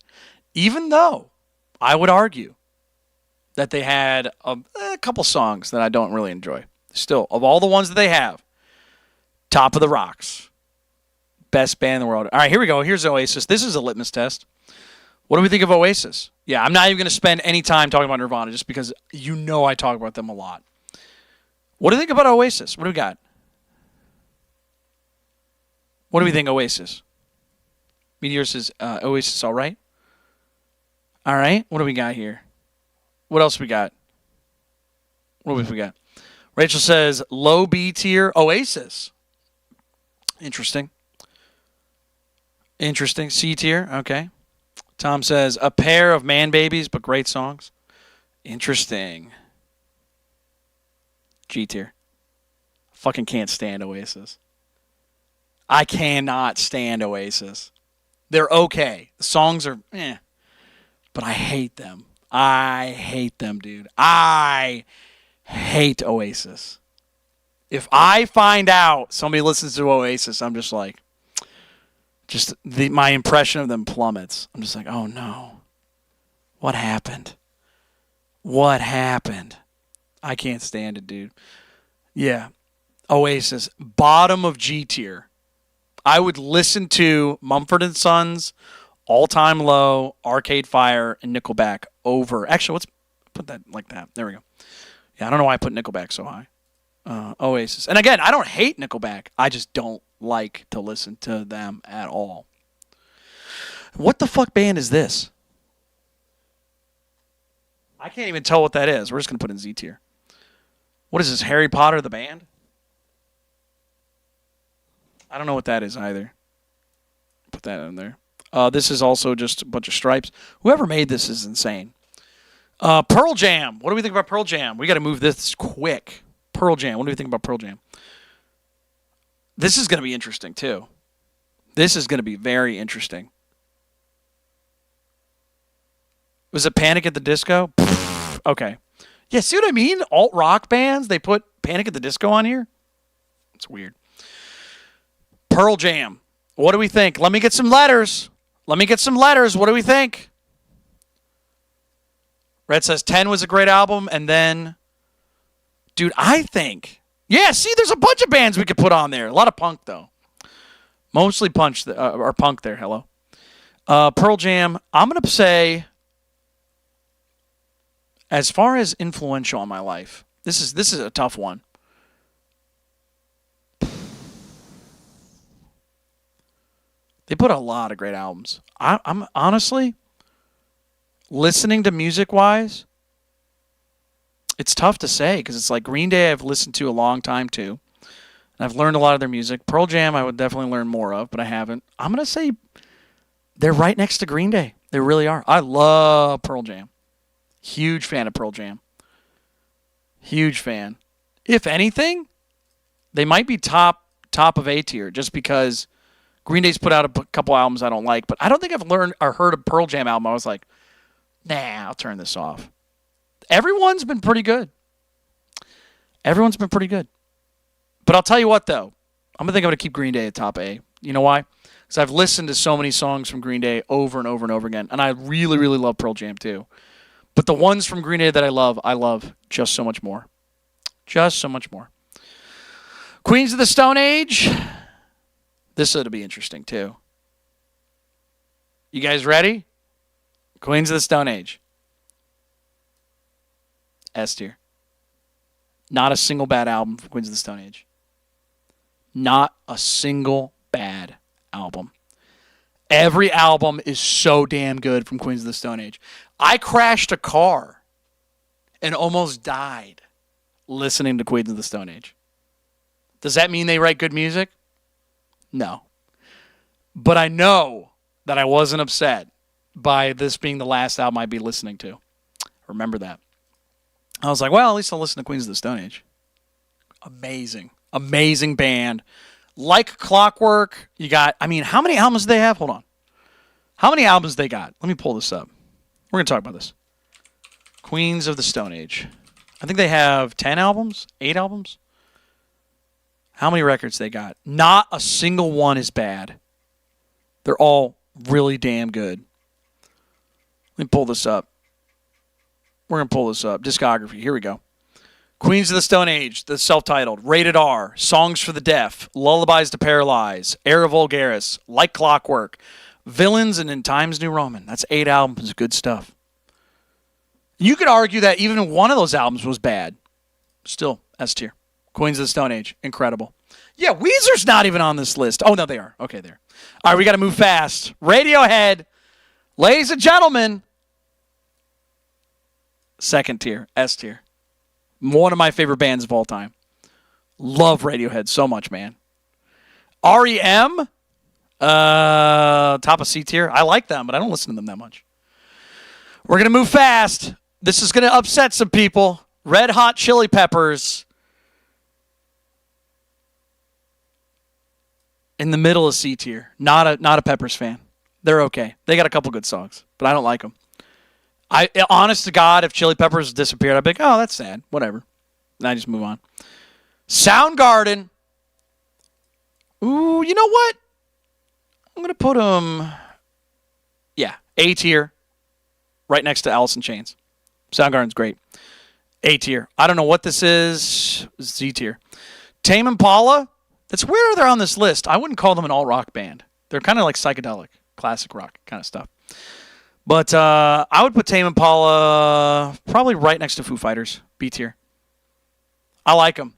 Even though I would argue that they had a couple songs that I don't really enjoy. Still, of all the ones that they have, top of the rocks. Best band in the world. All right, here we go. Here's Oasis. This is a litmus test. What do we think of Oasis? Yeah, I'm not even going to spend any time talking about Nirvana just because you know I talk about them a lot. What do you think about Oasis? What do we got? What do we think, Oasis? Meteor says, Oasis, all right? All right. What do we got here? What else we got? What else we got? Rachel says, low B tier, Oasis. Interesting. C tier, okay. Tom says, a pair of man babies, but great songs. Interesting. G tier. Fucking can't stand Oasis. I cannot stand Oasis. They're okay. The songs are but I hate them. I hate them, dude. I hate Oasis. If I find out somebody listens to Oasis, I'm just like, my impression of them plummets. I'm just like, oh no. What happened? What happened? I can't stand it, dude. Yeah. Oasis, bottom of G tier. I would listen to Mumford & Sons, All Time Low, Arcade Fire, and Nickelback over. Actually, let's put that like that. There we go. Yeah, I don't know why I put Nickelback so high. Oasis. And again, I don't hate Nickelback. I just don't like to listen to them at all. What the fuck band is this? I can't even tell what that is. We're just going to put in Z tier. What is this, Harry Potter the band? I don't know what that is either. Put that in there. This is also just a bunch of stripes. Whoever made this is insane. Pearl Jam. What do we think about Pearl Jam? We got to move this quick. Pearl Jam. What do we think about Pearl Jam? This is going to be interesting, too. This is going to be very interesting. Was it Panic at the Disco? Okay. Yeah, see what I mean? Alt-rock bands, they put Panic at the Disco on here? It's weird. Pearl Jam. What do we think? Let me get some letters. What do we think? Red says 10 was a great album, and then... Dude, I think... Yeah, see, there's a bunch of bands we could put on there. A lot of punk, though. Mostly punk there, hello. Pearl Jam, I'm going to say... As far as influential in my life, this is a tough one. They put a lot of great albums. I'm honestly, listening to music-wise, it's tough to say because it's like Green Day I've listened to a long time too. And I've learned a lot of their music. Pearl Jam I would definitely learn more of, but I haven't. I'm going to say they're right next to Green Day. They really are. I love Pearl Jam. Huge fan of Pearl Jam. Huge fan. If anything, they might be top of A tier just because Green Day's put out a couple albums I don't like, but I don't think I've learned or heard a Pearl Jam album. I was like, nah, I'll turn this off. Everyone's been pretty good. But I'll tell you what, though. I'm going to keep Green Day at top A. You know why? Because I've listened to so many songs from Green Day over and over and over again, and I really, really love Pearl Jam, too. But the ones from Green Day that I love just so much more. Queens of the Stone Age. This ought to be interesting, too. You guys ready? Queens of the Stone Age. S tier. Not a single bad album from Queens of the Stone Age. Not a single bad album. Every album is so damn good from Queens of the Stone Age. I crashed a car and almost died listening to Queens of the Stone Age. Does that mean they write good music? No. But I know that I wasn't upset by this being the last album I'd be listening to. Remember that. I was like, well, at least I'll listen to Queens of the Stone Age. Amazing band. Like Clockwork, you got, how many albums do they have? Hold on. How many albums they got? Let me pull this up. We're going to talk about this. Queens of the Stone Age. I think they have 10 albums? 8 albums? How many records they got? Not a single one is bad. They're all really damn good. Let me pull this up. We're going to pull this up. Discography. Here we go. Queens of the Stone Age, the self-titled, Rated R, Songs for the Deaf, Lullabies to Paralyze, Era Vulgaris, Like Clockwork, Villains, and In Times New Roman. That's 8 albums of good stuff. You could argue that even one of those albums was bad. Still, S tier. Queens of the Stone Age, incredible. Yeah, Weezer's not even on this list. Oh, no, they are. Okay, there. All right, we got to move fast. Radiohead, ladies and gentlemen, second tier, S tier. One of my favorite bands of all time. Love Radiohead so much, man. REM, top of C tier. I like them, but I don't listen to them that much. We're going to move fast. This is going to upset some people. Red Hot Chili Peppers. In the middle of C tier. Not a Peppers fan. They're okay. They got a couple good songs, but I don't like them. Honest to God, if Chili Peppers disappeared, I'd be like, oh, that's sad. Whatever. And I just move on. Soundgarden. Ooh, you know what? I'm going to put them, A tier. Right next to Alice in Chains. Soundgarden's great. A tier. I don't know what this is. Z tier. Tame Impala. It's weird they're on this list. I wouldn't call them an alt-rock band. They're kind of like psychedelic, classic rock kind of stuff. But I would put Tame Impala probably right next to Foo Fighters, B tier. I like them.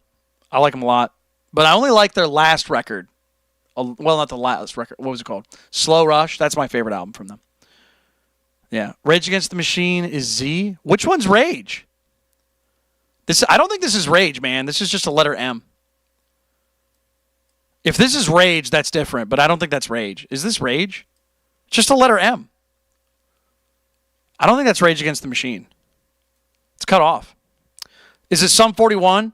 I like them a lot. But I only like their last record. Well, not the last record. What was it called? Slow Rush. That's my favorite album from them. Yeah. Rage Against the Machine is Z. Which one's Rage? I don't think this is Rage, man. This is just a letter M. If this is Rage, that's different, but I don't think that's Rage. Is this Rage? Just a letter M. I don't think that's Rage Against the Machine. It's cut off. Is it Sum 41?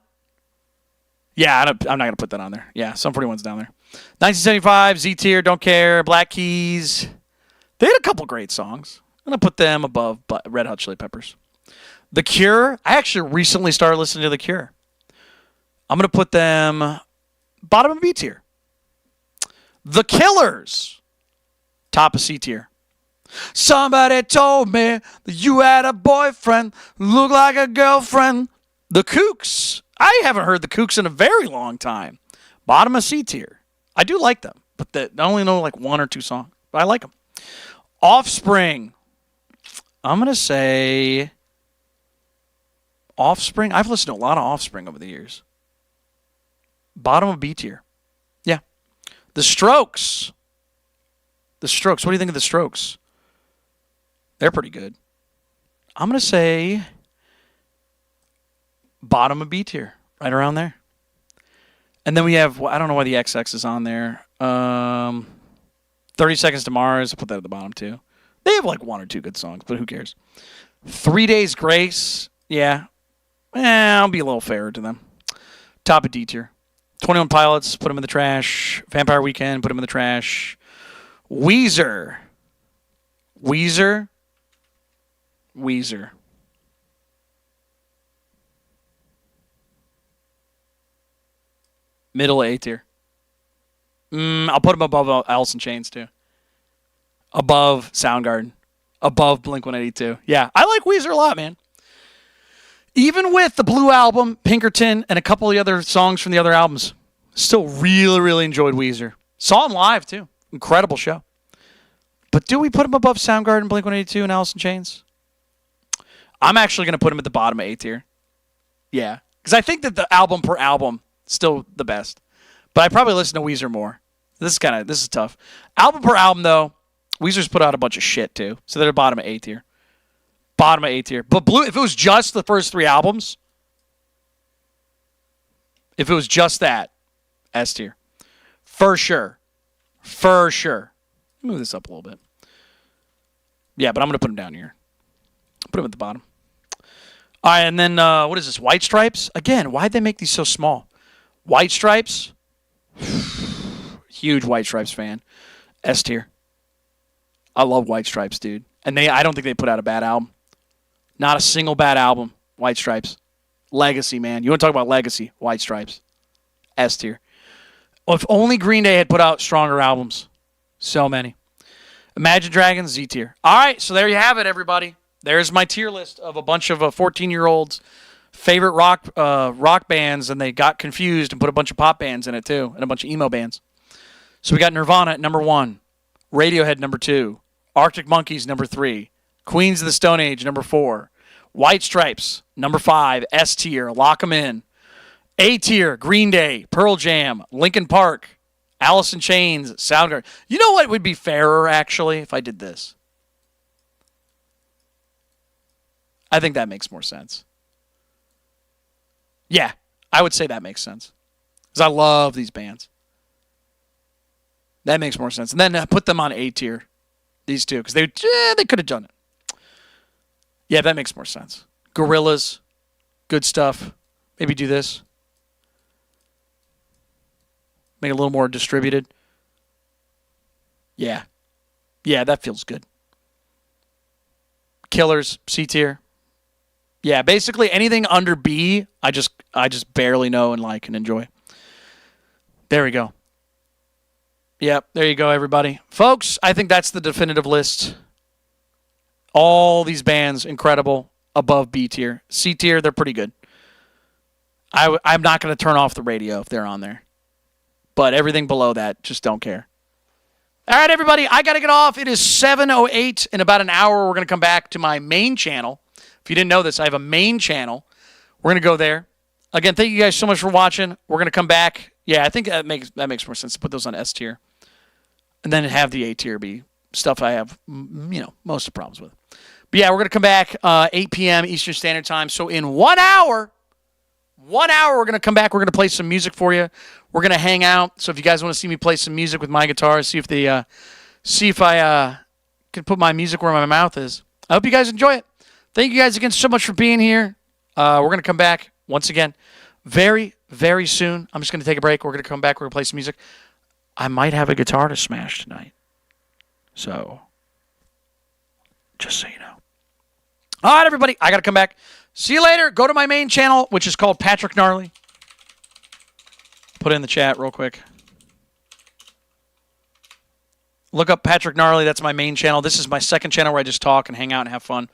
Yeah, I'm not going to put that on there. Yeah, Sum 41's down there. 1975, Z tier, don't care. Black Keys. They had a couple great songs. I'm going to put them above Red Hot Chili Peppers. The Cure. I actually recently started listening to The Cure. I'm going to put them bottom of B tier. The Killers. Top of C tier. Somebody told me that you had a boyfriend who looked like a girlfriend. The Kooks. I haven't heard the Kooks in a very long time. Bottom of C tier. I do like them, but I only know like one or two songs, but I like them. Offspring. I'm going to say Offspring. I've listened to a lot of Offspring over the years. Bottom of B tier. Yeah. The Strokes. The Strokes. What do you think of the Strokes? They're pretty good. I'm going to say bottom of B tier. Right around there. And then we have, I don't know why the XX is on there. 30 Seconds to Mars. I'll put that at the bottom too. They have like one or two good songs, but who cares? 3 Days Grace. Yeah. I'll be a little fairer to them. Top of D tier. 21 Pilots, put them in the trash. Vampire Weekend, put them in the trash. Weezer. Middle A tier. I'll put them above Alice in Chains too. Above Soundgarden. Above Blink-182. Yeah, I like Weezer a lot, man. Even with the Blue Album, Pinkerton, and a couple of the other songs from the other albums, still really, really enjoyed Weezer. Saw them live, too. Incredible show. But do we put them above Soundgarden, Blink-182, and Alice in Chains? I'm actually going to put them at the bottom of A tier. Yeah. Because I think that the album per album is still the best. But I probably listen to Weezer more. This is tough. Album per album, though, Weezer's put out a bunch of shit, too. So they're bottom of A tier. Bottom of A tier. But Blue, if it was just the first 3 albums, if it was just that, S tier. For sure. Move this up a little bit. Yeah, but I'm going to put them down here. Put them at the bottom. All right, and then, what is this? White Stripes? Again, why'd they make these so small? White Stripes? Huge White Stripes fan. S tier. I love White Stripes, dude. And I don't think they put out a bad album. Not a single bad album. White Stripes. Legacy, man. You want to talk about legacy? White Stripes. S tier. Well, if only Green Day had put out stronger albums. So many. Imagine Dragons, Z tier. All right, so there you have it, everybody. There's my tier list of a bunch of 14-year-olds favorite rock bands, and they got confused and put a bunch of pop bands in it too, and a bunch of emo bands. So we got Nirvana at number 1, Radiohead number 2, Arctic Monkeys number 3, Queens of the Stone Age number 4, White Stripes number 5, S tier, lock 'em in. A tier, Green Day, Pearl Jam, Linkin Park, Alice in Chains, Soundgarden. You know what would be fairer, actually, if I did this? I think that makes more sense. Yeah, I would say that makes sense. Because I love these bands. That makes more sense. And then put them on A tier, these two, because they could have done it. Yeah, that makes more sense. Gorillaz, good stuff. Maybe do this. Make it a little more distributed. Yeah. Yeah, that feels good. Killers, C tier. Yeah, basically anything under B, I just barely know and like and enjoy. There we go. Yep, there you go, everybody. Folks, I think that's the definitive list. All these bands, incredible, above B tier. C tier, they're pretty good. I'm not going to turn off the radio if they're on there. But everything below that, just don't care. All right, everybody, I got to get off. It is 7:08. In about an hour, we're going to come back to my main channel. If you didn't know this, I have a main channel. We're going to go there. Again, thank you guys so much for watching. We're going to come back. Yeah, I think that makes more sense to put those on S tier. And then have the A tier be stuff I have, most of the problems with. But yeah, we're going to come back 8 p.m. Eastern Standard Time. So in 1 hour, we're going to come back. We're going to play some music for you. We're going to hang out. So if you guys want to see me play some music with my guitar, see if I can put my music where my mouth is. I hope you guys enjoy it. Thank you guys again so much for being here. We're going to come back once again very, very soon. I'm just going to take a break. We're going to come back. We're going to play some music. I might have a guitar to smash tonight. So, just so you know. All right, everybody. I got to come back. See you later. Go to my main channel, which is called Patrick Gnarly. Put it in the chat real quick. Look up Patrick Gnarly. That's my main channel. This is my second channel where I just talk and hang out and have fun.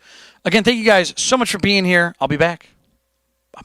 Again, thank you guys so much for being here. I'll be back.